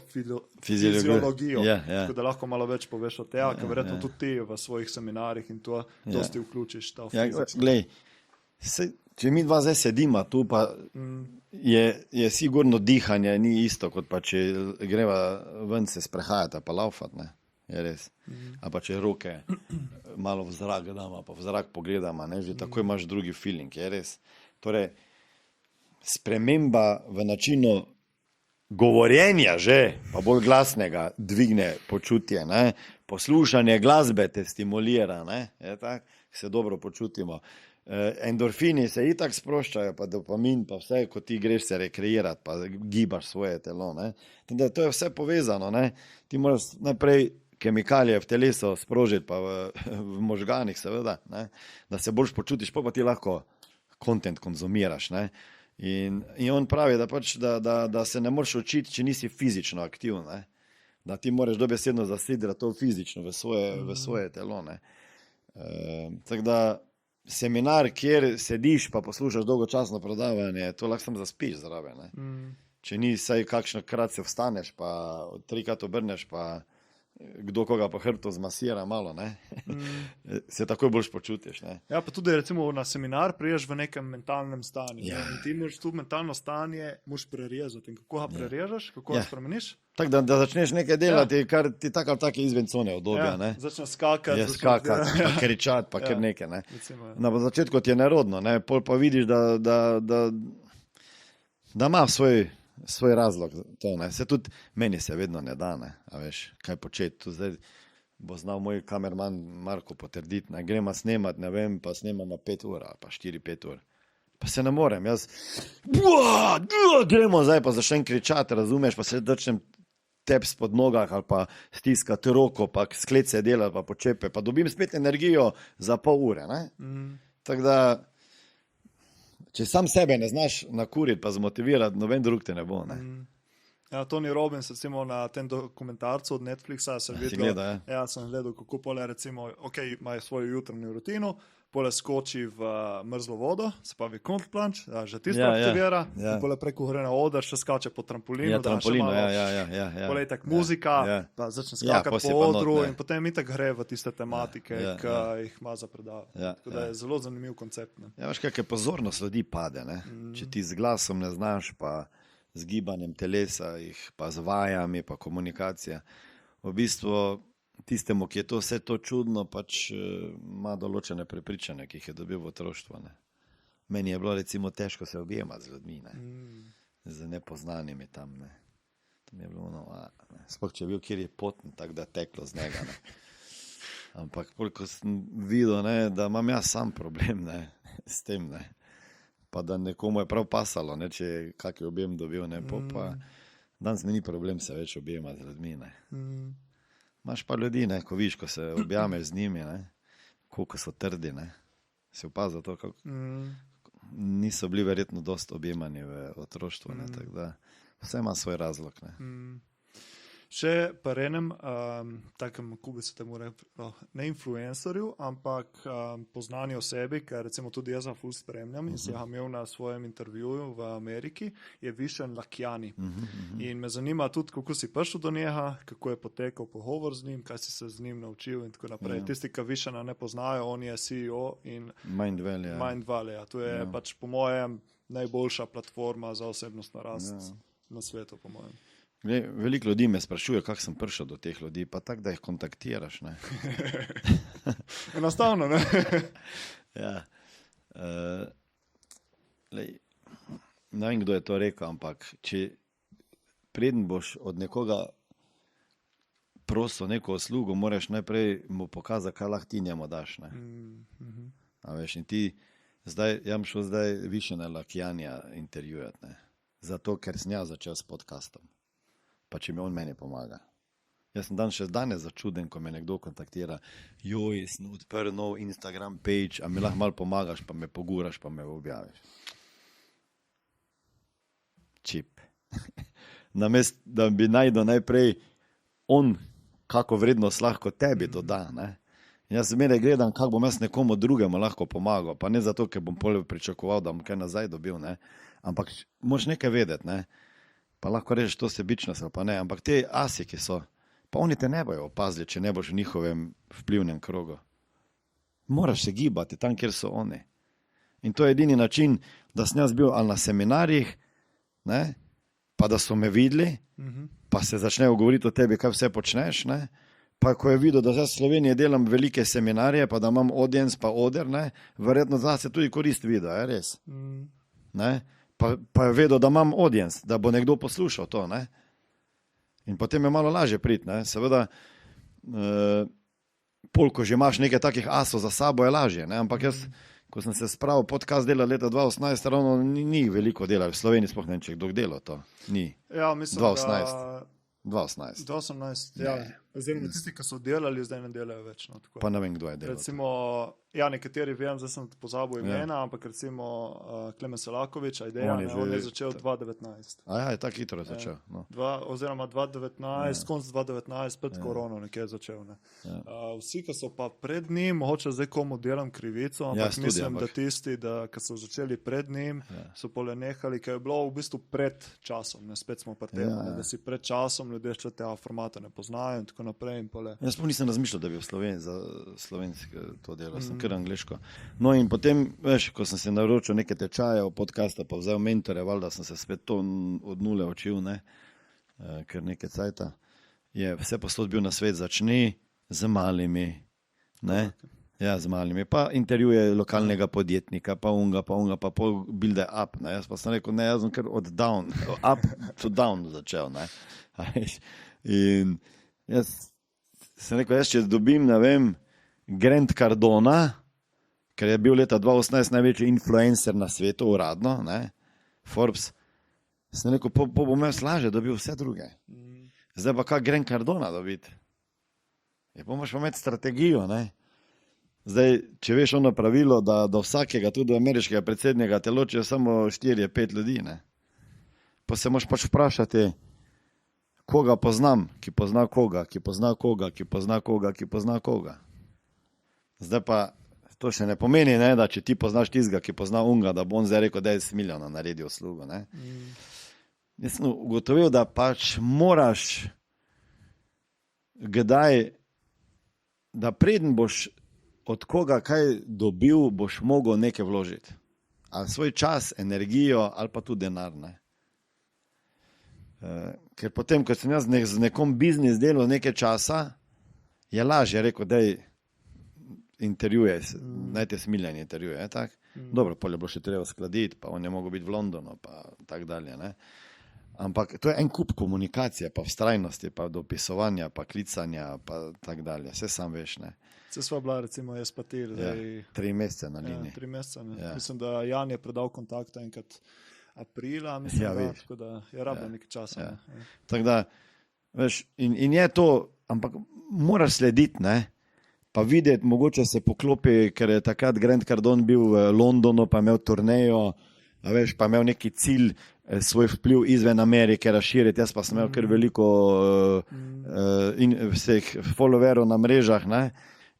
fiziologijo. Tako da lahko malo več poveš o tega, ker verjetno tudi ti v svojih seminarjih in to dosti vključiš ta fizični. Glej, če mi dva zdaj sedima tu, pa je sigurno dihanje ni isto, kot pa če greva ven se sprehajati, pa laufati, ne. Je res. A pa če roke malo v zrak damo, pa v zrak pogledamo, ne, že takoj imaš drugi feeling, je res. Torej, sprememba v načinu govorjenja že, pa bolj glasnega, dvigne počutje, ne. Poslušanje glasbe te stimulira, ne, je tak, se dobro počutimo. Endorfini se itak sproščajo, pa dopamin, pa vse, ko ti greš se rekreirati, pa gibaš svoje telo, ne. Teda to je vse povezano, ne. Ti moraš najprej kemikalije v telesu sprožiti, pa v možganih seveda, ne, da se boljš počutiš, pa ti lahko content konzumiraš, ne. In on pravi, da pač, da se ne moreš učiti, če nisi fizično aktiven, ne. Da ti moraš dobesedno zasidrati to fizično v svoje telo, ne. Tako da seminar, kjer sediš pa poslušaš dolgočasno predavanje, to lahko samo zaspiš zraven, ne. Če ni saj kakšnokrat se vstaneš, pa 3-krat obrneš, pa kdo koga po hrbtu zmasira malo, ne. Se takoj boljš počutiš, ne. Ja, pa tudi recimo na seminar priješ v nekem mentalnem stanju. Ja. In ti moraš tu mentalno stanje moraš prerezati. In kako ga prerežeš, kako ga spremeniš? Tako da začneš nekaj delati, kar ti tako ali tako izven cone obdobja, ne. Začneš skakati. Ja, skakati, pa kričati, pa kar nekaj, ne. Recimo, Na začetku ti je nerodno, ne, pol pa vidiš, da ima svoj razlog to, ne. Se tudi meni se vedno ne da, ne, a veš, kaj početi. Tu zdaj bo znal moj kamerman Marko potrditi, ne, gremo snemati, ne vem, pa snemamo 5 ur, pa 4-5 ur. Pa se ne morem, jaz gremo zdaj, pa začnem kričati, razumeš, pa se začnem teps pod nogah ali pa stiskati roko, pa sklet se delati, pa počepe, pa dobim spet energijo za pol ure, ne. Tako da, če sam sebe ne znaš nakuriti pa zmotivirati, noben drug te ne bo, ne. Ja, Tony Robbins, recimo na tem dokumentarcu od Netflixa sem videl, sem gledal, kako pole recimo, ima svojo jutranjo rutino, pole skoči v mrzlo vodo, se pravi cold plunge, že tisto aktivira, in pole preko hore na oder, še skače po trampolinu, pole je tak muzika, pa začne skakati po odru in potem itak gre v tiste tematike, ki jih ima za predavati. Tako da je zelo zanimiv koncept, ne. Ja, veš, kakšna pozornost ljudi pade, ne. Če ti z glasom ne znaš, pa z gibanjem telesa, pa z vajami, pa komunikacija. V bistvu tistemu, ki je to vse to čudno, pač ima določene prepričanja, ki jih je dobil v otroštvu, ne. Meni je bilo recimo težko se objemati z ljudmi, ne. Z nepoznanimi tam, ne. Tam je bilo sploh če je bil, kjer je poten, tako da teklo z njega, ne. Ampak koliko sem videl, ne, da imam jaz sam problem, ne, s tem, ne. Pa da nekomu je prav pasalo, ne, če je kakšen objem dobil, ne, pa danes mi ni problem se več objemati z ljudmi, ne. Imaš pa ljudi, ne, ko vidiš, ko se objameš z njimi, ne, koliko so trdi, ne. Si opazil to, kako niso bili verjetno dosti objemani v otroštvu, ne, tako da vse ima svoj razlog, ne. Še pa enem, takem, kako bi se temu rekel, ne influencerju, ampak poznani osebi, ker recimo tudi jaz ful spremljam in si ga imel na svojem intervjuju v Ameriki, je Vishen Lakhiani. In me zanima tudi, kako si prišel do njega, kako je potekal pogovor z njim, kaj si se z njim naučil in tako naprej. Tisti, ki Vishena ne poznajo, on je CEO in Mindvalley. To je pač po mojem najboljša platforma za osebnostno rast na svetu, po mojem. Veliko ljudi me sprašuje, kako sem prišel do teh ljudi, pa tako, da jih kontaktiraš, ne. Enostavno, ne. Ja. Ne vem, kdo je to rekel, ampak če preden boš od nekoga prosil neko uslugo, moraš najprej mu pokazati, kaj lahko ti njemu daš, ne. A veš, in ti zdaj, jaz bom šel zdaj Vishena Lakhianija intervjujati, ne. Zato, ker sem jaz začel s podcastom. Pa če mi on meni pomaga. Jaz sem še danes začuden, ko me nekdo kontaktira, sem odprl nov Instagram page, a mi lahko malo pomagaš, pa me poguraš, pa me objaviš. Čip. Namesto, da bi najdel najprej on, kako vrednost lahko tebi doda, ne. Jaz zmeraj gledam, kako bom jaz nekomu drugemu lahko pomagal, pa ne zato, ker bom pol pričakoval, da bom kaj nazaj dobil, ne. Ampak moraš nekaj vedeti, ne. Pa lahko rečeš, to sebičnost ali pa ne, ampak te asi, ki so, pa oni te ne bojo opazili, če ne boš v njihovem vplivnem krogu. Moraš se gibati tam, kjer so oni. In to je edini način, da sem jaz bil ali na seminarjih, ne, pa da so me videli, pa se začnejo govoriti o tebi, kaj vse počneš. Ne. Pa ko je videl, da zdaj v Sloveniji delam velike seminarje, pa da imam audience pa oder, ne, verjetno zase tudi korist video, je res. Ne. Pa je vedel, da imam audience, da bo nekdo poslušal to. Ne. In potem je malo lažje priti. Ne. Seveda, ko že imaš nekaj takih asov za sabo, je lažje. Ne. Ampak jaz, ko sem se spravil podcast delati leta 2018, ravno ni veliko dela. V Sloveniji sploh ne vem, če kdo dela to. Ni. Ja, mislim, 2018. 2018. 2018, ja. Oziroma tisti, ki so delali, zdaj ne delajo več. No, tako. Pa ne vem, kdo je delal. Recimo, ja, nekateri vem, zdaj sem pozabil imena, ampak recimo Klemen Selakovič, on je začel 2019. Ja, je tako hitro začel. No. Oziroma 2019, konc 2019, pred korono nekje je začel. Ne. Vsi, ki so pa pred njim, mogoče zdaj komu delam krivico, ampak mislim, da tisti, ki so začeli pred njim, so pole nehali, ker je bilo v bistvu pred časom. Ne. Spet smo pa temu, da si pred časom, ljudje še tega formata ne poznajo in tako naprej. In pole. Jaz pa nisem razmišljal, da bi za slovenski to delal, sem kar angliško. No in potem, veš, ko sem se naročil neke tečaje o podcasta, pa vzel mentore, valjda sem se spet to od nule učil, ne, ker nekaj cajta. Je vse posod bil na svet, začni z malimi, ne, ja, z malimi, pa intervjuje lokalnega podjetnika, pa unga, pa pol build up, ne, jaz pa sem rekel, ne, jaz sem kar od down, up to down začel, ne, in jaz sem rekel, če dobim, ne vem, Grant Cardona, ker je bil leta 2018 največji influencer na svetu, uradno, ne, Forbes, sem rekel, bom jaz lažje dobil vse druge. Zdaj pa kaj Grant Cardona dobiti? Moraš pa imeti strategijo, ne. Zdaj, če veš ono pravilo, da do vsakega, tudi do ameriškega predsednika, te ločijo samo 4-5 ljudi, ne. Pa se moraš pač vprašati, koga poznam, ki pozna koga, ki pozna koga, ki pozna koga, ki pozna koga. Zdaj pa to še ne pomeni, ne, da če ti poznaš tistega, ki pozna unga, da bo on zdaj rekel, da je 10 milijonov naredil uslugo. Ne. Jaz sem ugotovil, da pač moraš kdaj, da preden boš od koga kaj dobil, boš mogel nekaj vložiti. Ali svoj čas, energijo ali pa tudi denar. Ne. Ker potem, ko sem jaz z nekom biznis delal nekaj časa, je lažje rekel, da intervjuje, najte Smiljan intervjuje. Dobro, polje bo še treba skladiti, pa on je mogel biti v Londonu, pa tak dalje. Ne? Ampak to je en kup komunikacije, pa vztrajnosti, pa dopisovanja, pa klicanja, pa tak dalje. Vse sam veš, ne. Se sva bila, recimo, jaz pa ti. 3 mesece na liniji. 3 mesece, ne. Ja. Mislim, da Jan je predal kontakta enkrat aprila, mislim, tako da je rabila nekaj časa. Ja. Tako da, veš, in je to, ampak moraš slediti, ne, pa videti, mogoče se poklopi, ker je takrat Grant Cardone bil v Londonu, pa imel turnejo, veš, pa imel neki cilj, svoj vpliv izven Amerike razširiti, jaz pa sem imel kar veliko vseh followerov na mrežah, ne,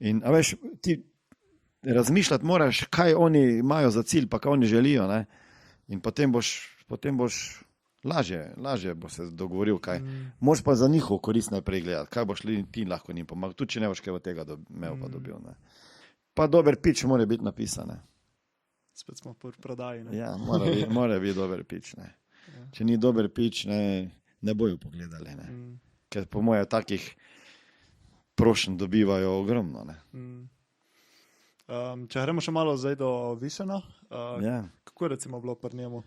in, veš, ti razmišljati moraš, kaj oni imajo za cilj, pa kaj oni želijo, ne. In potem boš lažje bo se dogovoril, kaj. Moraš pa za njihov korist najprej gledati, kaj boš ti lahko njim pomagal, tudi če ne boš kaj od tega imel pa dobil. Ne. Pa dober pitch mora biti napisan. Ne. Spet smo pri prodaji. Ne. Ja, mora biti dober pitch. Ne. Ja. Če ni dober pitch, ne bojo pogledali. Ne. Ker po moje takih prošenj dobivajo ogromno. Ne. Če gremo še malo zdaj do Višena, ja. Kako je recimo bilo pri njemu?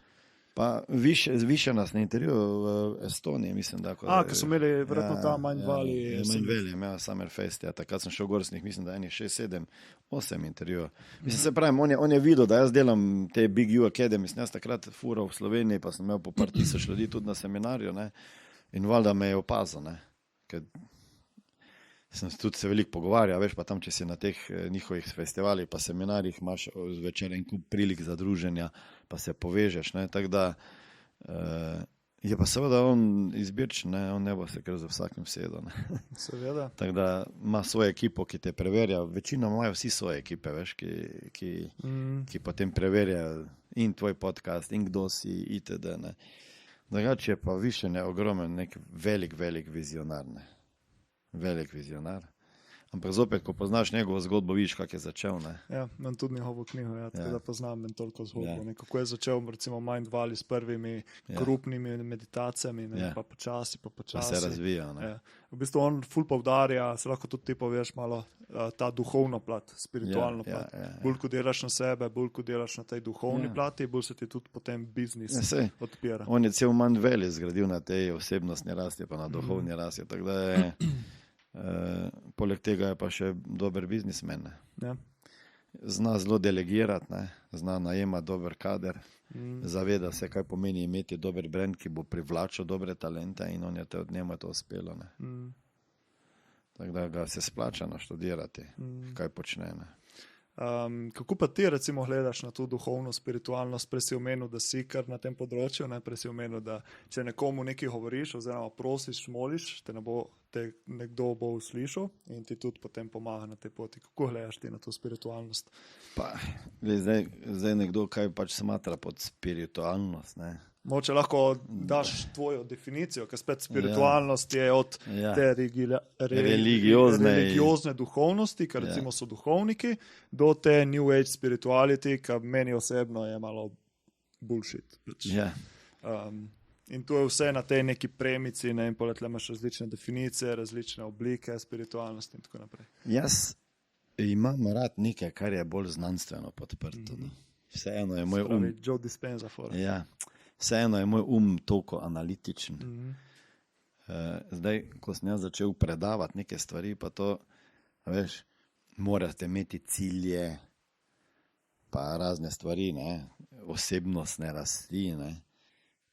Pa više nas na intervju v Estoniji, mislim, da. Ko so imeli verjetno ta Mind Valley. Mind Valley, imel Summerfest, ja, takrat sem šel v Gorsnih, mislim, da enih 6, 7, 8 intervjujev. Mislim, se pravim, on je videl, da jaz delam te Big U Academy, sem jaz takrat fural v Sloveniji, pa sem imel po par tisoč ljudi tudi na seminarju, ne, in valjda me je opazil, ne, ker sem tudi se veliko pogovarjal, veš, pa tam, če si na teh njihovih festivalih pa seminarjih, imaš zvečer en kup prilik za druženja, pa se povežeš, ne, tako da je pa seveda on izbirčen, ne, on ne bo se kar za vsakim sedel, ne. Seveda. Tako da ima svojo ekipo, ki te preverja, večino imajo vsi svoje ekipe, veš, ki potem preverjajo in tvoj podcast, in kdo si, itd., ne. Drugače je pa Višen je ogromen, nek velik vizionar, ne. Velik vizionar. Ampak zopet, ko poznaš njegovo zgodbo, vidiš, kako je začel. Ne? Ja, imam tudi njegovo knjigo, tako da poznam toliko zgodbo. Ja. Kako je začel, recimo Mind Valley s prvimi grupnimi meditacijami, pa počasi. Pa se razvija. Ne? Ja. V bistvu on ful poudarja, se lahko tudi ti poveš malo, ta duhovno plat, spiritualno plat. Bolj ko delaš na sebe, bolj ko delaš na tej duhovni plati, bolj se ti tudi potem biznis odpira. On je cel Mind Valley zgradil na tej osebnostni rasti, pa na duhovni rasti. Tako da je poleg tega je pa še dober biznismen. Ja. Zna zelo delegirati, zna najemati dober kader, zaveda se, kaj pomeni imeti dober brand, ki bo privlačil dobre talente in on je od njemu to uspelo. Tako da ga se splača naštudirati, kaj počne. Kako pa ti recimo gledaš na to duhovno, spiritualnost? Prej si omenil, da si kar na tem področju, prej si omenil, da če nekomu nekaj govoriš oziroma prosiš, moliš, te nekdo bo uslišal in ti tudi potem pomaga na tej poti. Kako gledaš ti na to spiritualnost? Pa, zdaj nekdo kaj pač smatra pod spiritualnost, ne? Moče lahko daš tvojo definicijo, ker spet spiritualnost je od te religiozne duhovnosti, ker recimo so duhovniki, do te New Age spirituality, kar meni osebno je malo bullshit. In to je vse na tej neki premici, in poleg tega imaš različne definicije, različne oblike spiritualnosti in tako naprej. Jaz imam rad nekaj, kar je bolj znanstveno podprto. Vseeno je moj Joe Dispenza for. Vseeno je moj toliko analitičen. Zdaj, ko sem jaz začel predavati neke stvari, pa to, veš, morate imeti cilje, pa razne stvari, osebnostne rasti.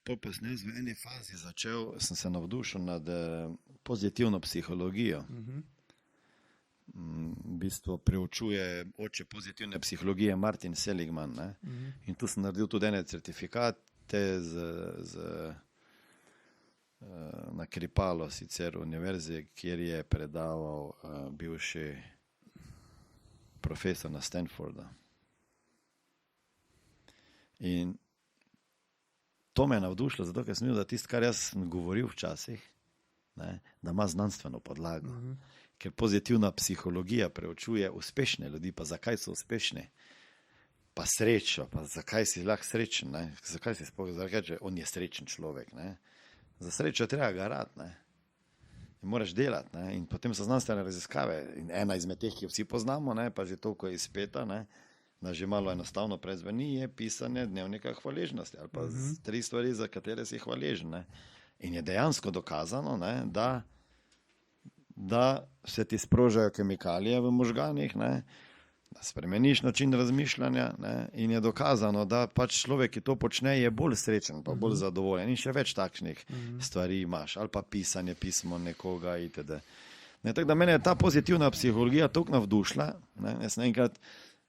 Pa sem jaz v eni fazi začel, sem se navdušil nad pozitivno psihologijo. V bistvu preučuje oče pozitivne psihologije Martin Seligman. In tu sem naredil tudi ene certifikate na Kripalo, sicer univerzi, kjer je predaval bivši profesor na Stanfordu. In to me je navdušilo, zato ker sem videl, da tisto, kar jaz sem govoril včasih, da ima znanstveno podlago. Ker pozitivna psihologija preučuje uspešne ljudi, pa zakaj so uspešni, pa srečo, pa zakaj si lahko srečen, zakaj si sploh, zakaj on je srečen človek. Za srečo treba garati, in moraš delati. In potem so znanstvene raziskave, in ena izmed teh, ki jo vsi poznamo, pa že toliko je izpeta, da že malo enostavno prezveni, je pisanje dnevnika hvaležnosti, ali pa 3 stvari, za katere si hvaležen. In je dejansko dokazano, da se ti sprožajo kemikalije v možganih, da spremeniš način razmišljanja, in je dokazano, da pač človek, ki to počne, je bolj srečen, pa bolj zadovoljen in še več takšnih stvari imaš, ali pa pisanje pismo nekoga itd. Tako da mene je ta pozitivna psihologija toliko navdušila. Jaz sem enkrat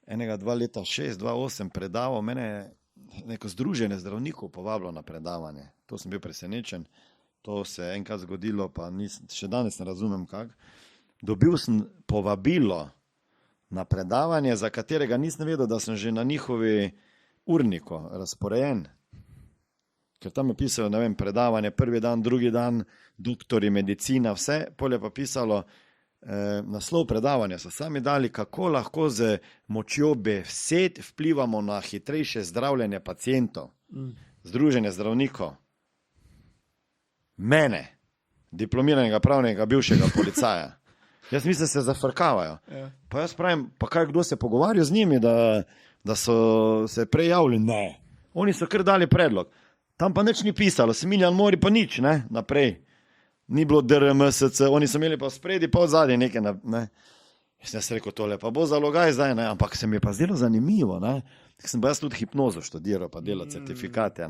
2 leta 2008 predaval, mene je neko združenje zdravnikov povabilo na predavanje. To sem bil presenečen. To se je enkrat zgodilo, pa še danes ne razumem kako. Dobil sem povabilo na predavanje, za katerega nisem vedel, da sem že na njihovi urniku razporejen. Ker tam je pisalo, predavanje, prvi dan, drugi dan, doktori, medicina, vse. Pol je pa pisalo, naslov predavanja so sami dali, kako lahko z močjo besed vplivamo na hitrejše zdravljenje pacientov. Združenje zdravnikov. Mene, diplomiranega pravnega bivšega policaja. Jaz mislim, da se zafrkavajo. Pa jaz pravim, pa kaj, kdo se pogovarja z njimi, da so se prej javili? Ne. Oni so kar dali predlog. Tam pa nič ni pisalo, Smiljan Mori pa nič, naprej. Ni bilo DRMSC, oni so imeli pa spredi, pa od zadnje nekaj. Jaz sem rekel, tole pa bo zalogaj zdaj, ampak se mi je pa zdelo zanimivo. Sem pa jaz tudi hipnozo študiral, pa delal certifikate.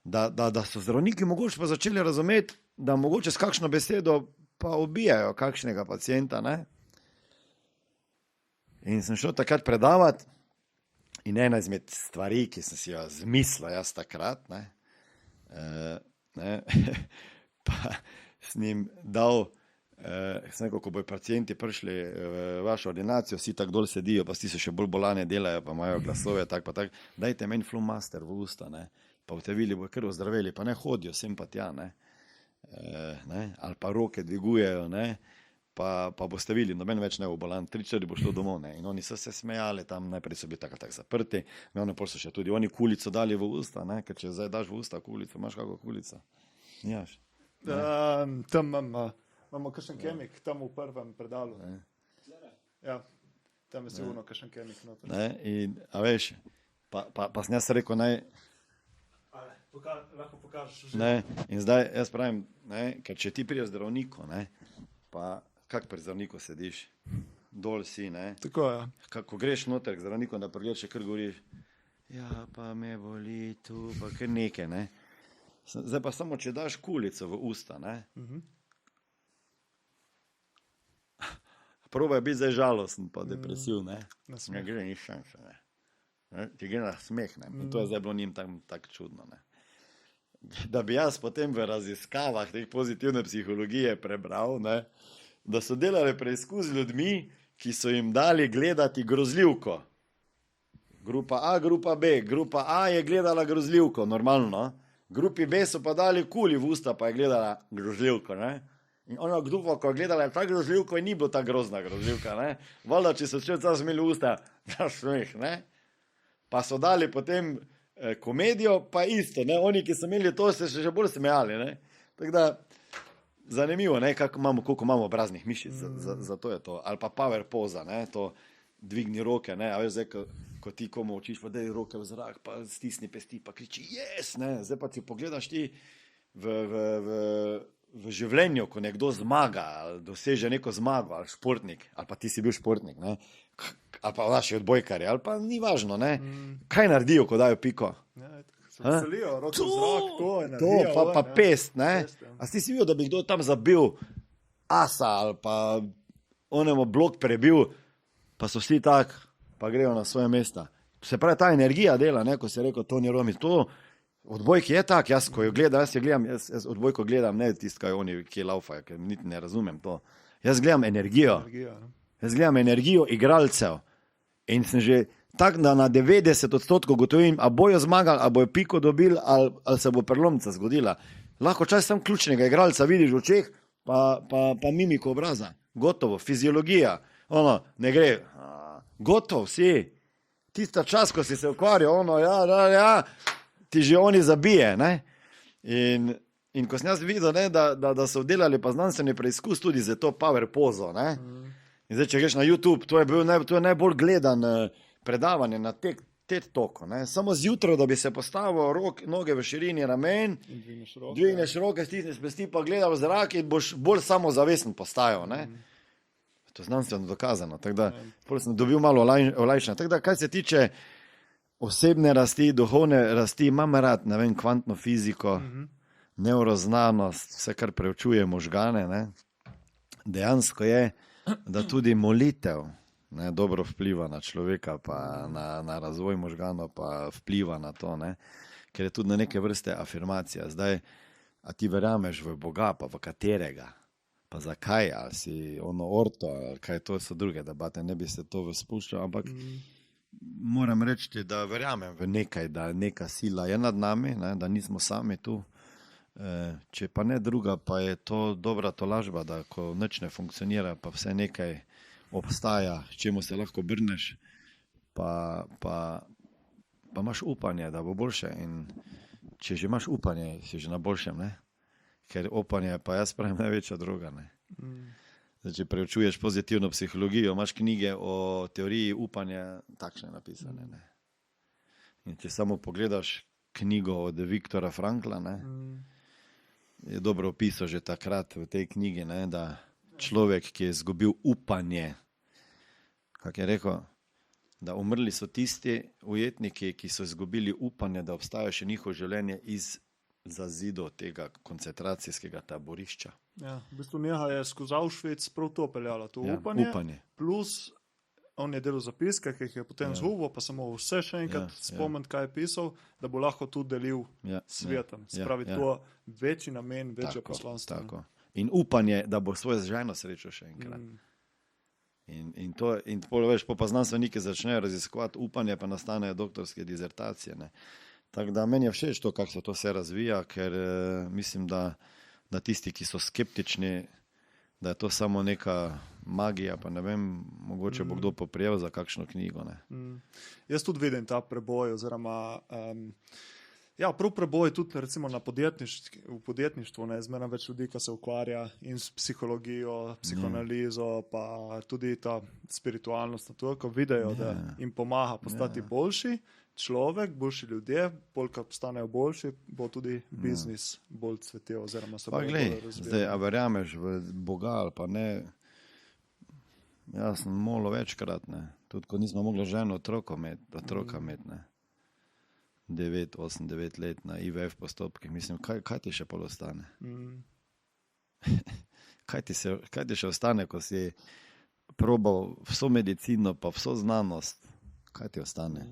Da so zdravniki mogoče pa začeli razumeti, da mogoče s kakšno besedo pa ubijajo kakšnega pacienta. In sem šel takrat predavati in ena izmed stvari, ki sem si jo zmislil jaz takrat, pa s njim dal, sem rekel, ko bojo pacienti prišli v vašo ordinacijo, vsi tako dol sedijo, pa vsi se še bolj bolane delajo, pa imajo glasove, tak, dajte meni Flumaster v usta, pa v te vili bojo kar ozdraveli, pa ne hodijo sem pa tja, ali pa roke dvigujejo, pa boste videli, noben več ne bo bolan, 3-4 bo šlo domov. Ne? In oni so se smejali, tam najprej so bili tako zaprti, pol so še tudi oni kulico dali v usta, ne? Ker če zdaj daš v usta kulico, imaš kako kulico? Nimaš. Tam imamo kakšen kemik, tam v prvem predalu. Ja, tam je sigurno kakšen kemik noter. A veš, pa sem jaz rekel, Lahko pokažeš že. Ne, in zdaj jaz pravim, ne, ker če ti priješ zdravniku, ne, pa kak pri zdravniku sediš, dol si, ne. Tako, ja. Ko greš noter k zdravniku, da pregledaš, kar govoriš, ja, pa me boli tu, pa kar nekaj, ne. Zdaj pa samo, če daš kulico v usta, ne. Probaj biti zdaj žalosten, pa depresiv, ne. Ne gre ni šanse, ne. Ti gre na smeh, ne. In to je zdaj bilo njim tako čudno, ne. Da bi jaz potem v raziskavah teh pozitivne psihologije prebral, ne, da so delali preizkus z ljudmi, ki so jim dali gledati grozljivko. Grupa A, grupa B. Grupa A je gledala grozljivko, normalno. Grupi B so pa dali kuli v usta, pa je gledala grozljivko, ne. In ona grupa, ko je gledala ta grozljivko, ni bilo ta grozna grozljivka, ne. Valjda, če so še čas imeli usta, da smeh, ne. Pa so dali potem komedijo, pa isto, ne, oni, ki so imeli to, se še bolj smejali, ne, tako da, zanimivo, ne, koliko imamo obraznih mišic, zato je to, ali pa power poza, ne, to dvigni roke, ne, a veš, zdaj, ko ti komu učiš, pa daj roke v zrak, pa stisni pesti, pa kriči, yes, ne, zdaj pa ti pogledaš ti v življenju, ko nekdo zmaga, ali doseže neko zmago, ali športnik, ali pa ti si bil športnik, ne, ali pa vaši odbojkari, ali pa ni važno, ne. Kaj naredijo, ko dajo piko? Ja, se veselijo, roke v zrak, to je naredijo. To, pa pest, ne. A si videl, da bi kdo tam zabil asa ali pa onemu blok prebil, pa so vsi tak, pa grejo na svoje mesta. Se pravi, ta energija dela, ne, ko se je rekel Toni Romi, to odbojki je tak, jaz ko jo gledam, jaz odbojko gledam, ne tisto, kaj oni, ki laufajo, ker niti ne razumem to. Jaz gledam energijo. Jaz gledam energijo igralcev in sem že tak, da na 90% gotovim, a bojo zmagali, a bojo piko dobili, ali se bo prelomnica zgodila. Lahko čas sam ključnega igralca vidiš v očeh, pa mimiko obraza. Gotovo, fiziologija. Ono, ne gre. Gotovo, vsi. Tista čas, ko si se ukvarjal, ono, ja, ti že oni zabije, ne. In ko sem jaz videl, ne, da so delali pa znanstveni preizkus tudi za to power pozo, ne. In zdaj, če greš na YouTube, to je najbolj gledan predavanje na TED Talku, ne. Samo zjutraj, da bi se postavil noge v širini ramen, dvigneš roke, stisneš pesti, pa gledal v zrak in boš bolj samozavesten postajal, ne. To je znanstveno dokazano, tako da sem dobil malo olajšanja. Tako da, kaj se tiče osebne rasti, duhovne rasti, imam rad, ne vem, kvantno fiziko, neuroznanost, vse, kar preučuje možgane, ne. Dejansko je, da tudi molitev, ne, dobro vpliva na človeka, pa na razvoj možganov, pa vpliva na to, ne, ker je tudi na neke vrste afirmacija. Zdaj, a ti verjameš v Boga, pa v katerega, pa zakaj, ali si ono orto, ali kaj, to so druge debate, ne bi se to spuščal, ampak moram reči, da verjamem v nekaj, da neka sila je nad nami, ne, da nismo sami tu. Če pa ne druga, pa je to dobra tolažba, da ko nič ne funkcionira, pa vse nekaj obstaja, čemu se lahko obrneš, pa imaš upanje, da bo boljše. In če že imaš upanje, si že na boljšem, ne? Ker upanje pa jaz pravim največja droga, ne? Zdaj, če preučuješ pozitivno psihologijo, imaš knjige o teoriji upanja takšne napisane, ne? In če samo pogledaš knjigo od Viktora Frankla, ne? Je dobro opisal že takrat v tej knjigi, ne, da človek, ki je izgubil upanje, kak je rekel, da umrli so tisti ujetniki, ki so izgubili upanje, da obstaja še njihovo življenje izza zidov tega koncentracijskega taborišča. Ja, v bistvu njega je skozi Auschwitz prav to peljalo, to upanje, plus on je delal zapiske, ki jih je potem zgubil, pa samo vse še enkrat spomniti, kaj je pisal, da bo lahko tudi delil svetom. Spravi to večji namen, večje poslanstvo. Tako. In upanje, da bo svojo ženo srečo še enkrat. In veš, pa znanstveniki začnejo raziskovati upanje, pa nastanejo doktorske dizertacije. Ne. Tako da meni je všeč to, kako se to vse razvija, ker mislim, da tisti, ki so skeptični, da je to samo neka magija, pa ne vem, mogoče bo kdo poprijel za kakšno knjigo. Ne. Jaz tudi vidim ta preboj, oziroma prav preboj tudi recimo v podjetništvu, ne, zmeraj več ljudi, ki se ukvarja in s psihologijo, psihoanalizo, pa tudi ta spiritualnost, to, ko vidijo, da jim pomaga postati boljši človek, boljši ljudje, bolj ko postanejo boljši, bo tudi biznis bolj cvetel, oziroma se bo bolj razvijal. Zdaj, a verjameš v Boga ali pa ne? Jaz sem molil večkrat, ne. Tudi ko nismo mogli ženo otroka imeti, ne. 9, 8, 9 let na IVF postopkih. Mislim, kaj ti še pol ostane? Kaj ti še ostane, ko si probal vso medicino, pa vso znanost? Kaj ti ostane?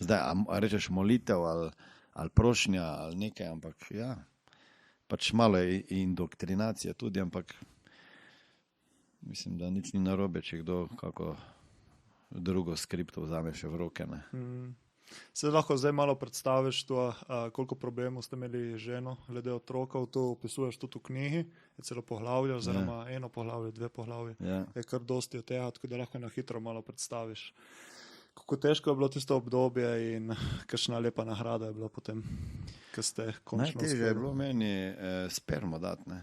Zdaj, a rečeš molitev ali prošnja ali nekaj, ampak ja, pač malo je indoktrinacija tudi, ampak mislim, da nič ni narobe, če kdo kako drugo skripto vzame še v roke, ne. Se lahko zdaj malo predstaviš to, koliko problemov ste imeli ženo glede otrokov, to opisuješ tudi v knjigi, je celo poglavje, oziroma eno poglavje, 2 poglavje, je kar dosti od tega, tako da lahko na hitro malo predstaviš. Kako težko je bilo tisto obdobje in kakšna lepa nagrada je bila potem, ko ste končno Najtežje je bilo meni spermo dati, ne.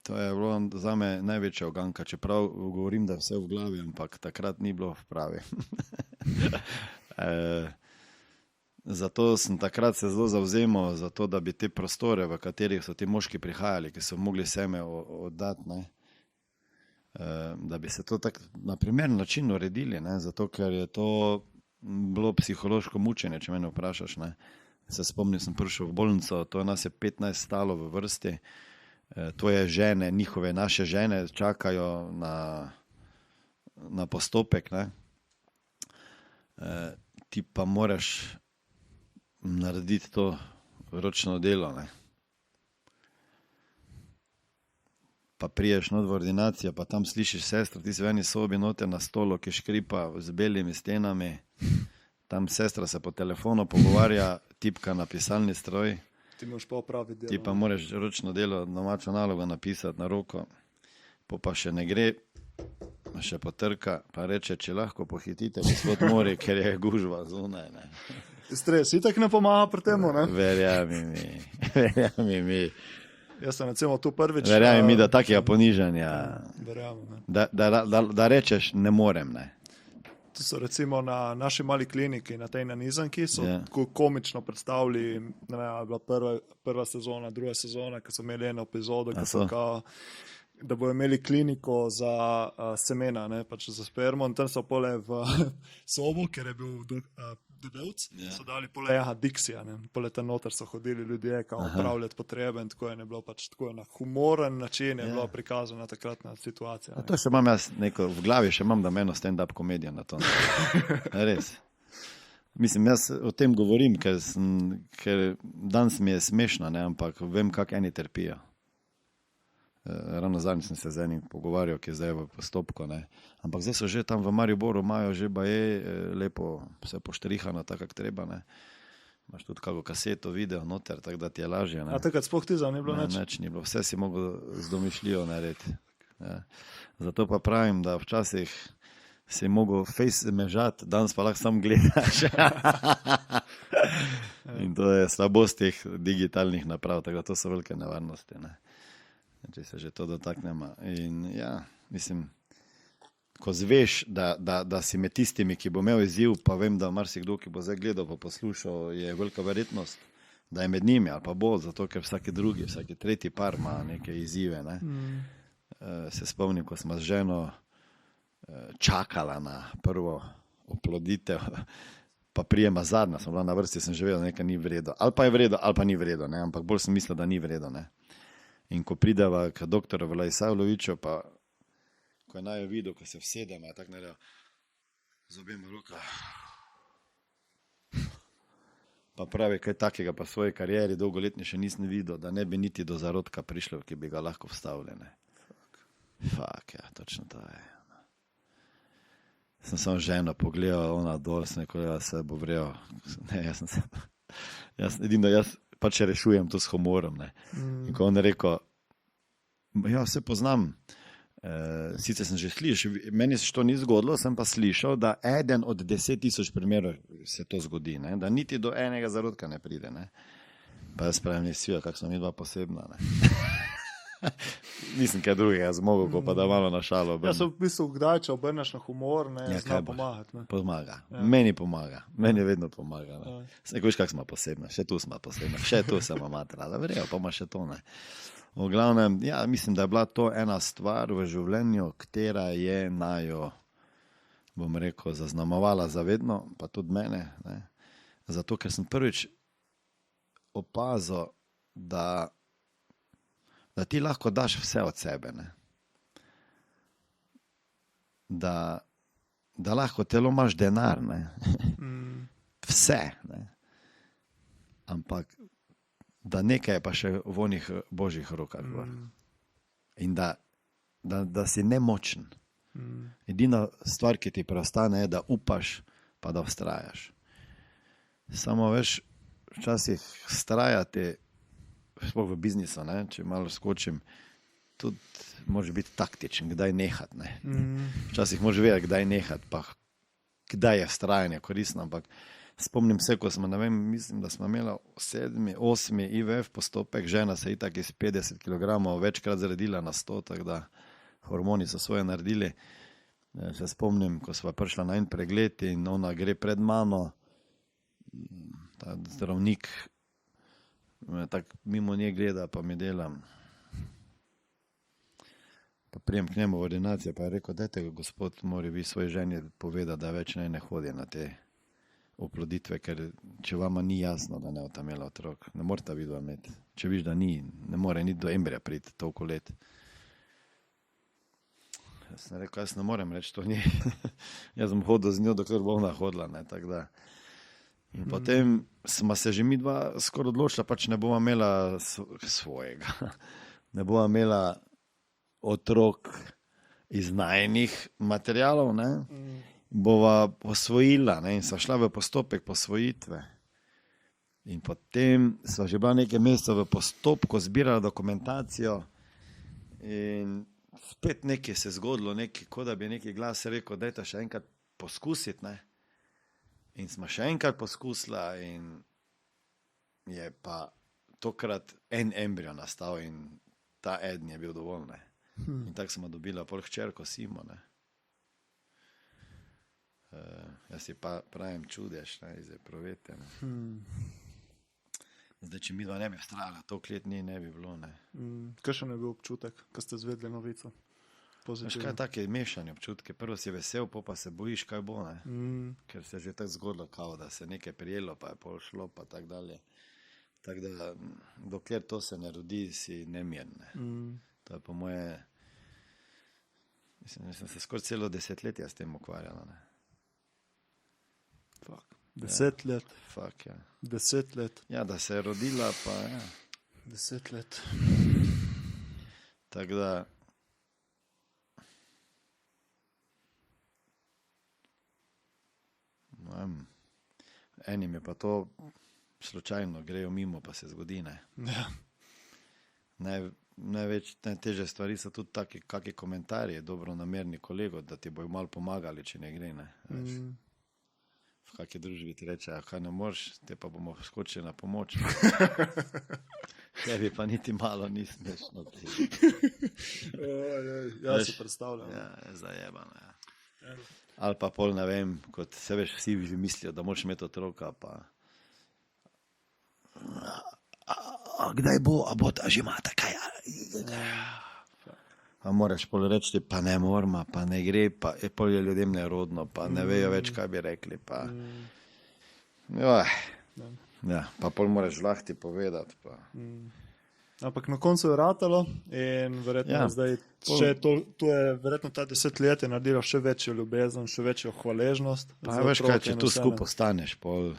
To je bilo zame največja uganka, čeprav govorim, da vse v glavi, ampak takrat ni bilo v pravi. Zato sem takrat se zelo zavzemal za to, da bi te prostore, v katerih so ti moški prihajali, ki so mogli seme oddati, ne, da bi se to tak na primeren način uredili, ne, zato ker je to bilo psihološko mučenje, če mene vprašaš, ne. Se spomnim, sem prišel v bolnico, to nas je 15 stalo v vrsti, tvoje žene, njihove, naše žene čakajo na postopek, ne. Ti pa moraš narediti to ročno delo, ne. Pa priješ not v ordinacijo, pa tam slišiš sestro, ti si v eni sobi noter na stolu, ki škripa z belimi stenami, tam sestra se po telefonu pogovarja, tipka na pisalni stroj, ti moraš pa opraviti delo. Ti pa moraš ročno delo, domačo nalogo napisati na roko, pa še ne gre, še potrka, pa reče, če lahko pohitite gospod Mori, ker je gužva zunaj, ne. Stres, itak ne pomaga pri temu, ne? Verjami mi. Jaz sem recimo tu prvič... Verjami mi, da takega ponižanja, da rečeš, ne morem, ne. To so recimo na naši mali kliniki, na tej nanizanki, so tako komično predstavili, ne vem, je bila prva sezona, druga sezona, ko so imeli eno epizodo, da bojo imeli kliniko za semena, ne, pač za spermo, in tam so pole v sobo, ker je bil debelc, so dali pole diksija, ne, pole tam noter so hodili ljudje, kao upravljati potrebe, in tako je bilo pač tako na humoren način je bilo prikazana takratna situacija. To še imam jaz neko, v glavi še imam, da imam stand-up komedijo na to. Res. Mislim, jaz o tem govorim, ker danes mi je smešno, ne, ampak vem, kako eni trpijo. Ravno zadnji sem se z enim pogovarjal, ki je zdaj v postopku, ne. Ampak zdaj so že tam v Mariboru, imajo že lepo vse poštrihano, tako kako treba, ne. Imaš tudi kako kaseto, video, noter, tako da ti je lažje, ne. A takrat sploh ti ni bilo nič? Nič ni bilo, vse si mogel z domišljijo narediti. Ja. Zato pa pravim, da včasih si mogel face mežati, danes pa lahko sam gledaš. In to je slabost teh digitalnih naprav, tako da to so velike nevarnosti, ne. Če se že to dotaknemo. In ja, mislim, ko zveš, da si med tistimi, ki bo imel izziv, pa vem, da marsikdo, ki bo zdaj gledal pa poslušal, je velika verjetnost, da je med njimi ali pa bo, zato ker vsaki drugi, vsaki tretji par ima neke izzive, ne. Se spomnim, ko smo z ženo čakala na prvo oploditev, pa prijema zadnja, sem bila na vrsti, sem že vedela, da nekaj ni vredo. Ali pa je vredo, ali pa ni vredo, ne, ampak bolj sem mislila, da ni vredo, ne. In ko prideva k doktoru Vlajsavloviču, pa ko je najo videl, ko se vsedema, je tako naredil z obema roka. Pa pravi, kaj takega pa v svoji karieri dolgoletni še nisem videl, da ne bi niti do zarodka prišlo, ki bi ga lahko vstavljene. Fak, ja, točno to je. Sem samo ženo pogledal, ona dol, sem rekel, ja, se bo vrel. Ne, jaz pač rešujem to s humorom, ne. In ko on rekel, Ja, vse poznam. Sicer sem že slišal, meni se to ni zgodilo, sem pa slišal, da eden od 10,000 primerov se to zgodi, ne? Da niti do enega zarodka ne pride. Ne? Pa jaz pravim, nisi, kako smo mi dva posebna. Nisem kaj drugega zmogel, ko pa da malo na šalo. Ja, so v bistvu kdaj, če obrneš na humor, ne Ja, zna kaj boš? pomagati. Ne? Pomaga. Ja. Meni pomaga. Meni vedno pomaga. Ja. Veš, kako smo posebni, še tu smo posebni, še tu se ima matrala, verjejo, pa ima še to ne. V glavnem, ja, mislim, da je bila to ena stvar v življenju, katera je najo, bom rekel, zaznamovala zavedno, pa tudi mene. Ne. Zato, ker sem prvič opazil, da ti lahko daš vse od sebe. Ne. Da lahko telo imaš denar, ne. Vse. Ne. Ampak da nekaj je pa še v onih božjih rokah. In da si nemočen. Edina stvar, ki ti preostane, je, da upaš, pa da vztrajaš. Samo veš, včasih vztrajati, sploh v biznisu, ne, če malo skočim, tudi moraš biti taktičen, kdaj nehati. Ne. Včasih moraš vedeti, kdaj nehati, pa kdaj je vztrajanje koristno, ampak spomnim se, ko smo, ne vem, mislim, da smo imeli 7., 8. IVF postopek, žena se je itak iz 50 kg večkrat zredila na 100, tako da hormoni so svoje naredili. Se spomnim, ko sva prišla na en pregled in ona gre pred mano, ta zdravnik tako mimo nje gleda, pa mi delam. Pa prijem k njemu v ordinacijo, pa je rekel, dajte, gospod, mora vi svoji ženi povedati, da več ne hodi na te oploditve, ker če vama ni jasno, da ne bo ta imela otrok, ne morata vidva imeti. Če viš, da ni, ne more ni do embrija priti toliko let. Jaz sem rekel, jaz ne morem reči to njej. Jaz sem hodil z njo, dokler bo ona hodila. Ne, tak da. In potem smo se že mi dva skoraj odločila, pač ne bova imela svojega. Ne bova imela otrok iz najinih materialov, ne. Bova posvojila, ne, in sva šla v postopek posvojitve. In potem sva že bila nekaj mesecev v postopku, zbirala dokumentacijo in spet nekaj se zgodilo, kot da bi neki glas rekel, dajte še enkrat poskusiti, ne. In smo še enkrat poskusila in je pa tokrat en embrio nastal in ta eden je bil dovolj, ne. In tako smo dobila pol hčerko Simo, ne. Jaz si pa pravim čudež, ne, zdaj provete. Zdaj, če mi dva ne bi vztrajala, toliko let ne bi bilo. Ne. Kakšen je bil občutek, ko ste izvedeli novico? Veš kaj, take mešane občutke. Prvo si vesel, pa se bojiš, kaj bo. Ne. Ker se je že tako zgodilo, kao, da se nekaj prijelo, pa je pol šlo, pa tako dalje. Tako da, dokler to se ne rodi, si nemirne. To je po moje, mislim, da sem se skoraj celo desetletje s tem ukvarjala. Ne. 10 let. Fak, ja. 10 let. Ja, da se je rodila, pa ja. 10 let. Tako da, enim je pa to slučajno, grejo mimo, pa se zgodi, ne. Ja. Najtežje stvari so tudi taki, kakšni komentarji, dobronamerni kolegov, da ti bojo malo pomagali, če ne gre, ne. V kakšni družbi ti reče, kaj ne moreš, te pa bomo skočili na pomoč. Tebi pa niti malo ni smešno. Ja, se predstavljam. Ja, je zajebano, ja. Ali pa pol, ne vem, kot se veš, vsi že mislijo, da moraš imeti otroka, pa kdaj bo, a bo ta že ima takaj. Pa moraš pol reči, pa ne morma, pa ne gre, pa je pol je ljudem nerodno, pa ne vejo več, kaj bi rekli, pa ja, pa pol moraš lahti povedati, pa. Ampak na koncu je ratalo in verjetno Ja. zdaj, še to je verjetno ta 10 let je naredilo še večjo ljubezen, še večjo hvaležnost. Pa za veš kaj, otroke če in tu vse, ne. skupaj ostaneš, pol,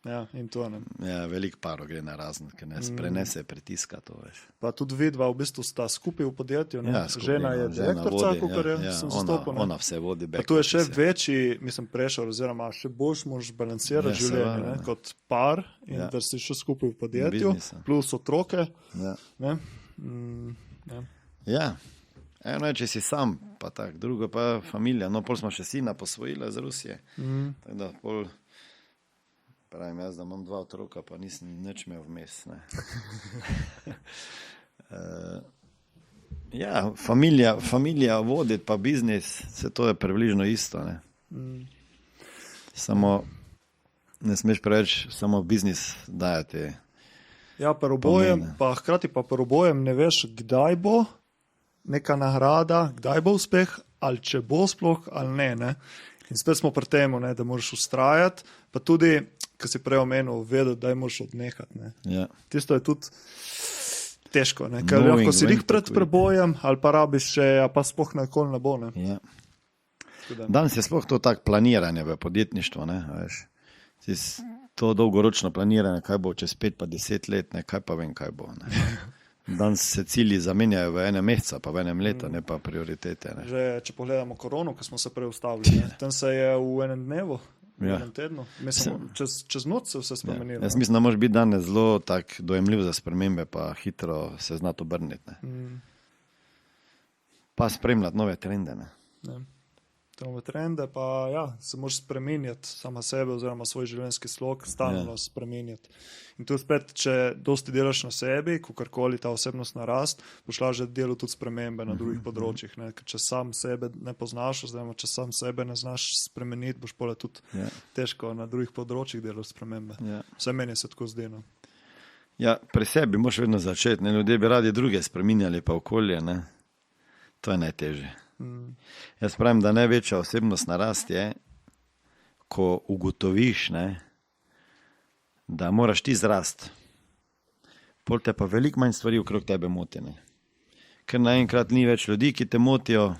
Ja, in to ne. ja, velik paro gre na razen, ker ne prenese pritiska to, veš. Pa tudi vidva v bistvu sta skupaj v podjetju, ne? Ja, skupaj, Žena je direktorca, vodi, kakor je, ja, sem zastopal. ona vse vodi. Pa tu je še večji, mislim, prešel, oziroma še boljš moraš balansirati Ja, življenje, seveda, ne? ne. Kot par in Ja. da si še skupaj v podjetju, Biznisa. plus otroke. Ja. Ne? Ja. Ja, eno je, če si sam, pa tak, drugo pa familija. No, pol smo še sina posvojila iz Rusije. Tako da pol, pravim jaz, da imam 2 otroka, pa nisem nič imel vmes. Ne. Ja, familija voditi pa biznis, vse to je približno isto. Ne. Samo ne smeš preveč samo biznis dajati. Ja, pa obojem, pa hkrati pa obojem ne veš, kdaj bo neka nagrada, kdaj bo uspeh, ali če bo sploh, ali ne. In spet smo pri tem, da moraš ustrajati, pa tudi, ko si prej omenil, vedeti, da moraš odnehati. Ne. Ja. Tisto je tudi težko, ne. Ker lahko si jih pred prebojem, ali pa rabiš še, a pa sploh nikoli ne bo. Ne. Ja. Danes je sploh to tak planiranje v podjetništvu, ne, veš. To dolgoročno planiranje, kaj bo čez 5 pa 10 let, ne, kaj pa vem, kaj bo. Ne. Danes se cilji zamenjajo v enem meseca, pa v enem letu, ne pa prioritete. Ne. Že, če pogledamo korono, ko smo se preustavili, tam se je v enem dnevu, v enem tednu, mislim, čez noč se vse spremenilo. Jaz mislim, da moraš biti danes zelo tak dojemljiv za spremembe, pa hitro se znati obrniti. Pa spremljati nove trende. Ne. Nove trende, pa ja, se moraš spremenjati sama sebe oziroma svoj življenjski slog, stalno spremenjati. In tu spet, če dosti delaš na sebi, kakorkoli ta osebnostna rast, boš lažje delal tudi spremembe na drugih področjih. Ne? Ker če sam sebe ne poznaš, oziroma če sam sebe ne znaš spremeniti, boš pole tudi težko na drugih področjih delal spremembe. Vse meni se tako zdi. No? Ja, pri sebi moraš vedno začeti. Ne? Ljudje bi radi druge spreminjali, pa okolje. Ne? To je najtežje. Jaz pravim, da največja osebnostna rast je, ko ugotoviš, ne, da moraš ti zrasti. Pol te pa veliko manj stvari okrog tebe moti. Ne. Ker naenkrat ni več ljudi, ki te motijo,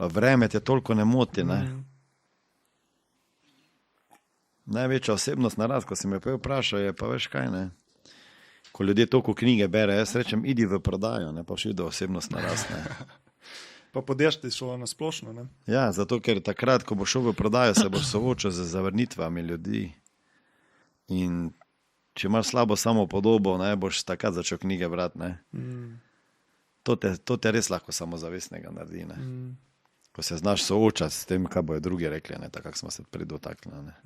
pa vreme te toliko ne moti. Ne. Največja osebnostna rast, ko si me vprašal, je pa veš kaj, ne. Ko ljudje toliko knjige bere, jaz rečem, idi v prodajo, ne, pa vši do osebnostna rast. Pa podješti šlo na splošno, ne? Ja, zato ker takrat, ko boš šel v prodajo, se boš soočil z zavrnitvami ljudi. In če imaš slabo samopodobo, ne, boš takrat začel knjige brati. Ne. To te res lahko samozavestnega naredi. Ne. Ko se znaš soočati s tem, kaj bojo drugi rekli, ne, tako smo se predotaknili.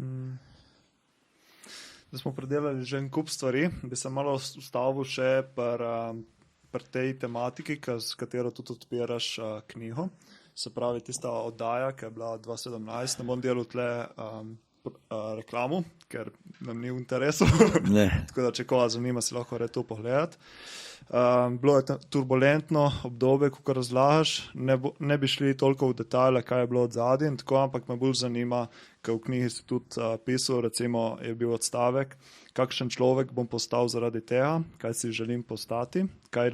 Da smo predelali že en kup stvari, bi se malo ustavil še pri tej tematiki, s katero tudi odpiraš knjigo. Se pravi, tista oddaja, ki je bila 2017, ne bom delal tle reklamu, ker nam ni v interesu. Tako da, če koga zanima, si lahko to pogledati. Bilo je turbulentno obdobje, ko razlagaš, ne bi šli toliko v detajle, kaj je bilo od zadnje, ampak me bolj zanima, ker v knjigi si tudi pisal, recimo je bil odstavek, kakšen človek bom postal zaradi tega, kaj si želim postati, kaj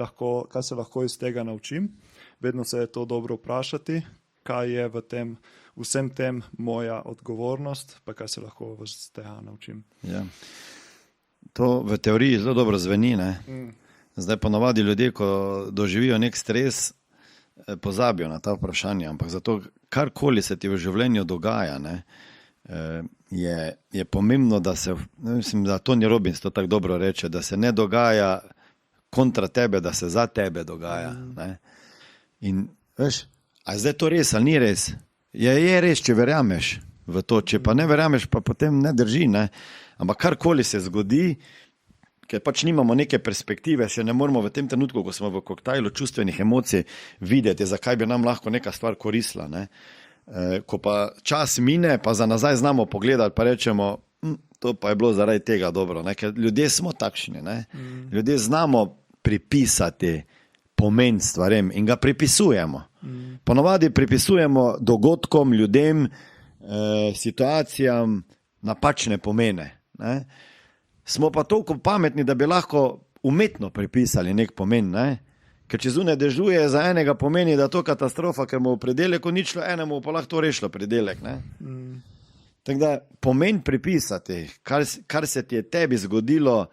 se lahko iz tega naučim. Vedno se je to dobro vprašati, kaj je v vsem tem moja odgovornost, pa kaj se lahko iz tega naučim. Ja. To v teoriji zelo dobro zveni, ne? Zdaj ponovadi ljudje, ko doživijo nek stres, pozabijo na ta vprašanja, ampak zato karkoli se ti v življenju dogaja, ne, je pomembno, da se, mislim, da Tony Robbins to tako dobro reče, da se ne dogaja kontra tebe, da se za tebe dogaja. Ne. In veš, a je zdaj to res ali ni res? Je res, če verjameš v to, če pa ne verjameš, pa potem ne drži. Ne. Ampak karkoli se zgodi, ker pač nimamo neke perspektive, še ne moramo v tem trenutku, ko smo v koktajlu čustvenih emocij, videti, zakaj bi nam lahko neka stvar koristila. Ne. Ko pa čas mine, pa za nazaj znamo pogledati, pa rečemo, to pa je bilo zaradi tega dobro. Ne. Ker ljudje smo takšni. Ne. Ljudje znamo pripisati pomen stvarem in ga pripisujemo. Ponovadi pripisujemo dogodkom, ljudem, situacijam napačne pomene. Ne. Smo pa toliko pametni, da bi lahko umetno pripisali nek pomen. Ne? Ker če zunaj dežuje, za enega pomeni, da je to katastrofa, ker mu v predeleku ni šlo, enemu pa lahko to rešilo predelek. Tako da pomen pripisati, kar se ti je tebi zgodilo,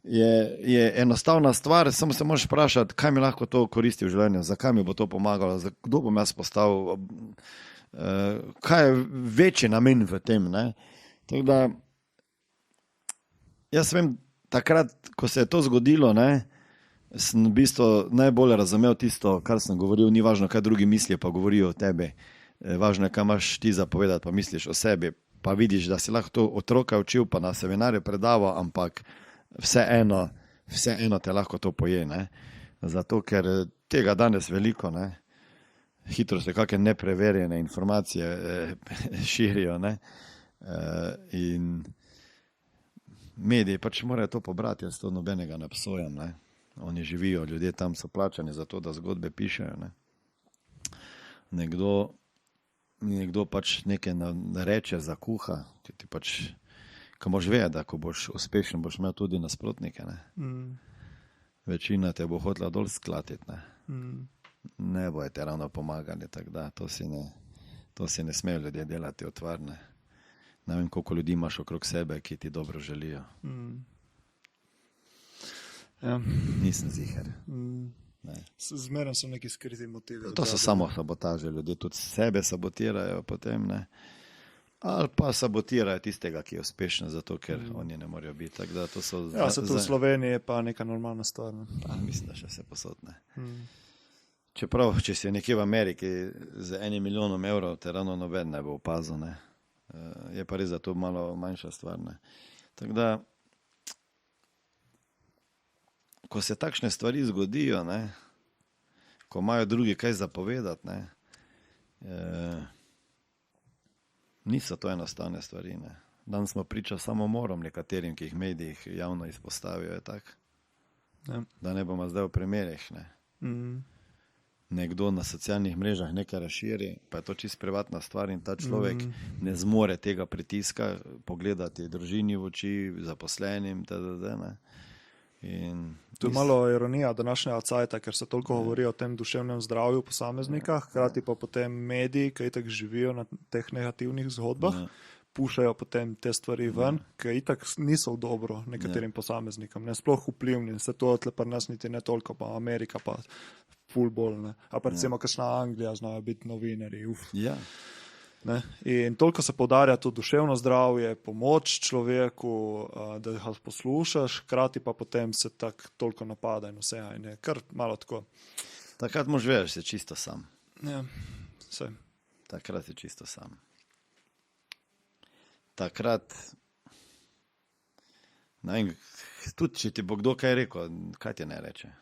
je enostavna stvar, samo se moraš vprašati, kaj mi lahko to koristi v življenju, zakaj mi bo to pomagalo, kdo bom jaz postal, kaj je večji namen v tem. Ne? Tako da jaz vem, takrat, ko se je to zgodilo, ne, sem v bistvu najbolj razumel tisto, kar sem govoril, ni važno, kaj drugi mislijo, pa govorijo o tebi. Važno je, kaj imaš ti za povedati, pa misliš o sebi. Pa vidiš, da si lahko to otroka učil, pa na seminarju predaval, ampak vseeno te lahko to poje. Ne? Zato, ker tega danes veliko, ne? Hitro se kakšne nepreverjene informacije širijo. Ne? In mediji pač morajo to pobrati, jaz to nobenega ne obsojam. Ne? Oni živijo, ljudje tam so plačani za to, da zgodbe pišejo. Ne? Nekdo pač nekaj nareče, zakuha, ki ti pač, ko moš vedeti, da ko boš uspešen, boš imel tudi nasprotnike. Ne? Večina te bo hotela dol sklatiti. Ne bojo te ravno pomagali, tako da to si ne smejo ljudje delati otvarne. Ne vem, koliko ljudi imaš okrog sebe, ki ti dobro želijo. Ja. Nisem ziher. Zmeraj so neki skriti motivi. To so samo sabotaže, ljudje tudi sebe sabotirajo potem, ne. Ali pa sabotirajo tistega, ki je uspešen, zato ker oni ne morejo biti. Tako da to so Ja, se tu v Sloveniji je pa neka normalna stvar. Ne? Pa, mislim, da še vse posodne. Čeprav, če si nekje v Ameriki z 1 milijonom evrov, te ravno noben ne bo opazil, ne. Je pa res za to malo manjša stvar, ne. Tako da, ko se takšne stvari zgodijo, ne, ko imajo drugi kaj zapovedati, ne, niso to enostavne stvari. Ne. Dan smo priča samomorom nekaterim, ki jih medijih javno izpostavijo. Je tak? Ja. Da ne bomo zdaj v primerih. Ne. Nekdo na socialnih mrežah nekaj razširi, pa je to čisto privatna stvar in ta človek ne zmore tega pritiska pogledati družini v oči, zaposlenim, ne. To je malo ironija današnjega cajta, ker se toliko govori o tem duševnem zdravju posameznika, hkrati pa potem mediji, ki itak živijo na teh negativnih zgodbah, pušajo potem te stvari ven, ki itak niso v dobro nekaterim posameznikom, ne sploh vplivni, se to tle pri nas niti ne toliko, pa Amerika pa ful bolj, ne. A pa recimo kakšna Anglija znajo biti novinarji, Ja. Ne? In toliko se poudarja to duševno zdravje, pomoč človeku, da ga poslušaš, hkrati pa potem se toliko napada in vse, in je kar malo tako. Takrat moš vedeti, da si čisto sam. Ja, vse. Takrat si čisto sam. Takrat, ne vem, tudi če ti bo kdo kaj rekel, kaj ti ne reče.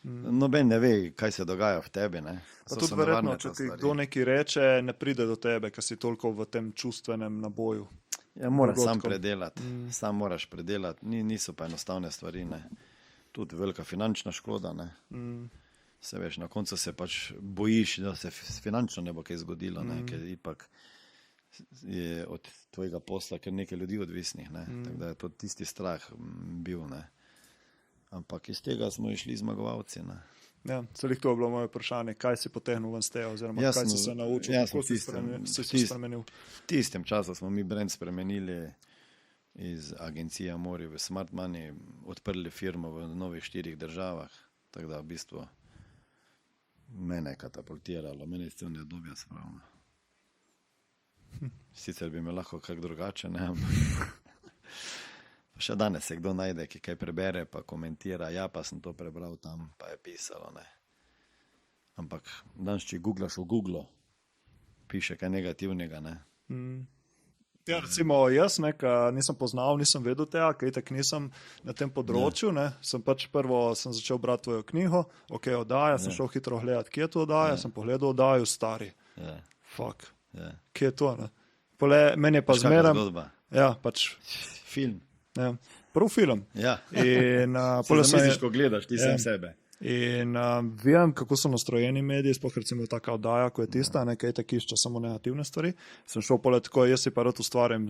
Noben ne ve, kaj se dogaja v tebi. Ne. Pa tudi verjetno, če ti kdo nekaj reče, ne pride do tebe, ker si toliko v tem čustvenem naboju. Ja, moraš sam predelati. Sam moraš predelati. Niso pa enostavne stvari. Ne. Tudi velika finančna škoda. Ne. Se veš, na koncu se pač bojiš, da se finančno ne bo kaj zgodilo, ne. Ker ipak je od tvojega posla kar nekaj ljudi odvisnih. Ne. Tako da je to tisti strah bil. Ne. Ampak iz tega smo išli zmagovalci. Ne. Ja, celih to je bilo moje vprašanje, kaj si potegnil ven z tega, oziroma kaj si se naučil, kako si se spremenil. V tistem času smo mi brand spremenili iz agencije Mori v Smart Money, odprli firmo v novih 4 državah, tako da v bistvu mene je katapultiralo, mene je celne obdobje spravno. Sicer bi me lahko kak drugače, ne, pa še danes se kdo najde, ki kaj prebere, pa komentira, ja, pa sem to prebral tam, pa je pisalo, ne. Ampak danes, če googlaš v Googlu, piše kaj negativnega, ne. Ja, recimo jaz, nisem poznal, nisem vedel tega, kaj tak nisem na tem področju, ne. Sem pač prvo začel brati tvojo knjigo, oddaja, sem šel hitro gledati, kje je to oddaja, sem pogledal oddajo Stari. Fuck. Kje je to, ne. Meni je pa zmeraj... zgodba. Ja, pač... Film. Ja, prav film. Ja. In, si zamisliš, ko gledaš ti sam sebe. In vem, kako so nastrojeni mediji, sploh recimo taka oddaja, ko je tista, nekaj tako išče samo negativne stvari. Sem šel poleg tako, jaz si pa rad ustvarim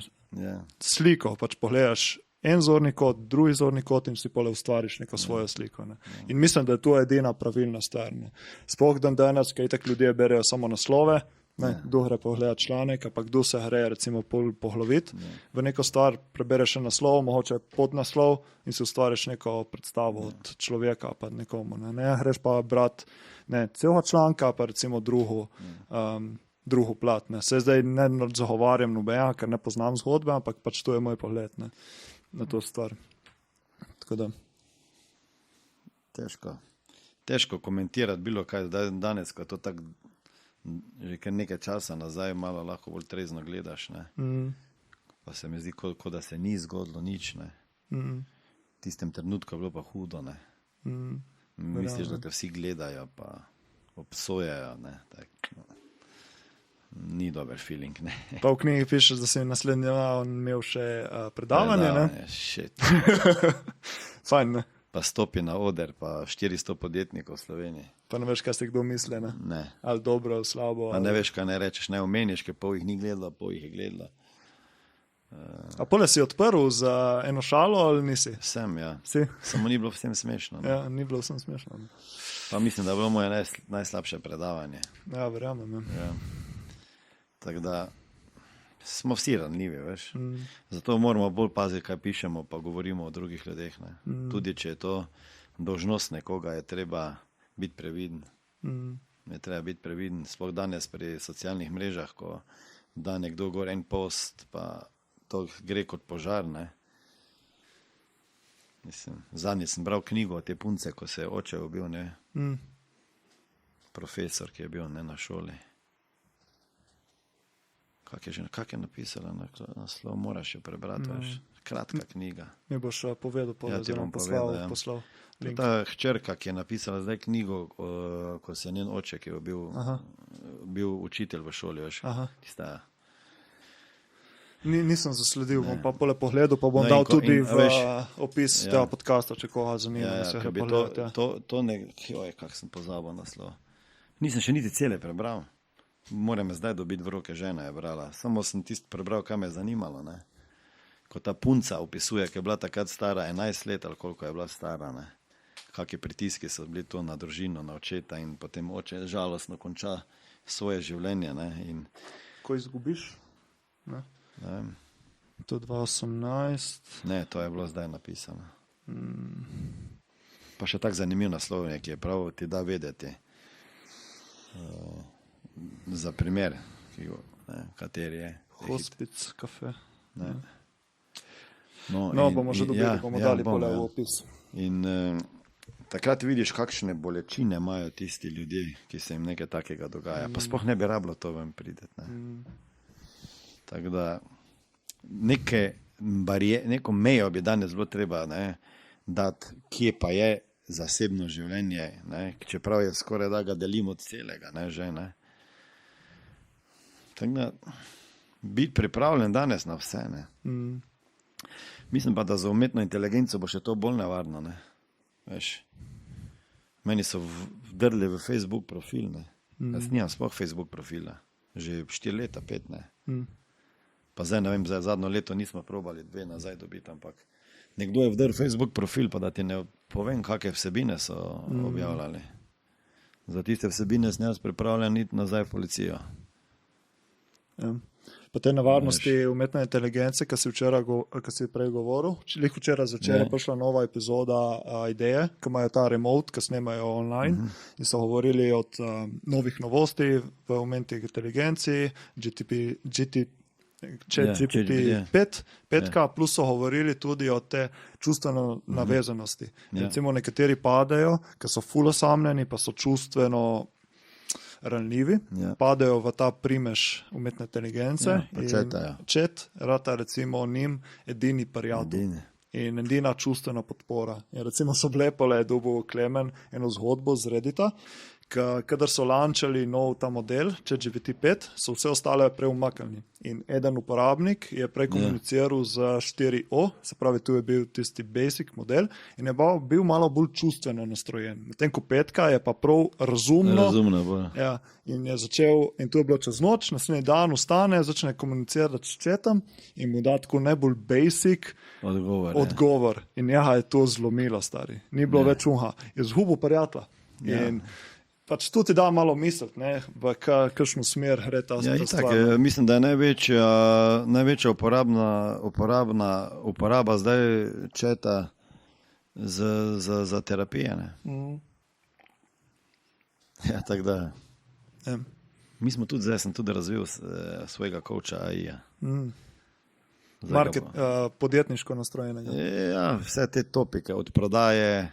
sliko, pač pogledaš en zorni kot, drugi zorni kot in si poleg ustvariš neko svojo sliko. Ne. In mislim, da je to edina pravilna stvar. Ne. Sploh dan danes, kaj tako ljudje berejo samo naslove, kdo gre pogledati članek, pa kdo se gre recimo pohloviti v neko stvar, prebereš še naslov, mogoče podnaslov in si ustvariš neko predstavo od človeka pa nekomu. Ne greš pa brati celega članka, pa recimo drugo plat. Ne. Se zdaj ne zagovarjam nobenega, ker ne poznam zgodbe, ampak pač to je moj pogled na to stvar. Tako da. Težko komentirati bilo kaj danes, ko to tako že kar nekaj časa nazaj malo lahko bolj trezno gledaš, ne. Pa se mi zdi, kot da se ni zgodilo nič, ne. V tistem trenutku je bilo pa hudo, ne. Misliš, da te vsi gledajo pa obsojajo, ne. Ni dober feeling, ne. Pa v knjigi pišeš, da si naslednji dan imel še predavanje, ne? Shit. Fajn, ne? Pa stopi na oder, pa 400 podjetnikov v Sloveniji. Pa ne veš, kaj si kdo misli, ne? Ne. Ali dobro, ali slabo. Pa ne veš, kaj ne rečeš, ne omeniš, ker pol jih ni gledala, pol jih je gledala. A pole si odprl za eno šalo ali nisi? Sem, ja. Si? Samo ni bilo vsem smešno. Ne? Ja, ni bilo vsem smešno. Ne? Pa mislim, da je bilo moje najslabše predavanje. Ja, verjamem. Ja. Tako da smo vsi ranljivi, veš. Zato moramo bolj paziti, kaj pišemo, pa govorimo o drugih ljudeh. Ne? Tudi, če je to dolžnost nekoga, je treba biti previden. Je treba biti previden. Sploh danes pri socialnih mrežah, ko da nekdo gor en post, pa to gre kot požar, ne. Mislim, zadnji sem bral knjigo o te punce, ko se je oče ubil, ne. Profesor, ki je bil, ne, na šoli. Kak je napisala naslov, moraš jo prebrati, veš. Kratka knjiga. Mi boš povedal, Ja, ti bom poslal povedal, ja. link. Ta hčerka, ki je napisala zdaj knjigo, ko se je njen oče, ki je bil učitelj v šoli, veš. Tista. Nisem zasledil, bom pa pole pogledal, pa bom No, dal in ko- tudi in, v veš, opis tega podcasta, če koga zanima. da se ker bi pogledati, ja. to ne, kak sem pozabil naslov. Nisem še niti cele prebral. Moram zdaj dobiti v roke, žena je brala. Samo sem tisto prebral, kaj me je zanimalo, ne. Ko ta punca opisuje, ki je bila takrat stara 11 let, ali koliko je bila stara, ne. Kakšni pritiski so bili to na družino, na očeta in potem oče žalostno konča svoje življenje, ne. In, Ko izgubiš? Ne? To 2018. ne, to je bilo zdaj napisano. Pa še tak zanimiv naslov, ki je prav ti da vedeti. Za primer, kateri je. Hospic kafe. Ne. No, in- bomo že in- dobili, bomo dali bomo, pole ja. v opis. In takrat vidiš, kakšne bolečine imajo tisti ljudje, ki se jim nekaj takega dogaja. Pa sploh ne bi rabilo to ven prideti. Tako da neko mejo bi danes bilo treba, ne, dati, kje pa je zasebno življenje, ne, čeprav je skoraj da ga delimo od celega, ne, že, ne. Tako da biti pripravljen danes na vse, ne. Mislim pa, da za umetno inteligenco bo še to bolj nevarno, ne. Veš, meni so vdrli v Facebook profil, ne. Jaz nimam sploh Facebook profila. Že 4 leta, 5, ne. Pa zdaj, ne vem, zadnjo leto nismo probali 2 nazaj dobiti, ampak nekdo je vdrl Facebook profil, pa da ti ne povem, kakšne vsebine so objavljali. Za tiste vsebine sem jaz pripravljen iti nazaj v policijo. Ja. Pa te nevarnosti umetne inteligence, ki si prej govoril, včeraj zvečer je prišla nova epizoda Ideje, ki imajo ta remote, ki snemajo online in so govorili od novih novosti v umetni inteligenci, GPT-5, plus so govorili tudi o te čustveno navezanosti. Recimo nekateri padejo, ki so ful osamljeni, pa so čustveno ranljivi, padejo v ta primež umetne inteligence in chat rata recimo njim edini prijatelj in edina čustvena podpora. In recimo so bile pole dobil Klemen eno zgodbo z Reddita, kadar so lančali nov ta model, ChatGPT-5, so vse ostale preumaknili. In eden uporabnik je prej komuniciral z 4O, se pravi, tu je bil tisti basic model in je bil malo bolj čustveno nastrojen. Medtem ko 5 je pa prav razumno. Ja, in je začel, in to je bilo čez noč, naslednji dan vstane, začne komunicirati s chatom in mu da tako najbolj basic odgovor. In je to zlomilo, stari. Ni bilo več je zgubil prijatelja. In pač to ti da malo misliti, v kakšno smer gre ta stvar. Mislim, da je največja uporaba zdaj četa za terapije. Ja, tako da. Mi smo tudi zdaj, sem tudi razvil svojega coacha AI-ja. Podjetniško nastrojenega. Ja, vse te topike, od prodaje,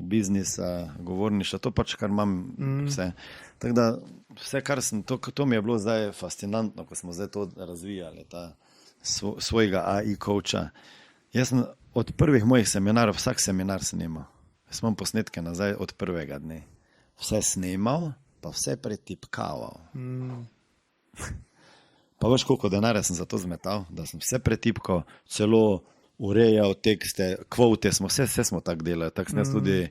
biznisa, govorništva, to pač, kar imam vse. Tako da vse, kar sem, to mi je bilo zdaj fascinantno, ko smo zdaj to razvijali, ta svojega AI coacha. Jaz sem od prvih mojih seminarov, vsak seminar snimal. Jaz imam posnetke nazaj od prvega dne. Vse snimal, pa vse pretipkaval. Pa veš, koliko denarja sem za to zmetal, da sem vse pretipkal, celo urejal tekste, kvote smo, vse smo tako delali, tako sem jaz tudi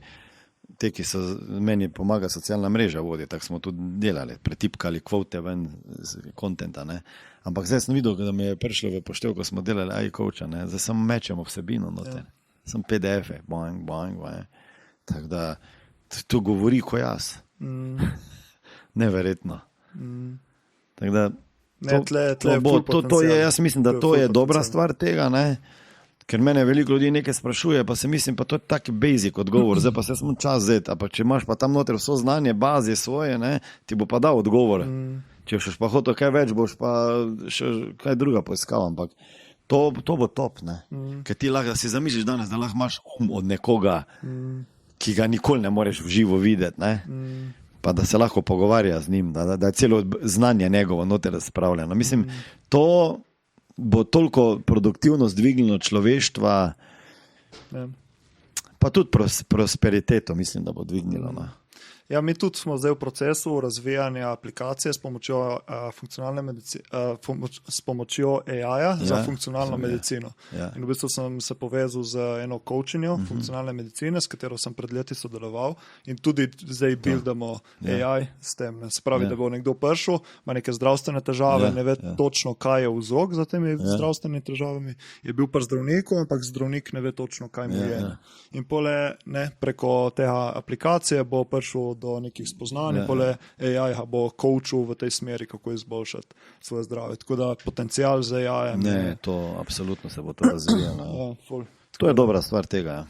te, ki so meni pomaga socialna mreža vodi, tako smo tudi delali, pretipkali kvote ven z kontenta, ne. Ampak zdaj sem videl, da mi je prišlo v poštev, ko smo delali AI coacha, ne, zdaj samo mečemo vsebino noter, sem PDF-e, boing, boing, boing. Tako da to govori ko jaz. Neverjetno. Tako da jaz mislim, da to je dobra stvar tega, ne? Ker mene veliko ljudi nekaj sprašuje, pa se mislim, pa to je taki basic odgovor, zdaj pa se smo čas vzeti, pa če imaš pa tam noter vso znanje, baze svoje, ne, ti bo pa dal odgovor. Če boš pa hotel kaj več, boš pa še kaj druga poiskal, ampak to bo top, ne. Ker ti lahko, da si zamisliš danes, da lahko imaš od nekoga, ki ga nikoli ne moreš v živo videti, ne. Pa da se lahko pogovarja z njim, da je celo znanje njegovo noter razpravljeno. Mislim, to bo toliko produktivnost dvignilo človeštva, pa tudi prosperiteto, mislim, da bo dvignilo. No. Ja, mi tudi smo zdaj v procesu razvijanja aplikacije s pomočjo, s pomočjo AI-ja za funkcionalno medicino. In v bistvu sem se povezal z eno coachinjo funkcionalne medicine, s katero sem pred leti sodeloval in tudi zdaj buildamo AI s tem. Se pravi, da bo nekdo prišel, ima neke zdravstvene težave, ne ve točno, kaj je vzrok za temi zdravstvenimi težavami, je bil pri zdravniku, ampak zdravnik ne ve točno, kaj mu je. In pole, ne, preko tega aplikacije bo prišel do nekih spoznanj, pole AI bo coachal v tej smeri, kako izboljšati svoje zdravje. Tako da potencial za AI. Ne, to absolutno se bo to razvijalo. To je dobra stvar tega.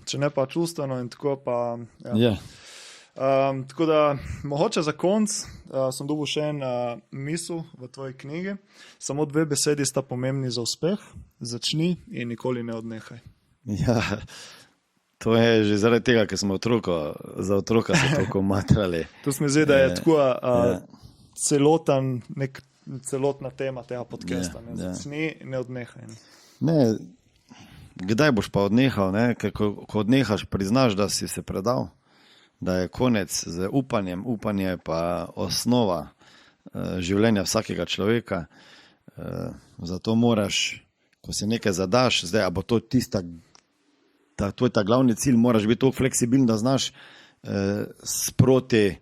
Če ne pa čustveno in tako pa... Tako da, mogoče za konc sem dobil še en misel v tvoji knjigi. Samo 2 besedi sta pomembni za uspeh. Začni in nikoli ne odnehaj. Ja, to je že zaradi tega, ker smo za otroka se toliko matrali. To se mi zdi, da je tako celotna tema tega podcasta. Začni, ne odnehaj. Ne, kdaj boš pa odnehal? Ne? Ker ko odnehaš, priznaš, da si se predal, da je konec z upanjem. Upanje pa osnova življenja vsakega človeka. Zato moraš, ko si nekaj zadaš, zdaj, a bo to tista, tvoj ta glavni cilj, moraš biti toliko fleksibilen, da znaš sproti,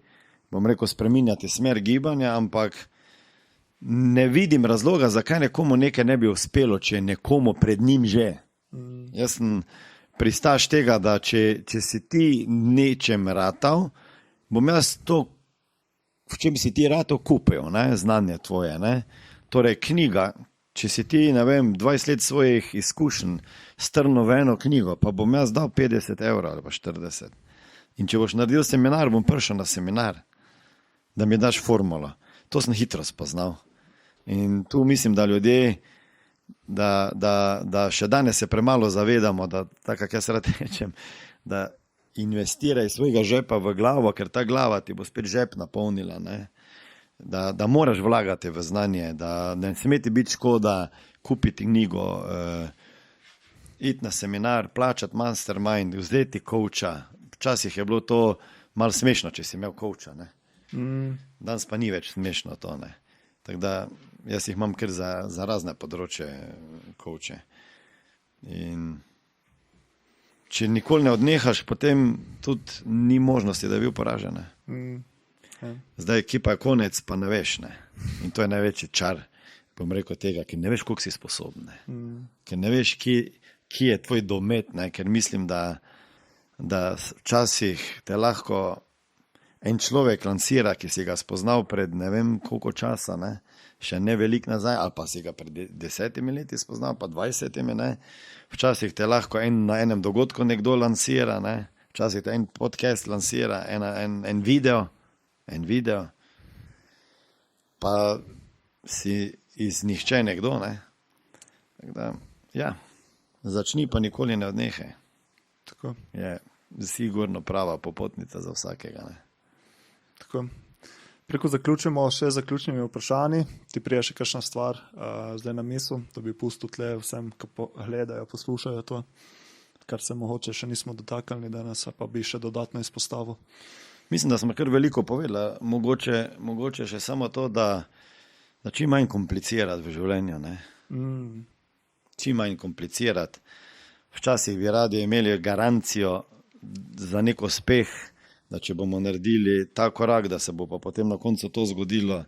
bom rekel, spreminjati smer gibanja, ampak ne vidim razloga, zakaj nekomu nekaj ne bi uspelo, če je nekomu pred njim že. Jaz sem pristaš tega, da če si ti nečem ratal, bom jaz to, v čem si ti ratal, kupil, ne, znanje tvoje, ne. Torej, knjiga, če si ti, ne vem, 20 let svojih izkušenj strnil v eno knjigo, pa bom jaz dal 50 € ali pa 40. In če boš naredil seminar, bom prišel na seminar, da mi daš formulo. To sem hitro spoznal. In tu mislim, da ljudje, da še danes se premalo zavedamo, da, tako jak jaz rad rečem, da investiraj svojega žepa v glavo, ker ta glava ti bo spet žep napolnila, ne. Da moraš vlagati v znanje, da ne sme ti biti škoda kupiti knjigo, iti na seminar, plačati mastermind, vzeti coacha. Včasih je bilo to malo smešno, če si imel coacha, ne. Danes pa ni več smešno to, ne. Tako da jaz jih imam kar za razne področje coache. In če nikoli ne odnehaš, potem tudi ni možnosti, da je bil poražen. Zdaj, ki pa je konec, pa ne veš, ne. In to je največji čar, bom rekel, tega, ker ne veš, koliko si sposoben, ne. Ker ne veš, kje je tvoj domet, ne. Ker mislim, da včasih te lahko en človek lansira, ki si ga spoznal pred ne vem koliko časa, ne. Še ne veliko nazaj, ali pa si ga pred 10 leti spoznal, pa 20, ne. Včasih te lahko na enem dogodku nekdo lansira, ne. Včasih te en podcast lansira, en video, pa si iz nihče nekdo, ne. Tako da, ja, začni pa nikoli ne odnehaj. Tako. sigurno prava popotnica za vsakega. Ne. Tako. Preko zaključimo še z zaključnimi vprašanji. Ti prije še kakšna stvar zdaj na misel, da bi pustil tle vsem, ki gledajo, poslušajo to, kar se mogoče še nismo dotaknili danes, pa bi še dodatno izpostavil. Mislim, da smo kar veliko povedali. Mogoče še samo to, da čim manj komplicirati v življenju. Ne? Čim manj komplicirati. Včasih bi radi imeli garancijo za nek uspeh, da če bomo naredili ta korak, da se bo pa potem na koncu to zgodilo,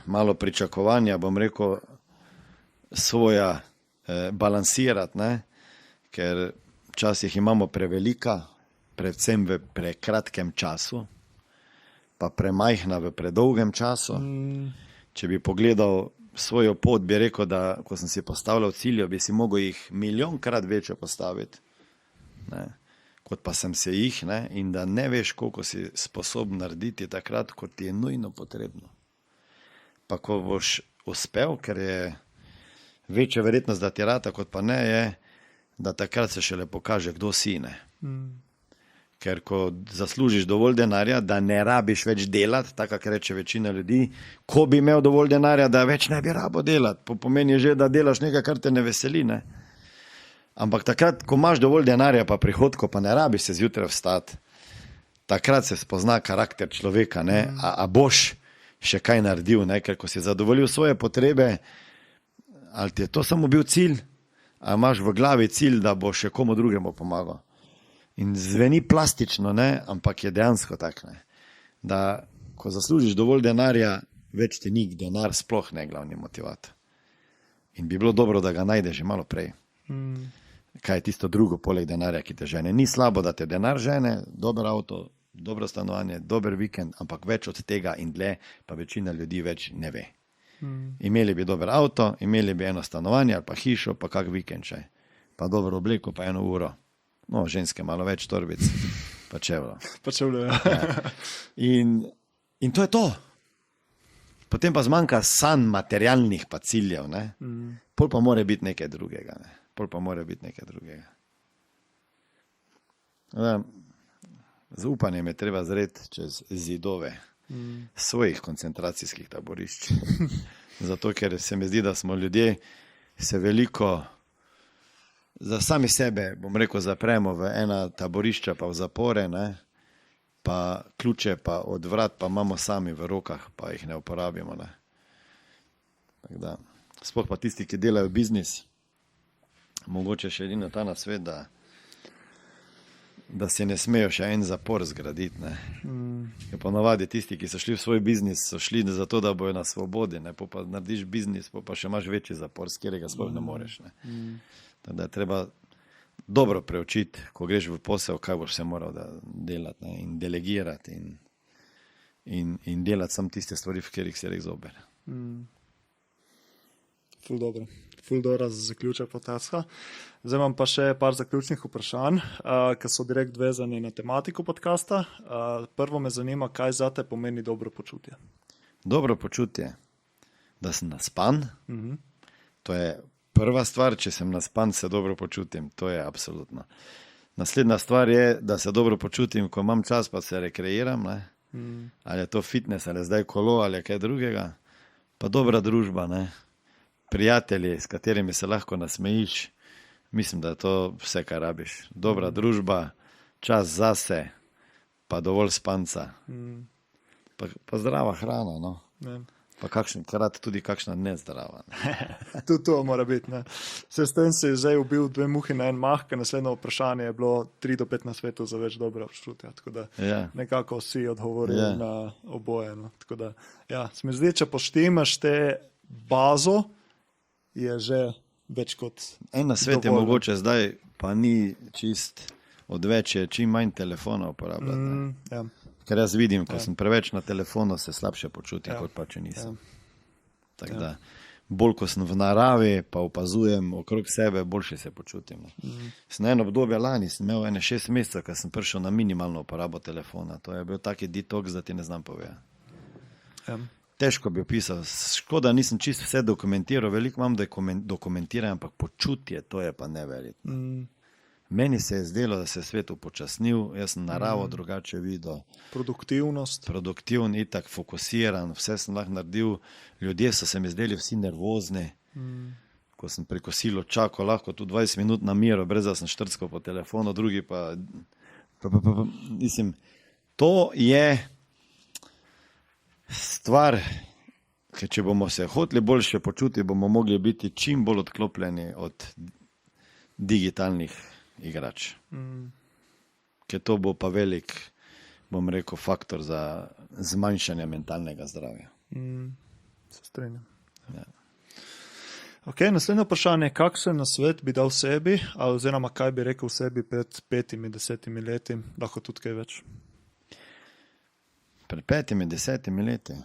malo pričakovanja, bom rekel, svoja balansirati, ne? Ker včasih imamo prevelika, predvsem v prekratkem času, pa premajhna v predolgem času. Če bi pogledal svojo pot, bi rekel, da ko sem si postavljal cilje, bi si mogel jih milijonkrat večje postaviti, ne? Kot pa sem se jih, ne? In da ne veš, koliko si sposoben narediti takrat, kot ti je nujno potrebno. Pa ko boš uspel, ker je večja verjetnost, da ti rata, kot pa ne, je, da takrat se šele pokaže, kdo si, ne. Ker ko zaslužiš dovolj denarja, da ne rabiš več delati, tako kot reče večina ljudi, ko bi imel dovolj denarja, da več ne bi rabo delati, pomeni že, da delaš nekaj, kar te ne veseli, ne. Ampak takrat, ko imaš dovolj denarja, pa prihodko, pa ne rabiš se zjutraj vstati, takrat se spozna karakter človeka, ne, a boš še kaj naredil, ne, ker ko si zadovoljil svoje potrebe, ali ti je to samo bil cilj, a imaš v glavi cilj, da bo še komu drugemu pomagal. In zveni plastično, ne, ampak je dejansko tak, ne, da ko zaslužiš dovolj denarja, več ti ni denar sploh ne glavni motivator. In bi bilo dobro, da ga najdeš že malo prej. Kaj je tisto drugo poleg denarja, ki te žene. Ni slabo, da te denar žene, dober avto, dobro stanovanje, dober vikend, ampak več od tega in dlje pa večina ljudi več ne ve. Imeli bi dober avto, imeli bi eno stanovanje ali pa hišo, pa kak vikend še. Pa dobro obleko, pa 1 uro. No, ženske malo več torbic, pa čevlo. Ja. In to je to. Potem pa zmanjka sanj materialnih pa ciljev, ne. Pol pa mora biti nekaj drugega, ne. Z upanjem je treba zreti čez zidove svojih koncentracijskih taborišč. Zato, ker se mi zdi, da smo ljudje se veliko za sami sebe, bom rekel, zapremo v ena taborišča pa v zapore, ne, pa ključe pa od vrat pa imamo sami v rokah, pa jih ne uporabimo, ne. Tako da, sploh pa tisti, ki delajo biznis, mogoče še edino ta nasvet, da se ne smejo še en zapor zgraditi, ne. Ker ponavadi tisti, ki so šli v svoj biznis, so šli zato, da bojo na svobodi, ne, pa narediš biznis, pa še imaš večji zapor, s katerega sploh ne moreš, ne. Tako da je treba dobro preučiti, ko greš v posel, kaj boš se moral delati, ne, in delegirati in delati samo tiste stvari, v katerih se res zober. Ful dobro za zaključek podcasta. Zdaj imam pa še par zaključnih vprašanj, ki so direkt vezani na tematiko podcasta. Prvo me zanima, kaj zate pomeni dobro počutje. Dobro počutje, da sem naspan, to je prva stvar, če sem naspan, se dobro počutim, to je absolutno. Naslednja stvar je, da se dobro počutim, ko imam čas, pa se rekreiram, ne. Ali je to fitness, ali je zdaj kolo, ali je kaj drugega. Pa dobra družba, ne. Prijatelji, s katerimi se lahko nasmejiš, mislim, da je to vse, kar rabiš. Dobra družba, čas zase, pa dovolj spanca. Pa zdrava hrana, no. Pa krat tudi kakšna nezdrava. Tudi to mora biti, ne. Se s tem si zdaj ubil 2 muhi na en mah, ker naslednje vprašanje je bilo 3 do 5 nasvetov za več dobra počutja. Tako da nekako vsi odgovorili na oboje. No. Tako da, ja, se mi zdi, če poštimaš te bazo, je že več kot en nasvet je mogoče zdaj, pa ni čist odveč, je čim manj telefona uporabljati. Ker jaz vidim, ko sem preveč na telefonu, se slabše počutim, kot pa če nisem. Tako da, bolj ko sem v naravi, pa opazujem okrog sebe, boljše se počutim. Sem eno obdobje lani, sem imel 6 mesecev, ko sem prišel na minimalno uporabo telefona. To je bil taki detoks, da ti ne znam povedati. Težko bi opisal. Škoda, nisem čisto vse dokumentiral, veliko imam, da dokumentiram, ampak počutje, to je pa neverjetno. Meni se je zdelo, da se je svet upočasnil, jaz sem naravo drugače videl. Produktivnost. Produktiven, itak fokusiran, vse sem lahko naredil. Ljudje so se mi zdeli vsi nervozni. Ko sem preko silo čakal, lahko tu 20 minut na miro, brez da sem štrckal po telefonu, drugi pa. Mislim, to je stvar, ker če bomo se hoteli boljše počuti, bomo mogli biti čim bolj odklopljeni od digitalnih igrač. Ker to bo pa velik, bom rekel, faktor za zmanjšanje mentalnega zdravja. Se strinjam. Ja. Ok, naslednje vprašanje, kakšen nasvet bi dal sebi, oziroma kaj bi rekel sebi pred 5-10 leti, lahko tudi kaj več? Pred 5-10 leti.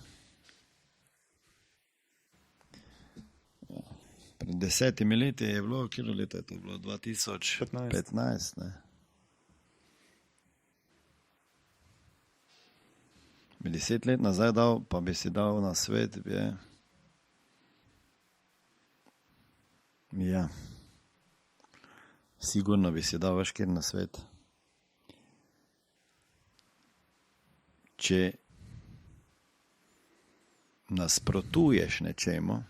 Pred 10 leti je bilo, kilo leta je to bilo? 2015, ne? Bi 10 let nazaj dal, pa bi si dal na svet, ja, sigurno bi si dal veš kjer na svet. Če nasprotuješ nečemu,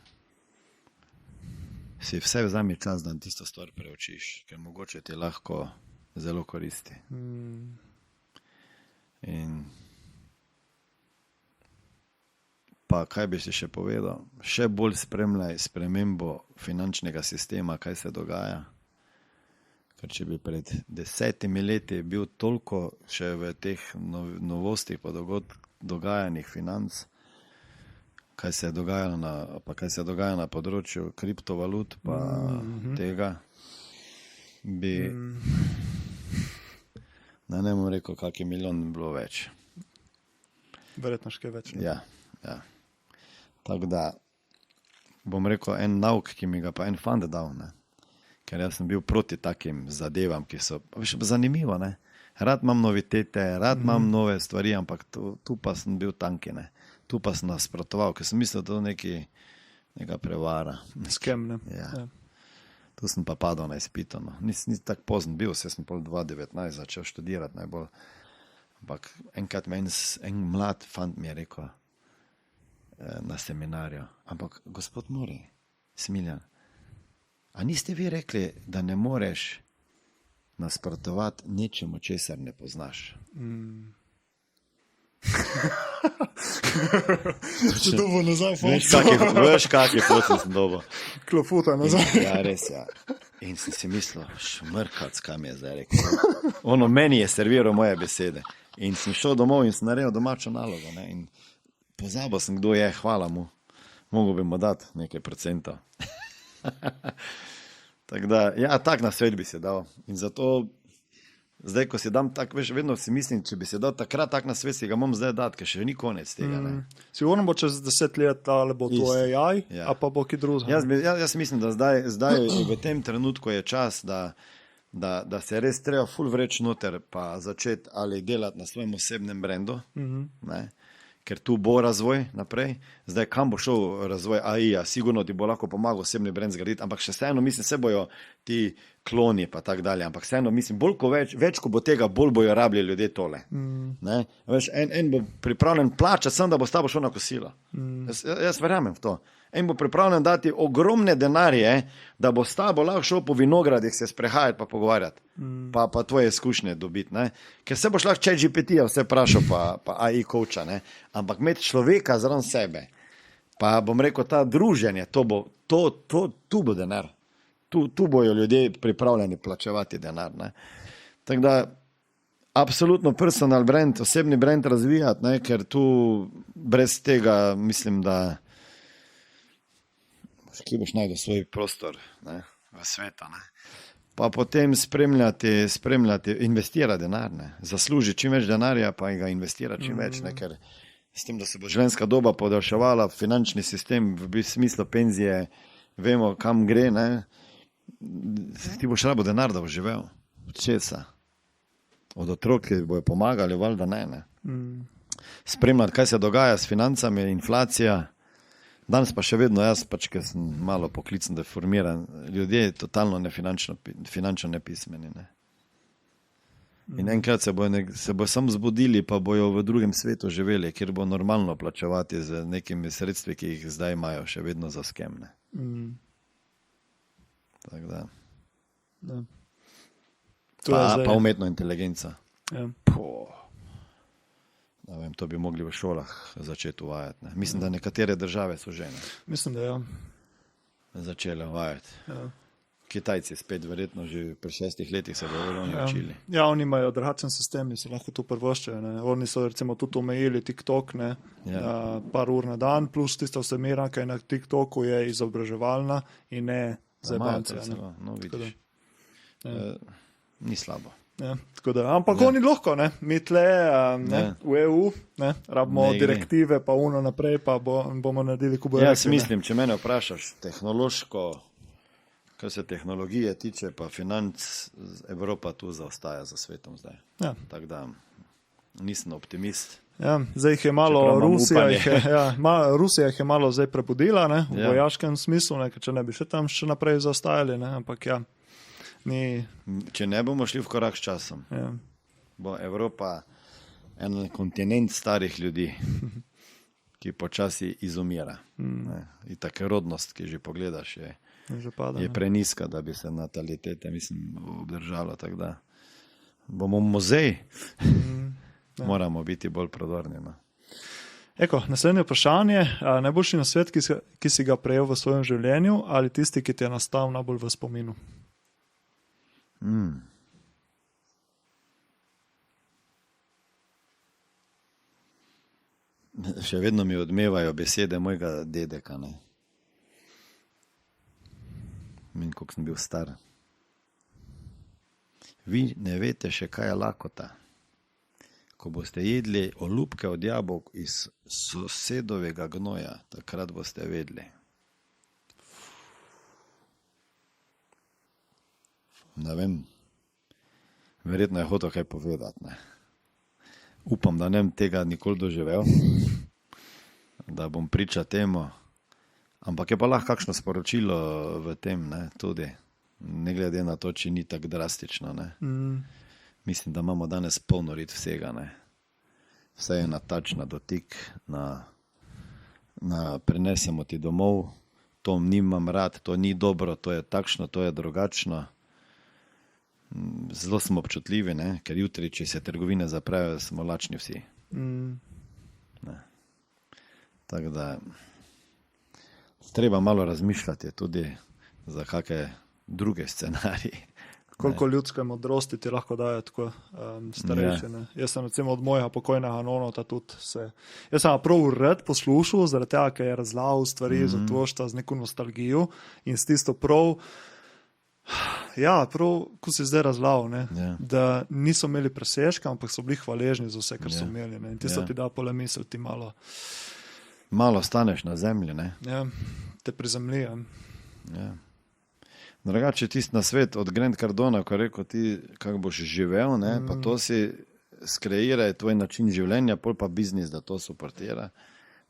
si vse vzami čas, da tisto stvar preučiš, ker mogoče ti lahko zelo koristi. In pa kaj bi si še povedal? Še bolj spremljaj spremembo finančnega sistema, kaj se dogaja. Ker če bi pred 10 leti bil toliko še v teh novostih pa dogajanjih financ, kaj se je dogajalo na področju kriptovalut, pa tega bi, ne bom rekel, kaki milijon bi bilo več. Verjetno še kaj več. Ja. Tako da, bom rekel, en nauk, ki mi ga pa en fant dal, ne? Ker jaz sem bil proti takim zadevam, ki so zanimivo, ne? Rad imam novitete, rad imam nove stvari, ampak tu pa sem bil tanki, ne? Tu pa sem nasprotoval, ker sem mislil, da to neka prevara. Skem, ne? Ja. Tu sem pa padal na izpitu, no. Nisem tako pozen bil, sem pol 2019 začel študirati najbolj. Ampak enkrat en mlad fant mi je rekel na seminarju, ampak gospod Muri, Smiljan, a niste vi rekli, da ne moreš nasprotovati nečemu, česar ne poznaš? Če dobo nazaj, Veš, kaki potem sem dobo. Klofuta nazaj. Ja, res, ja. In sem si mislil, šmrkac, kaj mi je zdaj rekel. Meni je serviral moje besede. In sem šel domov in sem naredil domačo nalogo, ne, in pozabil sem, kdo je, hvala mu. Mogel bi mu dati nekaj procentov. Tako da, ja, tak na svet bi se dal. In zato, zdaj, ko si dam tak, veš, vedno si mislim, če bi se dal takrat tak na svet, si ga bom zdaj dati, ker še ni konec tega. Sigurno bo čez 10 let, ali bo to AI, a pa bo ki drugega. Jaz mislim, da zdaj v tem trenutku je čas, da se res treba ful vreč noter, pa začeti ali delati na svojem osebnem brendu, ne? Ker tu bo razvoj naprej. Zdaj, kam bo šel razvoj AI-ja, sigurno ti bo lahko pomagal osebni brand zgraditi, ampak še vseeno, mislim, se bojo ti kloni pa tak dalje, ampak vseeno, mislim, bolj ko več ko bo tega, bolj bojo rabili ljudje tole. Ne? Veš, en bo pripravljen plačati, sem da bo s tabo šel na kosilo. Jaz verjamem v to. En bo pripravljen dati ogromne denarje, da bo s tabo lahko šel po vinogradih se sprehajati pa pogovarjati, pa tvoje izkušnje dobiti. Ne? Ker se boš lahko ChatGPT-ja vse vprašal pa AI coacha, ne? Ampak imeti človeka zraven sebe, pa bom rekel, ta druženje, tu bo denar. Tu bojo ljudje pripravljeni plačevati denar. Ne? Tako da, absolutno personal brand, osebni brand razvijati, ne? Ker tu brez tega mislim, da ki boš najdel svoj prostor, ne, v svetu. Ne. Pa potem spremljati, investirati denar, ne. Zasluži čim več denarja, pa ga investirati čim več, ne, ker s tem, da se bo življenjska doba podaljševala, finančni sistem v smislu penzije, vemo, kam gre, ne. Ti boš rabo denar, da boš živel. Od česa? Od otrok, ki bojo pomagali, valjda ne. Spremljati, kaj se dogaja s financami, inflacija. Danes pa še vedno jaz, ker sem malo poklicno deformiran, ljudje totalno finančno nepismeni. Ne. In enkrat se bo samo zbudili, pa bojo v drugem svetu živeli, kjer bo normalno plačevati z nekimi sredstvi, ki jih zdaj imajo še vedno za skemne. Tako da. Ja. Pa umetno inteligenca. Ja. Vem, to bi mogli v šolah začeti uvajati. Ne. Mislim, da nekatere države so že Mislim, da ja. začele uvajati. Ja. Kitajci spet verjetno že pri 6 letih se bodo oni učili. Ja, oni imajo drugačen sistem in se lahko to prvoščajo. Oni so recimo tudi omejili TikTok, par ur na dan, plus tista vsebina, ki je na TikToku, je izobraževalna in ne zabavancija. No, vidiš. Ni slabo. Ja, tako da, ampak oni lahko, mi tle v EU, rabimo direktive, pa uno naprej, pa bomo naredili, ko bo rekli. Jaz mislim, če mene vprašaš, tehnološko, kar se tehnologije tiče, pa financ, Evropa tu zaostaja za svetom zdaj. Ja. Tako da nisem optimist. Ja, zdaj jih je malo, Rusija jih je malo zdaj prebudila, v vojaškem smislu, če ne bi še tam še naprej zaostajali, ampak ja. Če ne bomo šli v korak s časom, bo Evropa en kontinent starih ljudi, ki počasi izumira. In tako rodnost, ki že pogledaš, je preniska, da bi se natalitete, obdržalo. Tako da bomo muzej, moramo biti bolj prodorni. Naslednje vprašanje. Najboljši nasvet, ki si ga prejel v svojem življenju, ali tisti, ki ti je nastal najbolj v spominu? Še vedno mi odmevajo besede mojega dedeka. Koliko sem bil star. Vi ne veste še, kaj je lakota. Ko boste jedli olupke od jabolk iz sosedovega gnoja, takrat boste vedeli. Ne vem, verjetno je hotel kaj povedati. Upam, da ne bom tega nikoli doživel, da bom priča temu, ampak je pa lahko kakšno sporočilo v tem, tudi, ne glede na to, če ni tako drastično. Mislim, da imamo danes polno rit vsega. Vse je na tač, na dotik, prenesemo ti domov, to nimam rad, to ni dobro, to je takšno, to je drugačno. Zelo smo občutljivi, ker jutri, če se trgovine zaprejo, smo lačni vsi. Tako da treba malo razmišljati tudi za kakšne druge scenarije. Koliko ljudske modrosti ti lahko dajo tako starejši. Jaz sem recimo od mojega pokojnega nonota tudi jaz sem prav rad poslušal, zaradi tega, ker je razlagal stvari za tvošta z neko nostalgijo in s tisto prav, ko si zdaj razlagal, da niso imeli presežka, ampak so bili hvaležni za vse, kar so imeli. In tisto ti da pole misel, ti malo staneš na zemlji. Te prizemlji. Drugače tisti na svet od Grant Cardona, ko je rekel ti, kako boš živel, pa to si skreira, tvoj način življenja, pol pa biznis, da to suportira.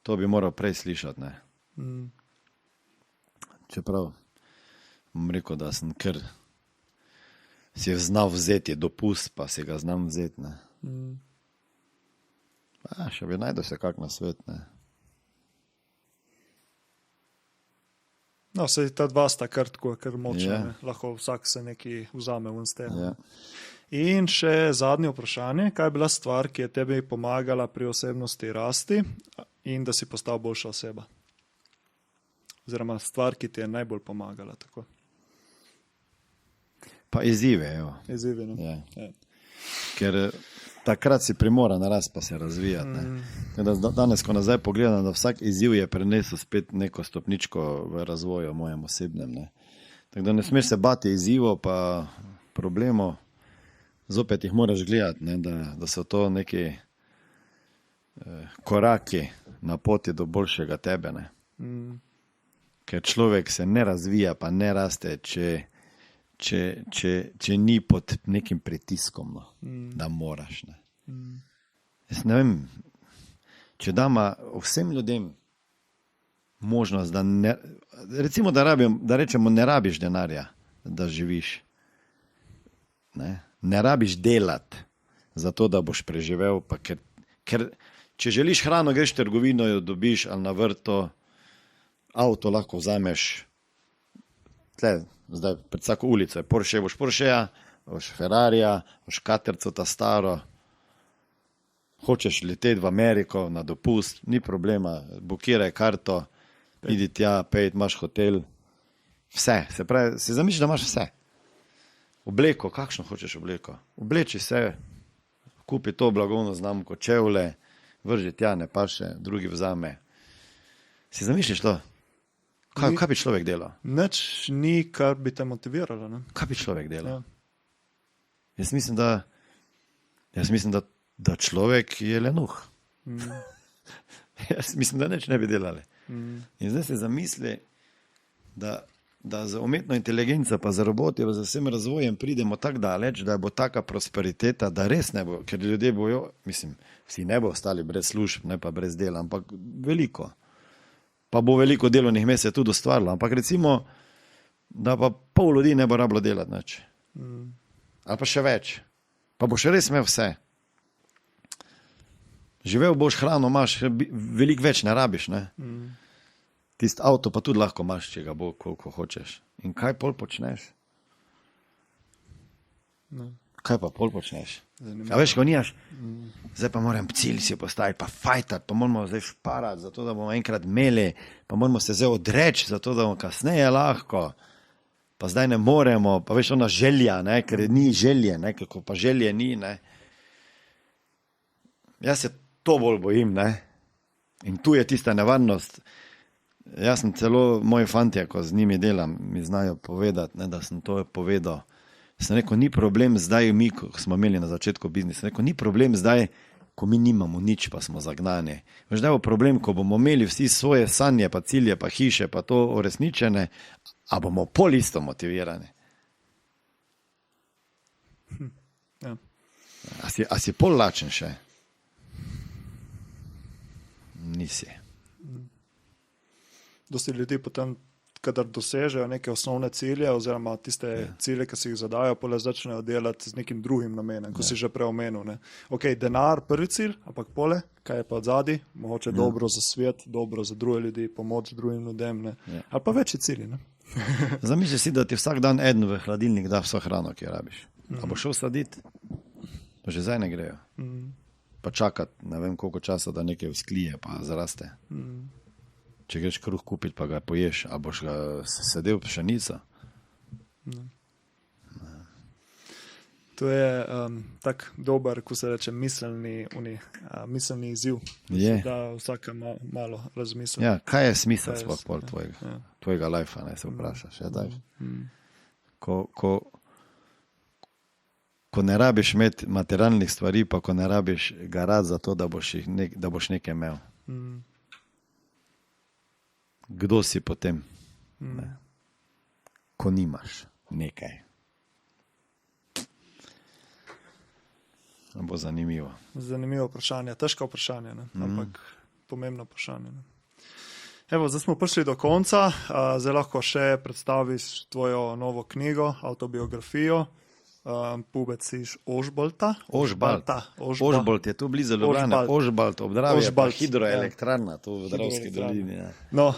To bi moral prej slišati. Čeprav bom rekel, da sem kar si znal vzeti dopust, pa si ga znam vzeti. Še bi najdel se kak na svet. No, se ta dva sta kar močna, lahko vsak se neki vzame ven s tem. In še zadnje vprašanje, kaj je bila stvar, ki je tebi pomagala pri osebnosti rasti in da si postal boljša oseba? Oziroma stvar, ki ti je najbolj pomagala, tako. Pa izzive, Izzive, Ker takrat si primoran rast pa se razvijati. Danes, ko nazaj pogledam, da vsak izziv je prenesel spet neko stopničko v razvoju mojem osebnem. Tako da ne smeš se bati izzivov pa problemov, zopet jih moraš gledati, da so to neki koraki na poti do boljšega tebe. Ker človek se ne razvija pa ne raste, če ni pod nekim pritiskom, da moraš. Jaz ne vem, če dama vsem ljudem možnost, da recimo, da rečemo, ne rabiš denarja, da živiš. Ne rabiš delati, zato da boš preživel. Pa ker če želiš hrano, greš v trgovino, jo dobiš ali na vrto, avto lahko vzameš, tle, zdaj pred vsako ulico je Porsche, boš Porscheja, boš Ferrarija, boš Katerco ta staro, hočeš leteti v Ameriko na dopust, ni problema, bukiraj karto, idi tja, pejt, imaš hotel, vse, se pravi, si zamisliš, da imaš vse. Obleko, kakšno hočeš obleko? Obleči se, kupi to blagovno znamko, čevlje, vrži tja, ne paše, drugi vzame. Si zamisliš to? Kaj bi človek delal? Nič ni, kar bi te motiviralo. Ne? Kaj bi človek delal? Ja. Jaz mislim, da človek je lenuh. Jaz mislim, da nič ne bi delali. In zdaj se zamisli, da za umetno inteligenco pa za roboti, pa za vsem razvojem pridemo tako daleč, da bo taka prosperiteta, da res ne bo, ker ljudje bojo, mislim, vsi ne bo ostali brez služb, ne pa brez dela, ampak veliko. Pa bo veliko delovnih mest se tudi ustvarilo, ampak recimo, da pa pol ljudi ne bo rabilo delati nič. Ali pa še več. Pa boš res imel vse. Živel boš, hrano imaš, veliko več ne rabiš, ne? Tisti avto pa tudi lahko imaš, če ga bo, koliko hočeš. In kaj pol počneš? Kaj pa pol počneš? A veš, ko nimaš, zdaj pa moram cilj si postaviti, pa fajtati, pa moramo zdaj šparati, zato da bomo enkrat imeli, pa moramo se zdaj odreči, zato da bomo kasneje lahko, pa zdaj ne moremo, pa veš, ona želja, ne, ker ni želje, ne, kako pa želje ni, ne. Jaz se to bolj bojim, ne. In tu je tista nevarnost. Jaz sem celo, moji fantje, ko z njimi delam, mi znajo povedati, ne, da sem to povedal. Sem rekel, ni problem zdaj mi, ko smo imeli na začetku biznisa, sem rekel, ni problem zdaj, ko mi nimamo nič, pa smo zagnani. Veš, da je problem, ko bomo imeli vsi svoje sanje, pa cilje, pa hiše, pa to uresničene, a bomo pol isto motivirani. Ja. A si pol lačen še? Nisi. Dosti ljudi potem, kadar dosežejo neke osnovne cilje oziroma tiste cilje, ki si jih zadajo, pole začnejo delati z nekim drugim namenom, ko si že preomenil. Ne? Ok, denar, prvi cilj, ampak pole, kaj je pa odzadi? Mogoče dobro za svet, dobro za druge ljudi, pomoč drugim ljudem, ne? Ali pa večji cilji. Ne? Zamisli si, da ti vsak dan eden v hladilnik da vso hrano, ki jo rabiš. A bo šel saditi? Pa že zdaj ne grejo. Pa čakati, ne vem koliko časa, da nekaj vzklije, pa zaraste. Če greš kruh kupiti, pa ga poješ, a boš ga sedel pšenica? To je tak dober, ko se reče, miselni izziv. Je. Da vsaka malo razmisli. Ja, kaj je smisel sploh pol tvojega lajfa, ne se vprašaš. Ja, ko ne rabiš imeti materialnih stvari, pa ko ne rabiš garati za to, da boš nekaj imel. Kdo si potem, ko nimaš nekaj? Bo zanimivo. Zanimivo vprašanje, težko vprašanje, ne? Ampak pomembno vprašanje. Ne? Evo, zdaj smo prišli do konca, zdaj lahko še predstaviš tvojo novo knjigo, autobiografijo. Pubec iz Ožbalta. Ožbalt je tu blizu Ljubljane. Ožbalt, obdravje, pa hidroelektrarna tu v Dravski dolini. Ja. No,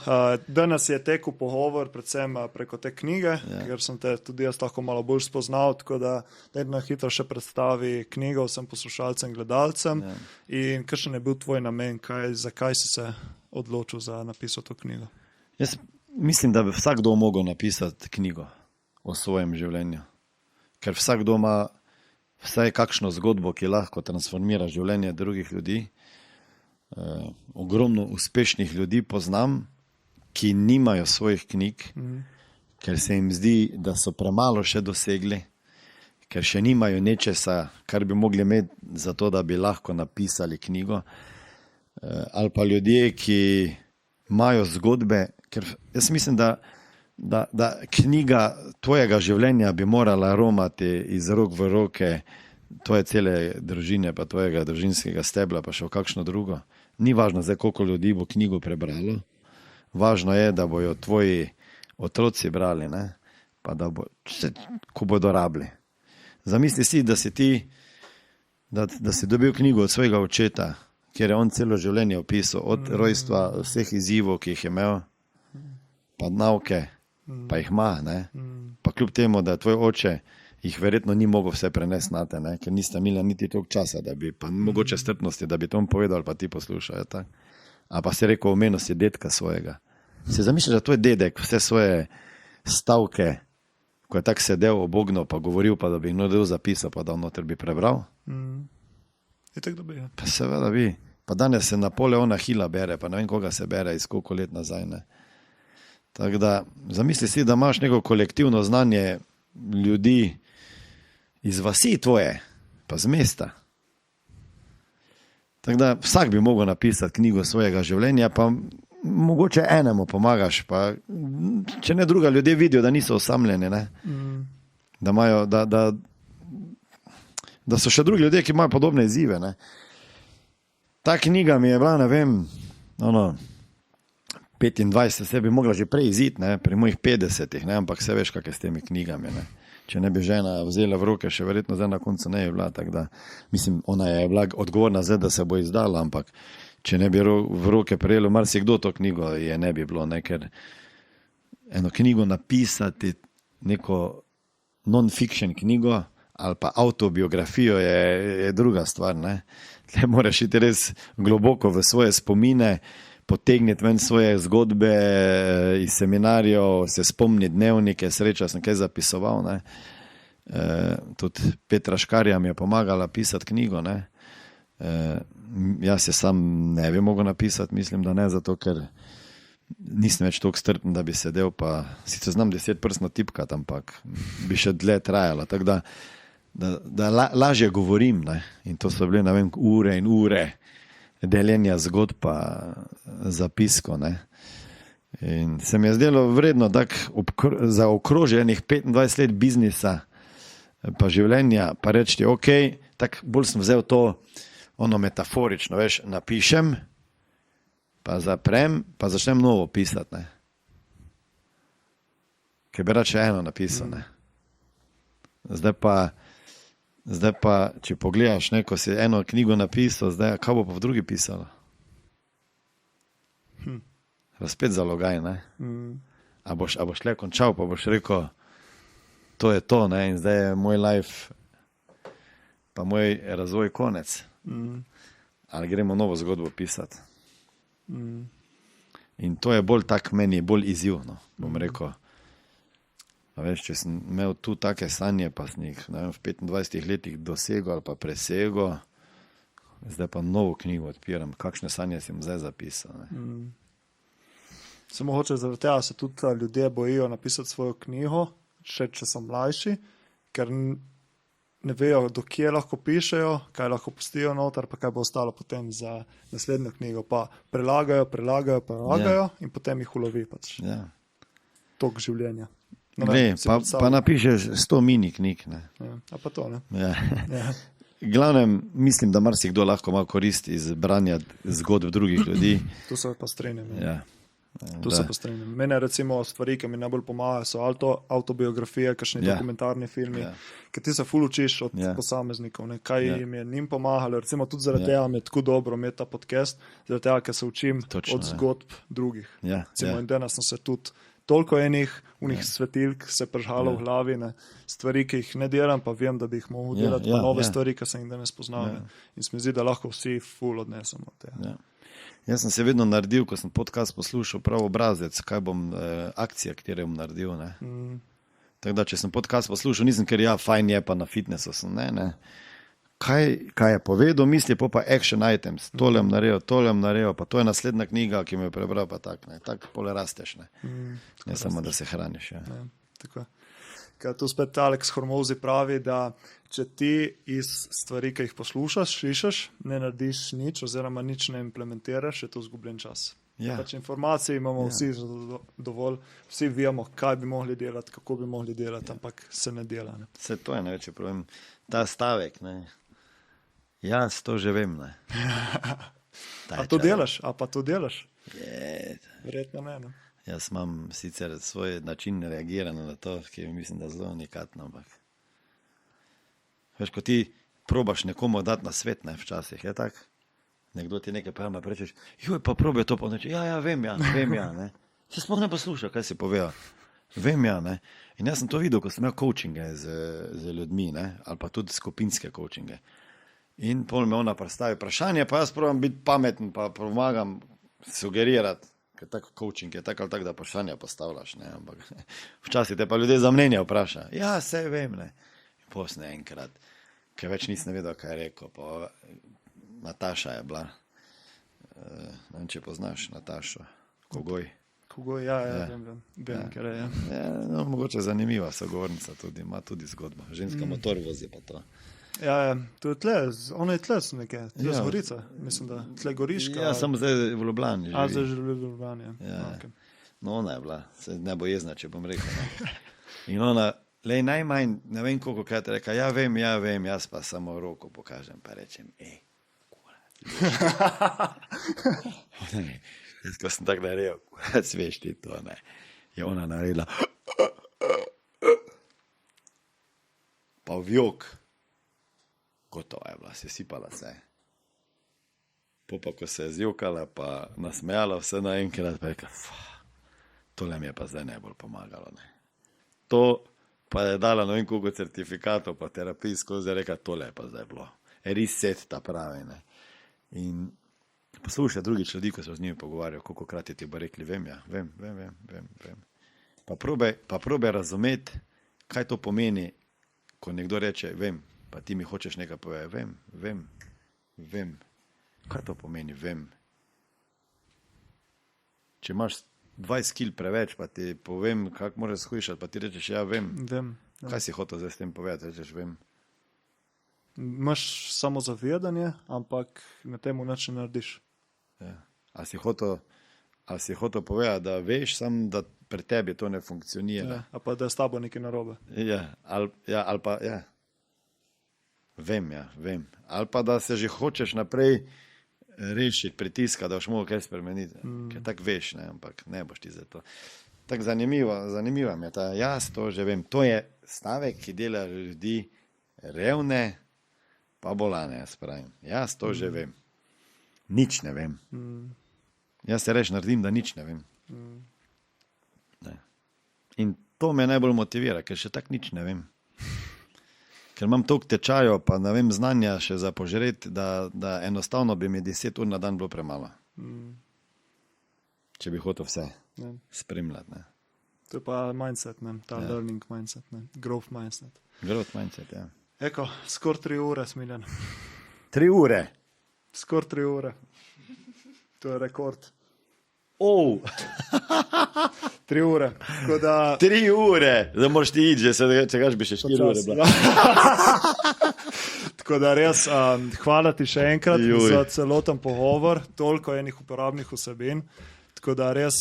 danes je tekel pogovor predvsem preko te knjige, ker sem te tudi jaz lahko malo bolj spoznal, tako da na hitro še predstavi knjigo vsem poslušalcem, gledalcem. In kakšen je bil tvoj namen, zakaj si se odločil za napisati to knjigo? Jaz mislim, da bi vsakdo mogel napisati knjigo o svojem življenju. Ker vsakdo ima vsaj kakšno zgodbo, ki lahko transformira življenje drugih ljudi. Ogromno uspešnih ljudi poznam, ki nimajo svojih knjig, ker se jim zdi, da so premalo še dosegli, ker še nimajo nečesa, kar bi mogli imeti za to, da bi lahko napisali knjigo. Ali pa ljudje, ki imajo zgodbe, ker jaz mislim, da knjiga tvojega življenja bi morala romati iz rok v roke tvoje cele družine, pa tvojega družinskega stebla, pa še v kakšno drugo. Ni važno zdaj, koliko ljudi bo knjigo prebralo. Važno je, da bojo tvoji otroci brali, ne? Pa da ko bodo rabili. Zamisli si, da si ti da si dobil knjigo od svojega očeta, kjer je on celo življenje opisal, od rojstva, vseh izzivov, ki jih je imel, pa nauke, pa jih ima, ne. Pa kljub temu, da tvoj oče jih verjetno ni mogel vse prenesti na te, ne, ker nista imela niti toliko časa, da bi, pa mogoče strpnosti, da bi to povedal, pa ti poslušal, tak. A pa si rekel, omenil si dedka svojega. Si zamišljaš, da tvoj dedek vse svoje stavke, ko je tak sedel obognil, pa govoril, pa da bi jih nodel zapisal, pa da noter bi prebral? Je tako, da bi, ja. Pa seveda bi. Pa danes se Napoleona Hilla bere, pa ne vem, koga se bere, iz koliko let nazaj, ne. Tako da, zamisli si, da imaš neko kolektivno znanje ljudi iz vasi tvoje, pa z mesta. Tako da, vsak bi mogel napisati knjigo svojega življenja, pa mogoče enemu pomagaš, pa če ne druga, ljudje vidijo, da niso osamljeni, ne. Da imajo, da so še drugi ljudje, ki imajo podobne izzive, ne. Ta knjiga mi je bila, ne vem, 25, se bi mogla že prej iziti, ne, pri mojih 50, ne, ampak se veš, kak je s temi knjigami, ne. Če ne bi žena vzela v roke, še verjetno zdaj na koncu ne je bila, tako da, mislim, ona je bila odgovorna zdaj, da se bo izdala, ampak če ne bi v roke prejelo marsikdo to knjigo, je ne bi bilo, ne, ker eno knjigo napisati, neko non-fiction knjigo ali pa autobiografijo je druga stvar, ne. Tle moraš iti res globoko v svoje spomine, potegniti ven svoje zgodbe iz seminarjev, se spomniti dnevnike, sreča sem kaj zapisoval, ne. Tudi Petra Škarja mi je pomagala pisati knjigo, ne. Jaz se sam ne bi mogel napisati, mislim, da ne, zato ker nisem več toliko strpen, da bi sedel, pa sicer znam 10-prstno tipkati, ampak bi še dlje trajalo, tako da lažje govorim, ne. In to so bile, ne vem, ure in ure deljenja zgodb pa zapisko, ne. In se mi je zdelo vredno tako za okroženih 25 let biznisa pa življenja, pa reči, ok, tako bolj sem vzel to metaforično, veš, napišem, pa zaprem, pa začnem novo pisati, ne. Ker bi rad še eno napisal, ne. Zdaj pa, če pogledaš, ne, ko si eno knjigo napisal, zdaj, kaj bo pa v drugi pisalo? Spet zalogaj, ne. A boš le končal, pa boš rekel, to je to, ne, in zdaj je moj life, pa moj razvoj konec. Ali gremo novo zgodbo pisati. In to je bolj tak meni, bolj izzivno, bom rekel. A veš, če sem imel tu take sanje, pa sem jih, ne vem, v 25 letih dosegel ali pa presegel, zdaj pa novo knjigo odpiram, kakšne sanje sem zdaj zapisal, ne. Samo hoče zaradi tega se tudi ljudje bojijo napisati svojo knjigo, še če so mlajši, ker ne vejo, do kje lahko pišejo, kaj lahko pustijo noter, pa kaj bo ostalo potem za naslednjo knjigo. Pa prelagajo in potem jih ulovi pač. Ja. Tok življenja. Pa napišeš 100 mini knjig, ne. Ja, a pa to, ne. Ja. Ja. Glavnem, mislim, da marsikdo lahko ima korist iz branja zgodb drugih ljudi. Tu se pa strenjam. Ja. Tu se pa strenjam. Mene recimo stvari, ki mi najbolj pomagajo, so autobiografije, kakšni dokumentarni filmi, ker ti se ful učiš od posameznikov, ne, kaj jim je njim pomagalo. Recimo tudi zaradi tega mi je tako dobro imeti ta podcast, zaradi tega, ker se učim od zgodb drugih. Recimo in danes sem se tudi toliko enih svetilk se pržalo v glavi, ne, stvari, ki jih ne delam, pa vem, da bi jih mogel delati, pa nove stvari, ki sem jih danes poznal. In se mi zdi, da lahko vsi ful odnesemo od tega. Jaz sem se vedno naredil, ko sem podcast poslušal, prav obrazec, kaj bom, akcija, katero bom naredil, ne. Tako da, če sem podcast poslušal, nisem, ker fajn je, pa na fitnessu sem, ne. Kaj je povedal, misli, pa action items, tole bom naredil, pa to je naslednja knjiga, ki me je prebral, pa tako pole rasteš, ne. Ne samo, da se hraniš, ja. Tako. Ker tu spet Alex Hormozi pravi, da če ti iz stvari, ki jih poslušaš, slišiš, ne narediš nič oziroma nič ne implementiraš, je to izgubljen čas. Pač informacije imamo vsi dovolj, vsi vemo, kaj bi mogli delati, kako bi mogli delati, ampak se ne dela. Ne. Vse to je največji problem. Ta stavek, ne. Jaz to že vem, ne. A to delaš? A pa to delaš? Verjetno ne, ne. Jaz imam sicer svoj način reagiranja na to, ki mislim, da zelo unikatno, ampak veš, ko ti probaš nekomu dati na svet, ne, včasih, je tak? Nekdo ti nekaj pravi, pa rečeš, joj, pa probaj to, pa neče, vem, ne. Se sploh ne posluša, kaj si povedal. Vem, ne. In jaz sem to videl, ko sem imel coachinge z ljudmi, ne, ali pa tudi skupinske coachinge. In pol me ona predstavi vprašanje, pa jaz probam biti pameten, pa pomagam sugerirati, ker tako coaching je tako ali tako, da vprašanja postavljaš, ne, ampak včasih te pa ljudje za mnenje vpraša. Ja, saj vem, ne. In posne enkrat, ker več nisem vedel, kaj je rekel, pa Nataša je bila, ne vem, če poznaš Natašo, Kogoj. Kogoj, vem, ker je. Ja, no, mogoče zanimiva sogovornica tudi, ima tudi zgodbo. Ženska motor vozi pa to. Ja, to je tle, ona je tle nekaj, tle z Gorica, mislim, da tle Goriška. Ja, sem zdaj v Ljubljani živi. Zdaj živi v Ljubljani, ja. Okay. No, ona je bila, se ne bo jezna, če bom rekel. Ne. In ona, najmanj, ne vem koliko krat je rekla, ja vem, jaz pa samo roko pokažem, pa rečem, jaz, ko sem tako naredil, sveš ti to, ne. Je ona naredila, pa v jok, gotova je bila, se sipala se. Pa ko se je zjokala, pa nasmejala vse naenkrat, pa je rekla, tole mi je pa zdaj najbolj pomagalo, ne. To pa je dala ne vem koliko certifikatov, pa terapij skozi, rekla, tole je pa zdaj bilo. Reset ta pravi, ne. In poslušaj drugič ljudi, ko so z njimi pogovarjali, koliko krat je ti bo rekli, vem. Pa probaj razumeti, kaj to pomeni, ko nekdo reče, vem, pa ti mi hočeš nekaj povedati, vem. Kaj to pomeni, vem? Če imaš 20 kil preveč, pa ti povem, kako moraš shujšati, pa ti rečeš, ja, vem. Kaj si hotel zdaj s tem povedati, rečeš, vem. Imaš samo zavedanje, ampak na temu nič ne narediš. Ja. A si hotel povedati, da veš, sam da pri tebi to ne funkcionira. Ja, a pa da je s tabo nekaj narobe. Ali pa, vem. Ali pa da se že hočeš naprej rešiti pritiska, da boš mogel kaj spremeniti. Ker tako veš, ne, ampak ne boš ti za to. Tako zanimiva mi je ta, jaz to že vem. To je stavek, ki dela ljudi revne, pa bolane, jaz pravim. Jaz to že vem. Nič ne vem. Jaz se reč naredim, da nič ne vem. Ne. In to me najbolj motivira, ker še tako nič ne vem. Ker imam toliko tečajev, pa ne vem, znanja še za požreti, da enostavno bi mi 10 ur na dan bilo premalo. Če bi hotel vse spremljati. Ne. To je pa mindset, ne? Ta learning mindset, ne? Growth mindset. Growth mindset, ja. Eko, skoraj 3 ure, Smiljan. 3 ure? Skoraj 3 ure. To je rekord. 3 ure. 3 ure! Zdaj moraš ti iti, če kaš bi še 4 ure bila. Tako da res, hvala ti še enkrat za celoten pogovor, toliko enih uporabnih vsebin. Tako da res,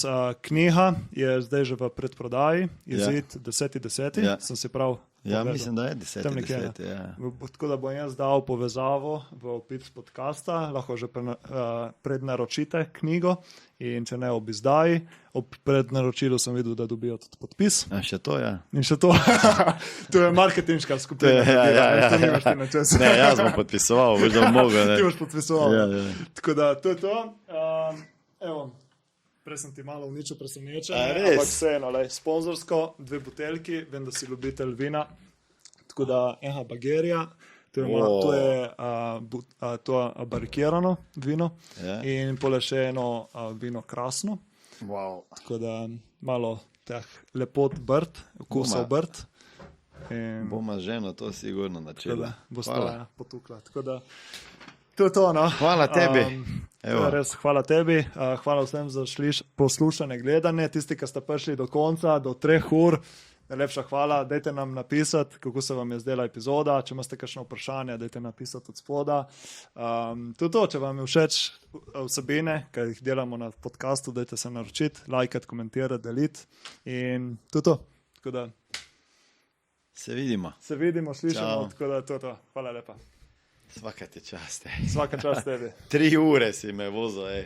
knjiga je zdaj že v predprodaji, izid 10.10. Sem si prav Ja, mislim, da je 10. Ja. Tako da bom jaz dal povezavo v opis podcasta, lahko že prednaročite knjigo in če ne ob izdaji, ob prednaročilu sem videl, da dobijo tudi podpis. A še to, ja. In še to, to je marketinška skupina. Ne, jaz bom podpisoval, boš da mogel. Ti boš podpisoval. Ja. Tako da, to je to. Evo. Prej sem ti malo vničil presenečenje, ampak vseeno, sponzorsko, 2 buteljki, vem, da si ljubitelj vina, tako da ena bagerija, to je barikirano vino in pole še eno vino krasno, tako da malo teh lepot brd, vkusov brd. Boma ženo to sigurno načela. Bo stoja potukla, tako da to je to, no. Hvala tebi. Res, hvala tebi, hvala vsem za poslušanje, gledanje, tisti, ki ste prišli do konca, do 3 ur, najlepša hvala, dajte nam napisati, kako se vam je zdela epizoda, če imate kakšno vprašanje, dajte napisati od spoda. Tudi to, če vam je všeč vsebine, ki jih delamo na podcastu, dajte se naročiti, lajkati, komentirati, deliti in tudi to. Tako da se vidimo, slišimo, tako da to. Hvala lepa. Svaka ti čast. Svaka čast tebi. 3 ure si me vozil,